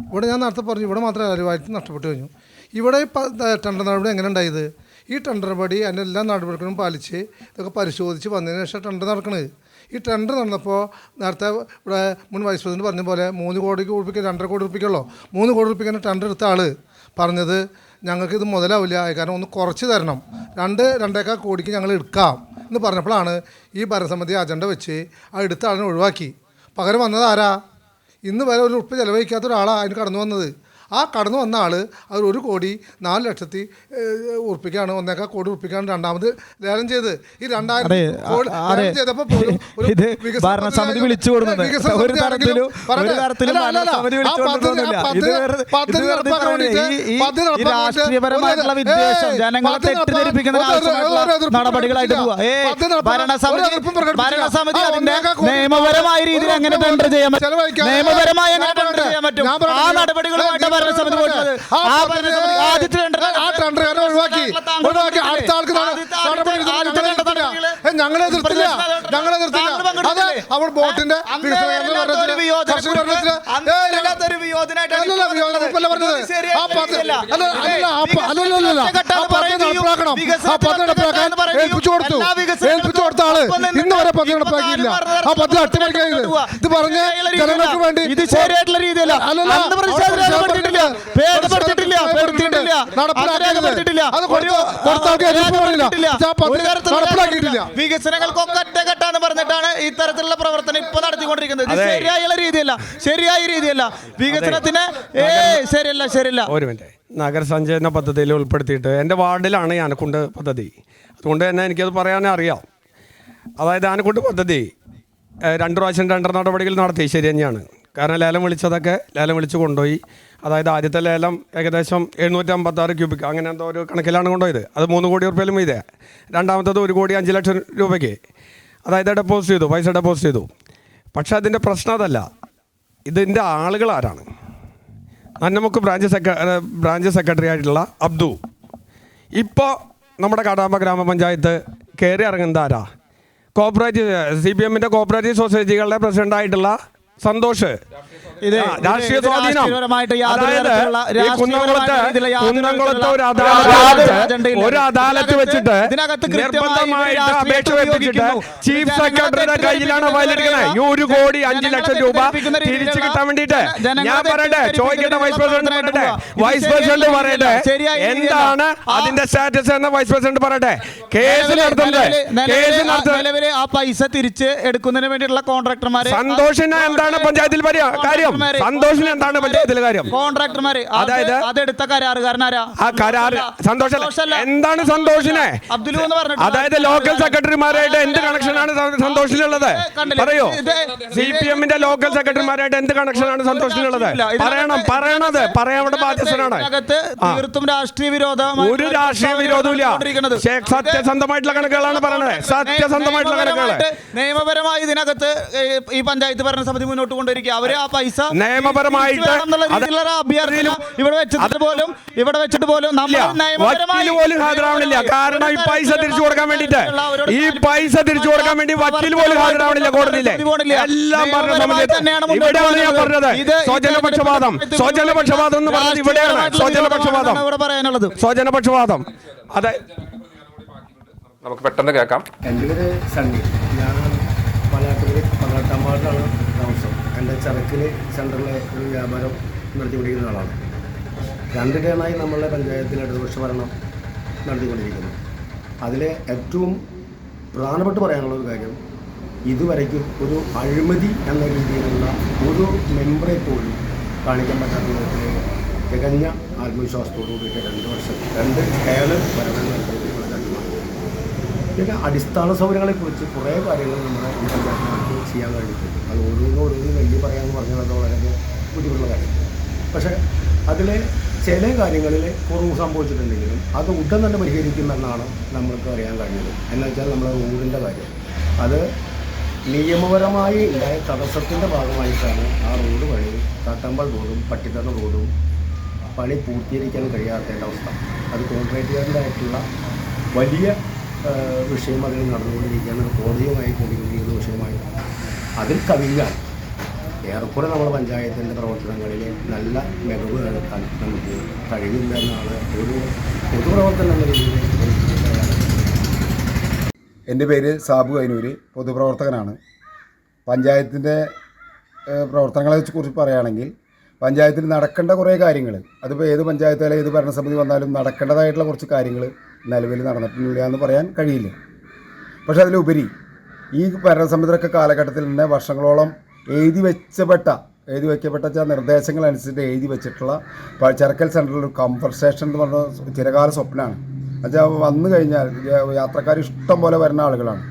ഇവിടെ ഞാൻ നേരത്തെ പറഞ്ഞു, ഇവിടെ മാത്രമേ കാര്യമായിട്ട് നഷ്ടപ്പെട്ട് കഴിഞ്ഞു. ഇവിടെ ടെൻഡർ നടപടി എങ്ങനെ ഉണ്ടായത്? ഈ ടെൻഡർ നടപടി അതിൻ്റെ എല്ലാ നടപടികളും പാലിച്ച് ഇതൊക്കെ പരിശോധിച്ച് വന്നതിന് ശേഷം ടെൻഡർ നടക്കുന്നത്. ഈ ടെൻഡർ നടന്നപ്പോൾ നേരത്തെ ഇവിടെ മുൻ വൈസ് പ്രസിഡന്റ് പറഞ്ഞ പോലെ 3 കോടി രൂപയ്ക്ക് 2.5 കോടി രൂപയ്ക്കുള്ളൂ 3 കോടി രൂപയ്ക്ക് ടെൻഡർ എടുത്ത ആൾ പറഞ്ഞത് ഞങ്ങൾക്ക് ഇത് മുതലാവില്ല, കാരണം ഒന്ന് കുറച്ച് തരണം, 2.25 കോടിക്ക് ഞങ്ങൾ എടുക്കാം എന്ന് പറഞ്ഞപ്പോഴാണ് ഈ ഭരണസമിതി അജണ്ട വെച്ച് ആ എടുത്ത ആളിനെ ഒഴിവാക്കി. പകരം വന്നത് ആരാ? ഇന്ന് വരെ 1 ഉറുപ്പിക ചിലവഴിക്കാത്ത ഒരാളാണ് അതിന് കടന്നു വന്നത്. ആ കടന്നു വന്ന ആൾ അവർ 1,04,00,000 ഉറുപ്പിക്കാണ് 1,4 കോടി ഉറുപ്പിക്കാണ് രണ്ടാമത് ലേലം ചെയ്ത്. ഈ 2,000 ലേലം ചെയ്തപ്പോൾ പോലും ഇത് ഭരണസമിതി വിളിച്ചു കൊടുക്കുന്നത് ഒരു തരത്തിലും രാഷ്ട്രീയപരമായിട്ടുള്ള വിദ്വേഷം ജനങ്ങളെ തെറ്റിദ്ധരിപ്പിക്കുന്ന നടപടികളായിട്ട് പോവാ. ഭരണസമിതി അതിന്റെ നിയമപരമായ രീതിയിൽ എങ്ങനെ ടെൻഡർ ചെയ്യാൻ പറ്റും, നിയമപരമായി എങ്ങനെ ടെൻഡർ ചെയ്യാൻ പറ്റും, ആ നടപടികളുമായിട്ട് ഭരണസമിതി പോയിട്ടുള്ളത്. ആദ്യത്തെ ഒഴിവാക്കി അടുത്ത ആൾക്ക് ഞങ്ങളെ എതിർത്തില്ല. അതെ അവൾ ബോട്ടിന്റെ ഏൽപ്പിച്ചു കൊടുത്ത ആള് ഇന്ന് വരെ പദ്ധതി നടപ്പാക്കിയില്ല. ആ പദ്ധതി അട്ടിമറിക്കായത് ഇത് പറഞ്ഞ് ജനങ്ങൾക്ക് വേണ്ടി ഇത് ശരിയായിട്ടുള്ള രീതിയല്ല. വികസനങ്ങൾക്കൊക്കെ ഒറ്റക്കെട്ടാന്ന് പറഞ്ഞിട്ടാണ് ഇത്തരത്തിലുള്ള പ്രവർത്തനം ഇപ്പൊ നടത്തിക്കൊണ്ടിരിക്കുന്നത്. ഇത് ശരിയായുള്ള രീതിയല്ല, ശരിയായ രീതിയല്ല. വികസനത്തിന് ശരിയല്ല. ഒരു മിനിറ്റ്. നഗരസഞ്ചയന പദ്ധതിയിൽ ഉൾപ്പെടുത്തിയിട്ട് എൻ്റെ വാർഡിലാണ് ആനക്കുണ്ട് പദ്ധതി. അതുകൊണ്ട് തന്നെ എനിക്കത് പറയാനേ അറിയാം. അതായത് ആനക്കുണ്ട് പദ്ധതി 2 പ്രാവശ്യം ടെൻഡർ നടപടികൾ നടത്തി, ശരി തന്നെയാണ്. കാരണം ലേലം വിളിച്ച് കൊണ്ടുപോയി. അതായത് ആദ്യത്തെ ലേലം ഏകദേശം 756 ക്യൂബിക് അങ്ങനെ എന്തോ ഒരു കണക്കിലാണ് കൊണ്ടുപോയത്. അത് 3 കോടി രൂപയിലും ഇത്. രണ്ടാമത്തത് 1,05,00,000 രൂപയ്ക്ക് അതായത് പൈസ ഡെപ്പോസിറ്റ് ചെയ്തു. പക്ഷേ അതിൻ്റെ പ്രശ്നം അതല്ല, ഇതിൻ്റെ ആളുകൾ ആരാണ്? നന്നമുക്ക് ബ്രാഞ്ച് സെക്രട്ടറി ആയിട്ടുള്ള അബ്ദു ഇപ്പോൾ നമ്മുടെ കാട്ടാമ്പ ഗ്രാമപഞ്ചായത്ത് കയറി ഇറങ്ങുന്നത് ആരാ? CPM-ന്റെ കോപ്പറേറ്റീവ് സൊസൈറ്റികളുടെ പ്രസിഡൻ്റായിട്ടുള്ള സന്തോഷ്. രാഷ്ട്രീയ സ്വാധീനം. അതായത് കുന്നംകുളത്ത് ഒരു അദാലത്ത് വെച്ചിട്ട് നിർബന്ധമായിട്ട് അപേക്ഷ വെപ്പിച്ചിട്ട് ചീഫ് സെക്രട്ടറിയുടെ കയ്യിലാണ് ഫയലെടുക്കുന്നത്. 1,05,00,000 രൂപ തിരിച്ചു കിട്ടാൻ വേണ്ടിയിട്ട്. ഞാൻ പറയട്ടെ, ചോദിക്കട്ടെ, വൈസ് പ്രസിഡന്റ് പറയട്ടെ എന്താണ് അതിന്റെ സ്റ്റാറ്റസ് എന്ന് വൈസ് പ്രസിഡന്റ് പറയട്ടെ. കേസ് നടത്തുന്നത് ആ പൈസ തിരിച്ച് എടുക്കുന്നതിന് വേണ്ടിയിട്ടുള്ള കോൺട്രാക്ടർമാരെ സന്തോഷിന് എന്താണ് പഞ്ചായത്തിൽ കാര്യം? സന്തോഷിന് എന്താണ് പഞ്ചായത്തിലെ കാര്യം? കോൺട്രാക്ടർമാര് അതായത് അതെടുത്ത കരാറുകാരനാരാ? ആ കരാർ സന്തോഷല്ല. എന്താണ് സന്തോഷിനെ? അബ്ദുൽ എന്ന് പറഞ്ഞിട്ട് അതായത് ലോക്കൽ സെക്രട്ടറിമാരായിട്ട് എന്ത് കണക്ഷനാണ് സന്തോഷിനുള്ളത്? പറയോ. CPM-ന്റെ ലോക്കൽ സെക്രട്ടറിമാരായിട്ട് എന്ത് കണക്ഷനാണ് സന്തോഷിനുള്ളത്? പറയാനുള്ള ബാധ്യസ്ഥനാണ്. തീർത്തും രാഷ്ട്രീയ വിരോധം. ഒരു രാഷ്ട്രീയ വിരോധമില്ല. സത്യസന്ധമായിട്ടുള്ള കണക്കുകളാണ് പറയുന്നത്. സത്യസന്ധമായിട്ടുള്ള കണക്കുകൾ നിയമപരമായി ഇതിനകത്ത് ഈ പഞ്ചായത്ത് ഭരണസമിതി മുന്നോട്ട് കൊണ്ടിരിക്കുക. അവര് ആ പൈസ നിയമപരമായിട്ട് ഇവിടെ വെച്ചിട്ട് പോലും പോലും ഹാജരാവണില്ല. കാരണം ഈ പൈസ തിരിച്ചു കൊടുക്കാൻ വേണ്ടിട്ട് വക്കീൽ പോലും ഹാജരാവണില്ല കോടതിയിൽ. എല്ലാം ഇവിടെയാണ് ഞാൻ പറഞ്ഞത്. സ്വജനപക്ഷപാതം എന്ന് പറഞ്ഞത് ഇവിടെയാണ്. സ്വജനപക്ഷപാതം. അതെ, നമുക്ക് പെട്ടെന്ന് കേൾക്കാം. എൻ്റെ പേര് സണ്ണി. ഞാൻ പതിനെട്ടാമ്പാടിലാണ് താമസം. എൻ്റെ ചരക്കിൽ സെൻറ്ററിലെ ഒരു വ്യാപാരം നടത്തിക്കൊണ്ടിരിക്കുന്ന ആളാണ്. 2 ടേണായി നമ്മളുടെ പഞ്ചായത്തിൽ ഇടതുപക്ഷ ഭരണം നടത്തിക്കൊണ്ടിരിക്കുന്നു. അതിലെ ഏറ്റവും പ്രധാനപ്പെട്ട് പറയാനുള്ള ഒരു കാര്യം, ഇതുവരയ്ക്കും ഒരു അഴിമതി എന്ന രീതിയിലുള്ള ഒരു മെമ്പറെ പോലും കാണിക്കാൻ പറ്റാത്ത വിധത്തിൽ തികഞ്ഞ ആത്മവിശ്വാസത്തോടു കൂടിയിട്ട് 2 വർഷം 2 ടേണ് ഭരണം നടത്തിയിട്ടുള്ള പിന്നെ അടിസ്ഥാന സൗകര്യങ്ങളെക്കുറിച്ച് കുറേ കാര്യങ്ങൾ നമ്മുടെ ഈ പഞ്ചായത്തിനകത്ത് ചെയ്യാൻ കഴിഞ്ഞിട്ടുണ്ട്. അത് ഓരോന്നും വലിയ പറയാമെന്ന് പറഞ്ഞാൽ അത് വളരെ ബുദ്ധിമുട്ടുള്ള കാര്യം. പക്ഷേ അതിലെ ചില കാര്യങ്ങളിൽ കുറവ് സംഭവിച്ചിട്ടുണ്ടെങ്കിലും അത് ഉടൻ തന്നെ പരിഹരിക്കുമെന്നാണ് നമ്മൾക്ക് അറിയാൻ കഴിഞ്ഞത്. എന്ന് വെച്ചാൽ നമ്മുടെ റോഡിൻ്റെ കാര്യം, അത് നിയമപരമായി ഉണ്ടായ തടസ്സത്തിൻ്റെ ഭാഗമായിട്ടാണ് ആ റോഡ് വഴി കാട്ടാമ്പൽ റോഡും പട്ടിത്തറ റോഡും പണി പൂർത്തീകരിക്കാൻ കഴിയാത്തതിൻ്റെ അവസ്ഥ. അത് കോൺട്രാക്റ്റുകാരുടെ ആയിട്ടുള്ള വലിയ വിഷയം അതിൽ നടന്നുകൊണ്ടിരിക്കുകയാണ്. കോടതിയുമായി കൂടിക്കൊണ്ടിരിക്കുന്ന വിഷയമായി അതിൽ കവിഞ്ഞാൽ ഏറെക്കുറെ നമ്മുടെ പഞ്ചായത്തിൻ്റെ പ്രവർത്തനങ്ങളിൽ നല്ല മികവ് നടത്താൻ നമുക്ക് കഴിയില്ലെന്നാണ് ഒരു പൊതുപ്രവർത്തനം എന്ന രീതിയിൽ. എൻ്റെ പേര് സാബു കൈനൂർ, പൊതുപ്രവർത്തകനാണ്. പഞ്ചായത്തിൻ്റെ പ്രവർത്തനങ്ങളെക്കുറിച്ച് പറയുകയാണെങ്കിൽ പഞ്ചായത്തിൽ നടക്കേണ്ട കുറേ കാര്യങ്ങൾ, അതിപ്പോൾ ഏത് പഞ്ചായത്തിലെ ഏത് ഭരണസമിതി വന്നാലും നടക്കേണ്ടതായിട്ടുള്ള കുറച്ച് കാര്യങ്ങൾ നിലവിൽ നടന്നിട്ടില്ല എന്ന് പറയാൻ കഴിയില്ല. പക്ഷേ അതിലുപരി ഈ ഭരണസമിതിയൊക്കെ കാലഘട്ടത്തിൽ തന്നെ വർഷങ്ങളോളം എഴുതി വെച്ചപ്പെട്ട എഴുതി വയ്ക്കപ്പെട്ട ചില നിർദ്ദേശങ്ങളനുസരിച്ച് എഴുതി വെച്ചിട്ടുള്ള ചെറക്കൽ സെൻറ്ററിൽ ഒരു കംഫർട്ട് സ്റ്റേഷൻ എന്ന് പറഞ്ഞ ചിരകാല സ്വപ്നമാണ്. എന്നുവെച്ചാൽ വന്നു കഴിഞ്ഞാൽ യാത്രക്കാർ ഇഷ്ടം പോലെ വരുന്ന ആളുകളാണ്.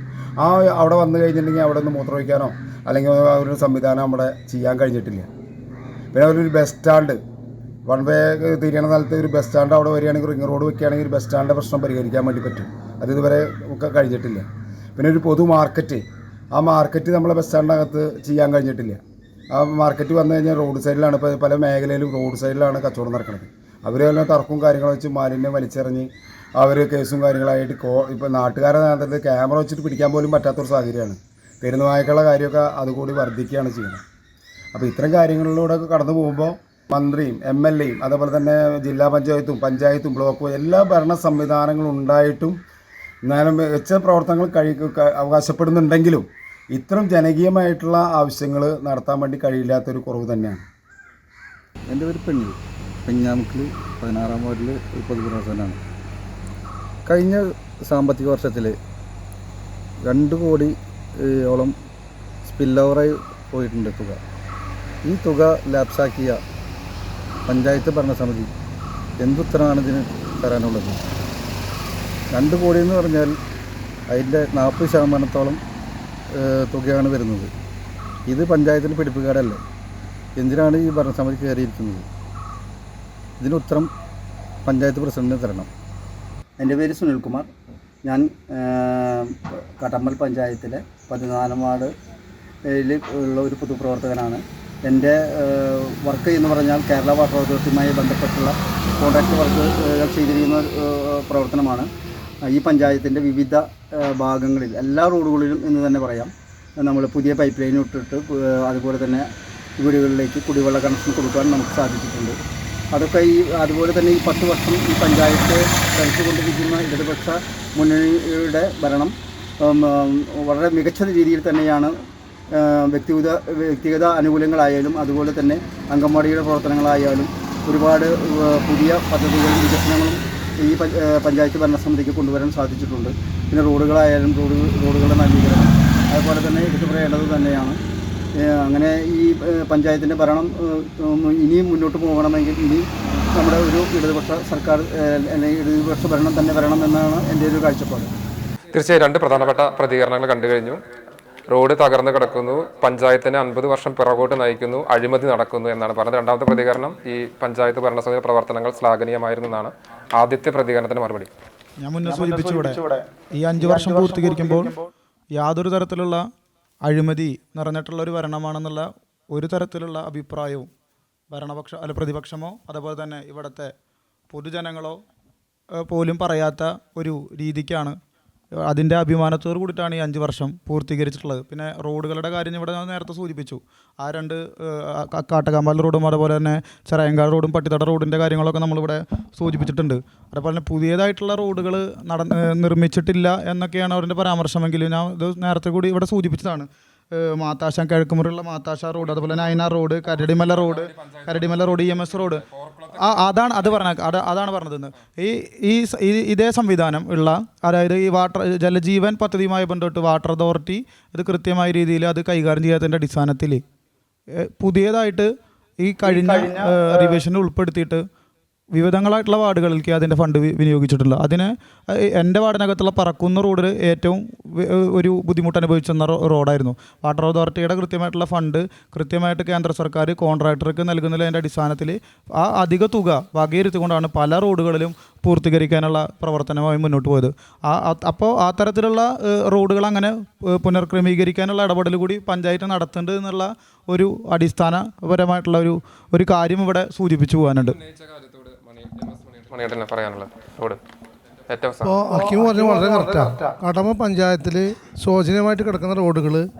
അവിടെ വന്നു കഴിഞ്ഞിട്ടുണ്ടെങ്കിൽ അവിടെ ഒന്ന് മൂത്രമൊഴിക്കാനോ അല്ലെങ്കിൽ ഒരു സംവിധാനം നമ്മുടെ ചെയ്യാൻ കഴിഞ്ഞിട്ടില്ല. പിന്നെ ഒരു ബസ് സ്റ്റാൻഡ്, വൺ വേ തിരിയണ സ്ഥലത്ത് ഒരു ബസ് സ്റ്റാൻഡ് അവിടെ വരികയാണെങ്കിൽ റിംഗ് റോഡ് വെക്കുകയാണെങ്കിൽ ഒരു ബസ് സ്റ്റാൻഡിൻ്റെ പ്രശ്നം പരിഹരിക്കാൻ വേണ്ടി പറ്റും. അത് ഇതുവരെ ഒക്കെ കഴിഞ്ഞിട്ടില്ല. പിന്നെ ഒരു പൊതു മാർക്കറ്റ്, ആ മാർക്കറ്റ് നമ്മളെ ബസ് സ്റ്റാൻഡിനകത്ത് ചെയ്യാൻ കഴിഞ്ഞിട്ടില്ല. ആ മാർക്കറ്റ് വന്നു കഴിഞ്ഞാൽ റോഡ് സൈഡിലാണ്, ഇപ്പോൾ പല മേഖലയിലും റോഡ് സൈഡിലാണ് കച്ചവടം നടക്കുന്നത്. അവർ തന്നെ തർക്കവും കാര്യങ്ങളും വെച്ച് മാലിന്യം വലിച്ചെറിഞ്ഞ് അവർ കേസും കാര്യങ്ങളായിട്ട് ഇപ്പോൾ നാട്ടുകാരെ നേതൃത്വത്തിൽ ക്യാമറ വെച്ചിട്ട് പിടിക്കാൻ പോലും പറ്റാത്തൊരു സാഹചര്യമാണ്. തെരുവുനായ്ക്കളുടെ കാര്യമൊക്കെ അതുകൂടി വർദ്ധിക്കുകയാണ് ചെയ്യുന്നത്. അപ്പോൾ ഇത്തരം കാര്യങ്ങളിലൂടെ കടന്നു പോകുമ്പോൾ മന്ത്രിയും MLAയും അതേപോലെ തന്നെ ജില്ലാ പഞ്ചായത്തും ബ്ലോക്കും എല്ലാ ഭരണ സംവിധാനങ്ങളും ഉണ്ടായിട്ടും എന്നാലും മികച്ച പ്രവർത്തനങ്ങൾ അവകാശപ്പെടുന്നുണ്ടെങ്കിലും ഇത്തരം ജനകീയമായിട്ടുള്ള ആവശ്യങ്ങൾ നടത്താൻ വേണ്ടി കഴിയില്ലാത്തൊരു കുറവ് തന്നെയാണ്. എൻ്റെ പേര് പെഞ്ഞാമുക്കിൽ 16-ാം വാർഡിൽ ഒരു പൊതുപ്രവർത്തകനാണ്. കഴിഞ്ഞ സാമ്പത്തിക വർഷത്തിൽ 2 കോടിയോളം സ്പില്ലോവറായി പോയിട്ടുണ്ട് തുക. ഈ തുക ലാപ്സാക്കിയ പഞ്ചായത്ത് ഭരണസമിതി എന്തുത്തരമാണ് ഇതിന് തരാനുള്ളത്? 2 കോടി എന്ന് പറഞ്ഞാൽ അതിൻ്റെ 40% തുകയാണ് വരുന്നത്. ഇത് പഞ്ചായത്തിന് പിടിപ്പുകാരല്ലേ? എന്തിനാണ് ഈ ഭരണസമിതി കയറിയിരിക്കുന്നത്? ഇതിന് ഉത്തരം പഞ്ചായത്ത് പ്രസിഡന്റിന് തരണം. എൻ്റെ പേര് സുനിൽകുമാർ. ഞാൻ കടമ്പൽ പഞ്ചായത്തിലെ 14-ാം വാർഡിൽ ഉള്ള ഒരു പൊതുപ്രവർത്തകനാണ്. എൻ്റെ വർക്ക് എന്ന് പറഞ്ഞാൽ കേരള വാട്ടർ അതോറിറ്റിയുമായി ബന്ധപ്പെട്ടുള്ള കോൺട്രാക്ട് വർക്ക് ചെയ്തിരിക്കുന്ന പ്രവർത്തനമാണ്. ഈ പഞ്ചായത്തിൻ്റെ വിവിധ ഭാഗങ്ങളിൽ എല്ലാ റോഡുകളിലും എന്ന് തന്നെ പറയാം നമ്മൾ പുതിയ പൈപ്പ് ലൈൻ ഇട്ടിട്ട് അതുപോലെ തന്നെ വീടുകളിലേക്ക് കുടിവെള്ള കണക്ഷൻ കൊടുക്കാൻ നമുക്ക് സാധിച്ചിട്ടുണ്ട്. അതൊക്കെ അതുപോലെ തന്നെ ഈ 10 വർഷം ഈ പഞ്ചായത്ത് ഭരിച്ചുകൊണ്ടിരിക്കുന്ന ഇടതുപക്ഷ മുന്നണിയുടെ ഭരണം വളരെ മികച്ച രീതിയിൽ തന്നെയാണ് വ്യക്തിഗത ആനുകൂല്യങ്ങളായാലും അതുപോലെ തന്നെ അംഗൻവാടിയുടെ പ്രവർത്തനങ്ങളായാലും ഒരുപാട് പുതിയ പദ്ധതികളും വികസനങ്ങളും ഈ പഞ്ചായത്ത് ഭരണസമിതിക്ക് കൊണ്ടുവരാൻ സാധിച്ചിട്ടുണ്ട്. പിന്നെ റോഡുകളായാലും റോഡുകളുടെ നവീകരണം അതുപോലെ തന്നെ എടുത്തു പറയേണ്ടത് തന്നെയാണ്. അങ്ങനെ ഈ പഞ്ചായത്തിൻ്റെ ഭരണം ഇനിയും മുന്നോട്ട് പോകണമെങ്കിൽ ഇനി നമ്മുടെ ഒരു ഇടതുപക്ഷ സർക്കാർ അല്ലെങ്കിൽ ഇടതുപക്ഷ ഭരണം തന്നെ വരണമെന്നാണ് എൻ്റെ ഒരു കാഴ്ചപ്പാട്. തീർച്ചയായും 2 പ്രധാനപ്പെട്ട പ്രതികരണങ്ങൾ കണ്ടു കഴിഞ്ഞു. റോഡ് തകർന്നു കിടക്കുന്നു, പഞ്ചായത്തിനെ 50 വർഷം പിറകോട്ട് നയിക്കുന്നു, അഴിമതി നടക്കുന്നു എന്നാണ് പറഞ്ഞത്. രണ്ടാമത്തെ പ്രതികരണം ഈ പഞ്ചായത്ത് ഭരണസമിതി പ്രവർത്തനങ്ങൾ ശ്ലാഘനീയമായിരുന്നു എന്നാണ്. ആദ്യത്തെ പ്രതികരണത്തിന് മറുപടി ഞാൻ മുന്നേ സൂചിപ്പിച്ചുകൂടെ, ഈ 5 വർഷം പൂർത്തീകരിക്കുമ്പോൾ യാതൊരു തരത്തിലുള്ള അഴിമതി നിറഞ്ഞിട്ടുള്ള ഒരു ഭരണമാണെന്നുള്ള ഒരു തരത്തിലുള്ള അഭിപ്രായവും പ്രതിപക്ഷമോ അതുപോലെ തന്നെ ഇവിടുത്തെ പൊതുജനങ്ങളോ പോലും പറയാത്ത ഒരു രീതിക്കാണ്, അതിൻ്റെ അഭിമാനത്തോട് കൂടിയിട്ടാണ് ഈ 5 വർഷം പൂർത്തീകരിച്ചിട്ടുള്ളത്. പിന്നെ റോഡുകളുടെ കാര്യം ഇവിടെ നേരത്തെ സൂചിപ്പിച്ചു. ആ 2 കാട്ടകമ്പാൽ റോഡും അതുപോലെ തന്നെ ചെറയങ്കാട് റോഡും പട്ടിത്തട റോഡിൻ്റെ കാര്യങ്ങളൊക്കെ നമ്മളിവിടെ സൂചിപ്പിച്ചിട്ടുണ്ട്. അതുപോലെ തന്നെ പുതിയതായിട്ടുള്ള റോഡുകൾ നിർമ്മിച്ചിട്ടില്ല എന്നൊക്കെയാണ് അവരുടെ പരാമർശമെങ്കിലും ഞാൻ ഇത് നേരത്തെ കൂടി ഇവിടെ സൂചിപ്പിച്ചതാണ്. മാത്താശ കിഴക്കുമുറിയുള്ള മാത്താശ റോഡ്, അതുപോലെ Nayanar road, Karadimala road, EMS road, അതാണ് പറഞ്ഞത്. ഇതേ സംവിധാനം ഉള്ള, അതായത് ഈ ജലജീവൻ പദ്ധതിയുമായി ബന്ധപ്പെട്ട് വാട്ടർ അതോറിറ്റി ഇത് കൃത്യമായ രീതിയിൽ അത് കൈകാര്യം ചെയ്യാത്തതിൻ്റെ അടിസ്ഥാനത്തിൽ പുതിയതായിട്ട് ഈ കഴിഞ്ഞ റിവിഷനിൽ ഉൾപ്പെടുത്തിയിട്ട് വിവിധങ്ങളായിട്ടുള്ള വാർഡുകളിലേക്ക് അതിൻ്റെ ഫണ്ട് വിനിയോഗിച്ചിട്ടുള്ള അതിന് എൻ്റെ വാർഡിനകത്തുള്ള പറക്കുന്ന റോഡിൽ ഏറ്റവും ഒരു ബുദ്ധിമുട്ട് അനുഭവിച്ചെന്ന റോഡായിരുന്നു. വാട്ടർ അതോറിറ്റിയുടെ കൃത്യമായിട്ടുള്ള ഫണ്ട് കൃത്യമായിട്ട് കേന്ദ്ര സർക്കാർ കോൺട്രാക്ടർക്ക് നൽകുന്നതിൻ്റെ അടിസ്ഥാനത്തിൽ ആ അധിക തുക വകയിരുത്തിക്കൊണ്ടാണ് പല റോഡുകളിലും പൂർത്തീകരിക്കാനുള്ള പ്രവർത്തനമായി മുന്നോട്ട് പോയത്. അപ്പോൾ ആ തരത്തിലുള്ള റോഡുകൾ അങ്ങനെ പുനർക്രമീകരിക്കാനുള്ള ഇടപെടൽ കൂടി പഞ്ചായത്ത് നടത്തേണ്ടത് എന്നുള്ള ഒരു അടിസ്ഥാനപരമായിട്ടുള്ള ഒരു കാര്യം ഇവിടെ സൂചിപ്പിച്ചു പോകാനുണ്ട്. അപ്പോൾ അക്കീം പറഞ്ഞത് വളരെ കറക്റ്റാണ്. കടമ പഞ്ചായത്തിൽ ശോചനീയമായിട്ട് കിടക്കുന്ന റോഡുകൾ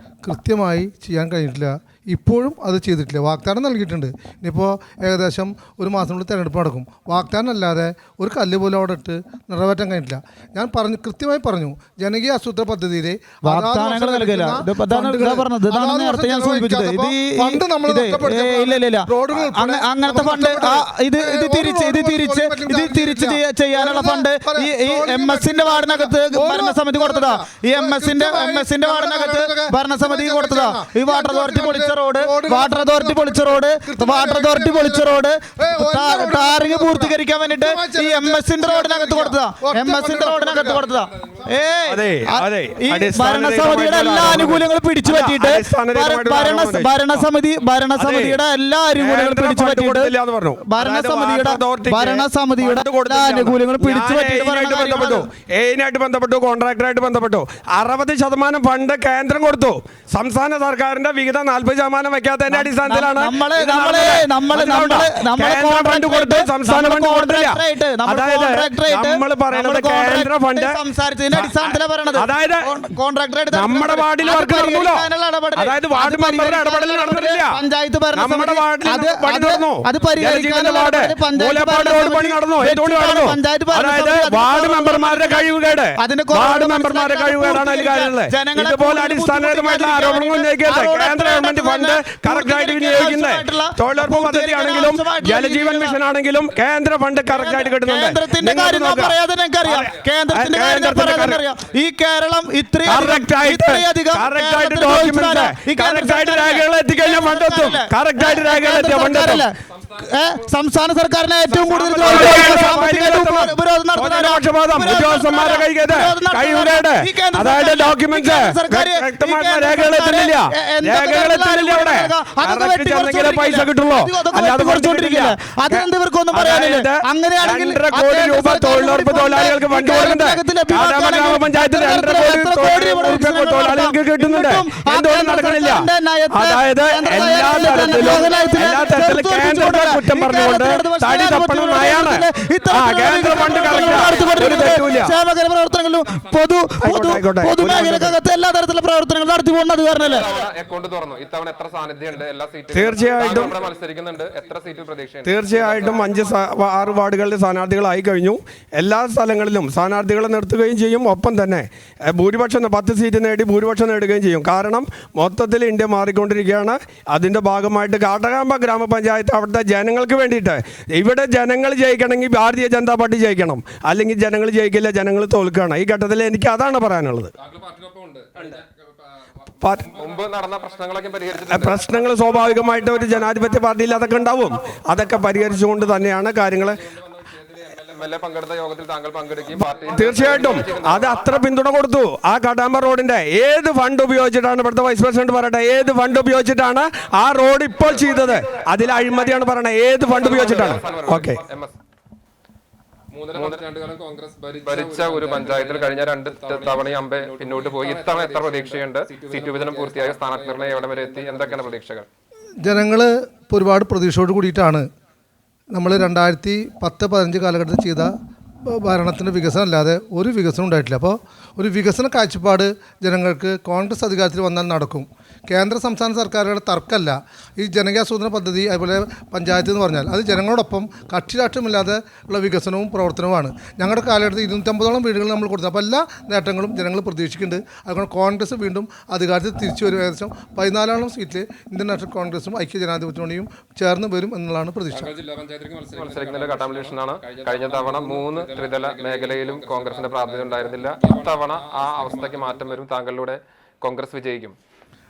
കൃത്യമായി ചെയ്യാൻ കഴിഞ്ഞിട്ടില്ല. ഇപ്പോഴും അത് ചെയ്തിട്ടില്ല. വാഗ്ദാനം നൽകിയിട്ടുണ്ട്. ഇനിയിപ്പോൾ ഏകദേശം ഒരു മാസത്തിനുള്ളിൽ തിരഞ്ഞെടുപ്പ് നടക്കും. വാഗ്ദാനം അല്ലാതെ ഒരു കല്ല് പോലും അവിടെ ഇട്ട് നിറവേറ്റാൻ കഴിഞ്ഞിട്ടില്ല. ഞാൻ കൃത്യമായി പറഞ്ഞു, ജനകീയ ആസൂത്രണ പദ്ധതിയിൽ വാഗ്ദാനങ്ങൾ നൽകില്ല. അങ്ങനത്തെ ഫണ്ട് ഇത് തിരിച്ച് ചെയ്യാനുള്ള ഫണ്ട് ഈ MS-ന്റെ വാർഡിനകത്ത് ഭരണസമിതി കൊടുത്തതാ. ഈ MS-ന്റെ വാർഡിനകത്ത് ഭരണസമിതി കൊടുത്തതാ. ഈ വാട്ടർ അതോറിറ്റി പൊളിച്ച റോഡ്, വാട്ടർ അതോറിറ്റി പൊളിച്ച റോഡ്, ടാറിങ് പൂർത്തീകരിക്കാൻ വേണ്ടിട്ട് ഈ MS-ന്റെ റോഡിനകത്ത് കൊടുത്തതാ. ഈ ഭരണസമിതിയുടെ എല്ലാ ആനുകൂല്യങ്ങളും പിടിച്ചു പറ്റിയിട്ട് ഭരണസമിതിയുടെ എല്ലാ ആനുകൂല്യങ്ങളും പിടിച്ചു പറ്റിയിട്ട് ഭരണസമിതിയുടെ എല്ലാ ആനുകൂല്യങ്ങളും പിടിച്ചു പറ്റിയിട്ട് എയിനായിട്ട് ബന്ധപ്പെട്ടു, കോൺട്രാക്ടറായിട്ട് ബന്ധപ്പെട്ടു 60% ഫണ്ട് കേന്ദ്രം കൊടുത്തു. സംസ്ഥാന സർക്കാരിന്റെ വിഹിതം 40% വയ്ക്കാത്തതിന്റെ അടിസ്ഥാനത്തിലാണ് ഫണ്ട് കൊടുത്ത് സംസ്ഥാന ഫണ്ട് കൊടുത്തില്ല. അതായത് നമ്മൾ പറയുന്നത് കേന്ദ്ര ഫണ്ട് അതായത് നമ്മുടെ വാർഡിൽ വർക്ക് നടന്നല്ലോ. അതായത് വാർഡ് മെമ്പറുടെ ഇടപെടൽ നടന്നില്ല. നമ്മുടെ വാർഡിൽ പണി നടന്നു. മൂലപ്പാട് റോഡ് പണി നടന്നു. എന്തുകൊണ്ട് നടന്നു? അതായത് വാർഡ് മെമ്പർമാരുടെ കഴിവുകേട്, കഴിവുകേടാണ് അതിൽ കാര്യമുള്ളത്. ഇതുപോലെ അടിസ്ഥാനപരമായിട്ടുള്ള ആരോപണങ്ങൾ ഉന്നയിക്കരുത്. കേന്ദ്ര ഗവൺമെന്റ് ഫണ്ട് കറക്റ്റായിട്ട് വിനിയോഗിക്കുന്നത് തൊഴിലുറപ്പ് പദ്ധതി ആണെങ്കിലും ജലജീവൻ മിഷൻ ആണെങ്കിലും കേന്ദ്ര ഫണ്ട് കറക്റ്റായിട്ട് കിട്ടുന്നുണ്ട്. ഈ കേരളം സംസ്ഥാന സർക്കാരിനെ ഏറ്റവും കൂടുതൽ അതായത് ഡോക്യുമെന്റ്സ് പൈസ കിട്ടുള്ളൂ, അല്ലാതെ കുറച്ചുകൊണ്ടിരിക്കില്ല. അതെന്ത് ഇവർക്കൊന്നും പറയാനില്ല. അങ്ങനെയാണെങ്കിൽ 2.5 കോടി രൂപ തൊഴിലുറപ്പ് തൊഴിലാളികൾക്ക് ഫണ്ട് കൊടുക്കുന്നുണ്ട്. ഗ്രാമപഞ്ചായത്തിൽ 2.5 കോടി തൊഴിലാളികൾക്ക് കിട്ടുന്നുണ്ട്. എന്തുകൊണ്ട് നടക്കണില്ല? അതായത് എല്ലാ തരത്തിലും കേന്ദ്രത്തെ കുറ്റം പറഞ്ഞുകൊണ്ട് തടി തപ്പണം നയാണ്. കേന്ദ്ര ഫണ്ട് പ്രവർത്തനങ്ങളിലും പൊതുമേഖലക്കകത്ത് എല്ലാ തരത്തിലുള്ള പ്രവർത്തനങ്ങളും നടത്തി പോകുന്നത് കാരണമല്ലേ. അക്കൗണ്ട് തുറന്നു. ഇത്തവണ എത്ര സാന്നിധ്യമുണ്ട്? എല്ലാ സീറ്റും തീർച്ചയായിട്ടും മത്സരിക്കുന്നുണ്ട്. എത്ര സീറ്റ് പ്രതീക്ഷയുണ്ട്? തീർച്ചയായിട്ടും 5-6 വാർഡുകളിൽ സ്ഥാനാർത്ഥികളായി കഴിഞ്ഞു. എല്ലാ സ്ഥലങ്ങളിലും സ്ഥാനാർത്ഥികളെ നിർത്തുകയും ചെയ്യും. ഒപ്പം തന്നെ ഭൂരിപക്ഷം 10 സീറ്റ് നേടി ഭൂരിപക്ഷം നേടുകയും ചെയ്യും. കാരണം മൊത്തത്തിൽ ഇന്ത്യ മാറിക്കൊണ്ടിരിക്കുകയാണ്. അതിൻ്റെ ഭാഗമായിട്ട് കാട്ടകാമ്പ ഗ്രാമപഞ്ചായത്ത് അവിടുത്തെ ജനങ്ങൾക്ക് വേണ്ടിയിട്ട്, ഇവിടെ ജനങ്ങൾ ജയിക്കണമെങ്കിൽ ഭാരതീയ ജനതാ പാർട്ടി ജയിക്കണം, അല്ലെങ്കിൽ ജനങ്ങൾ ജയിക്കില്ല, ജനങ്ങൾ തോൽക്കുകയാണ്. ഈ ഘട്ടത്തിൽ എനിക്ക് അതാണ് പറയാനുള്ളത്. പ്രശ്നങ്ങൾ സ്വാഭാവികമായിട്ട് ഒരു ജനാധിപത്യ പാർട്ടിയിൽ അതൊക്കെ ഉണ്ടാവും. അതൊക്കെ പരിഹരിച്ചുകൊണ്ട് തന്നെയാണ് കാര്യങ്ങൾ. തീർച്ചയായിട്ടും അത് അത്ര പിന്തുണ കൊടുത്തു. ആ കടാമ്പ റോഡിന്റെ ഏത് ഫണ്ട് ഉപയോഗിച്ചിട്ടാണ്, ഇവിടുത്തെ വൈസ് പ്രസിഡന്റ് പറയട്ടെ, ഏത് ഫണ്ട് ഉപയോഗിച്ചിട്ടാണ് ആ റോഡ് ഇപ്പോൾ ചെയ്തത്? അതിൽ അഴിമതിയാണ് പറയണത്. ഏത് ഫണ്ട് ഉപയോഗിച്ചിട്ടാണ്? ഓക്കെ, ഭരിച്ച ഒരു പഞ്ചായത്തിൽ കഴിഞ്ഞ 2 തവണ അമ്പെ പിന്നോട്ട് പോയി. ഇത്തവണ എത്ര പ്രതീക്ഷയുണ്ട്? സീറ്റ് വിഭജനം പൂർത്തിയായ സ്ഥാനാർത്ഥി നിർണ്ണയം എവിടെ വരെ എത്തി? എന്തൊക്കെയാണ് പ്രതീക്ഷകൾ? ജനങ്ങൾ ഒരുപാട് പ്രതീക്ഷയോട് കൂടിയിട്ടാണ് നമ്മൾ 2010-15 കാലഘട്ടത്തിൽ ചെയ്ത ഭരണത്തിൻ്റെ വികസനം അല്ലാതെ ഒരു വികസനം ഉണ്ടായിട്ടില്ല. അപ്പോൾ ഒരു വികസന കാഴ്ചപ്പാട് ജനങ്ങൾക്ക് കോൺഗ്രസ് അധികാരത്തിൽ വന്നാൽ നടക്കും. കേന്ദ്ര സംസ്ഥാന സർക്കാരുകളുടെ തർക്കമല്ല ഈ ജനകീയാസൂത്രണ പദ്ധതി, അതുപോലെ പഞ്ചായത്ത് എന്ന് പറഞ്ഞാൽ അത് ജനങ്ങളോടൊപ്പം കക്ഷി രാഷ്ട്രീയമില്ലാതെ ഉള്ള വികസനവും പ്രവർത്തനവുമാണ്. ഞങ്ങളുടെ കാലഘട്ടത്തിൽ 250ഓളം വീടുകൾ നമ്മൾ കൊടുത്തത്. അപ്പോൾ എല്ലാ നേട്ടങ്ങളും ജനങ്ങൾ പ്രതീക്ഷിക്കുന്നുണ്ട്. അതുകൊണ്ട് കോൺഗ്രസ് വീണ്ടും അധികാരത്തിൽ തിരിച്ചു വരും. ഏകദേശം 14ഓളം സീറ്റിൽ ഇന്ത്യൻ നാഷണൽ കോൺഗ്രസും ഐക്യ ജനാധിപത്യ മുന്നണിയും ചേർന്ന് വരും എന്നുള്ളതാണ് പ്രതീക്ഷ. കഴിഞ്ഞ തവണ 3 ത്രിതല മേഖലയിലും കോൺഗ്രസിന്റെ പ്രാതിനിധ്യം ഉണ്ടായിരുന്നില്ല. ഇത്തവണ ആ അവസ്ഥയ്ക്ക് മാറ്റം വരും. താങ്കളിലൂടെ കോൺഗ്രസ് വിജയിക്കും.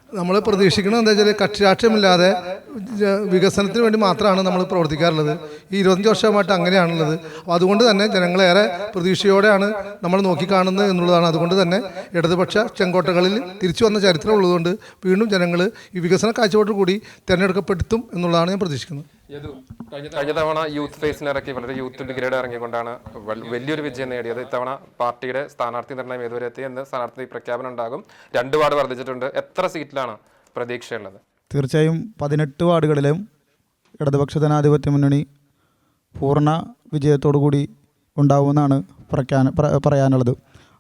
നമ്മൾ പ്രതീക്ഷിക്കുന്നത് എന്താ വെച്ചാൽ കക്ഷി രാഷ്ട്രീയമില്ലാതെ വികസനത്തിന് വേണ്ടി മാത്രമാണ് നമ്മൾ പ്രവർത്തിക്കാറുള്ളത്. ഈ 25 വർഷമായിട്ട് അങ്ങനെയാണുള്ളത്. അപ്പോൾ അതുകൊണ്ട് തന്നെ ജനങ്ങളേറെ പ്രതീക്ഷയോടെയാണ് നമ്മൾ നോക്കിക്കാണുന്നത് എന്നുള്ളതാണ്. അതുകൊണ്ട് തന്നെ ഇടതുപക്ഷ ചെങ്കോട്ടകളിൽ തിരിച്ചു വന്ന ചരിത്രം ഉള്ളതുകൊണ്ട് വീണ്ടും ജനങ്ങൾ ഈ വികസന കാഴ്ചപ്പാടോട് കൂടി തിരഞ്ഞെടുക്കപ്പെടുത്തും എന്നുള്ളതാണ് ഞാൻ പ്രതീക്ഷിക്കുന്നത്. കഴിഞ്ഞ തവണ യൂത്ത് ഫേസിന് ഇറക്കി വളരെ യൂത്ത് ഡിഗ്രേഡ് ഇറങ്ങിക്കൊണ്ടാണ് വലിയൊരു വിജയം നേടിയത്. ഇത്തവണ പാർട്ടിയുടെ സ്ഥാനാർത്ഥി നിർണ്ണയം ഏതുവരെ എത്തി എന്ന് സ്ഥാനാർത്ഥി പ്രഖ്യാപനം ഉണ്ടാകും. 2 വാർഡ് വർദ്ധിച്ചിട്ടുണ്ട്. എത്ര സീറ്റിലാണ് പ്രതീക്ഷയുള്ളത്? തീർച്ചയായും 18 വാർഡുകളിലും ഇടതുപക്ഷ ജനാധിപത്യ മുന്നണി പൂർണ്ണ വിജയത്തോടു കൂടി ഉണ്ടാവുമെന്നാണ് പറയാനുള്ളത്.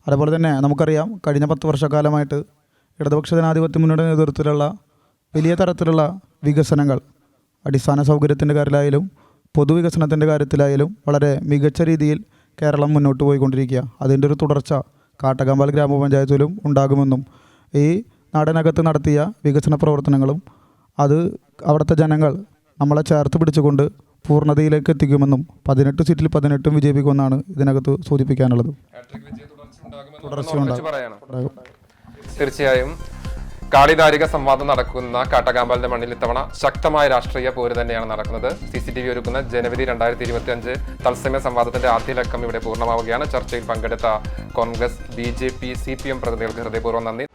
അതുപോലെ തന്നെ നമുക്കറിയാം കഴിഞ്ഞ 10 വർഷക്കാലമായിട്ട് ഇടതുപക്ഷ ജനാധിപത്യ മുന്നണിയുടെ നേതൃത്വത്തിലുള്ള വലിയ തരത്തിലുള്ള വികസനങ്ങൾ അടിസ്ഥാന സൗകര്യത്തിൻ്റെ കാര്യത്തിലായാലും പൊതുവികസനത്തിൻ്റെ കാര്യത്തിലായാലും വളരെ മികച്ച രീതിയിൽ കേരളം മുന്നോട്ട് പോയിക്കൊണ്ടിരിക്കുക. അതിൻ്റെ ഒരു തുടർച്ച കാട്ടകമ്പാൽ ഗ്രാമപഞ്ചായത്തിലും ഉണ്ടാകുമെന്നും ഈ നാടിനകത്ത് നടത്തിയ വികസന പ്രവർത്തനങ്ങളും അത് അവിടുത്തെ ജനങ്ങൾ നമ്മളെ ചേർത്ത് പിടിച്ചുകൊണ്ട് പൂർണ്ണതയിലേക്ക് എത്തിക്കുമെന്നും 18 സീറ്റിൽ 18 വിജയിപ്പിക്കുമെന്നാണ് ഇതിനകത്ത് സൂചിപ്പിക്കാനുള്ളത്. തീർച്ചയായും കാളിദാരിക സംവാദം നടക്കുന്ന കാട്ടകാമ്പാലിന്റെ മണ്ണിൽ ഇത്തവണ ശക്തമായ രാഷ്ട്രീയ പോര് തന്നെയാണ് നടക്കുന്നത്. CCTV ഒരുക്കുന്ന ജനുവരി 2025 തത്സമയ സംവാദത്തിന്റെ ആദ്യ ലക്കം ഇവിടെ പൂർണ്ണമാവുകയാണ്. ചർച്ചയിൽ പങ്കെടുത്ത കോൺഗ്രസ്, BJP, CPM പ്രതിനിധികൾക്ക് ഹൃദയപൂർവ്വം നന്ദി.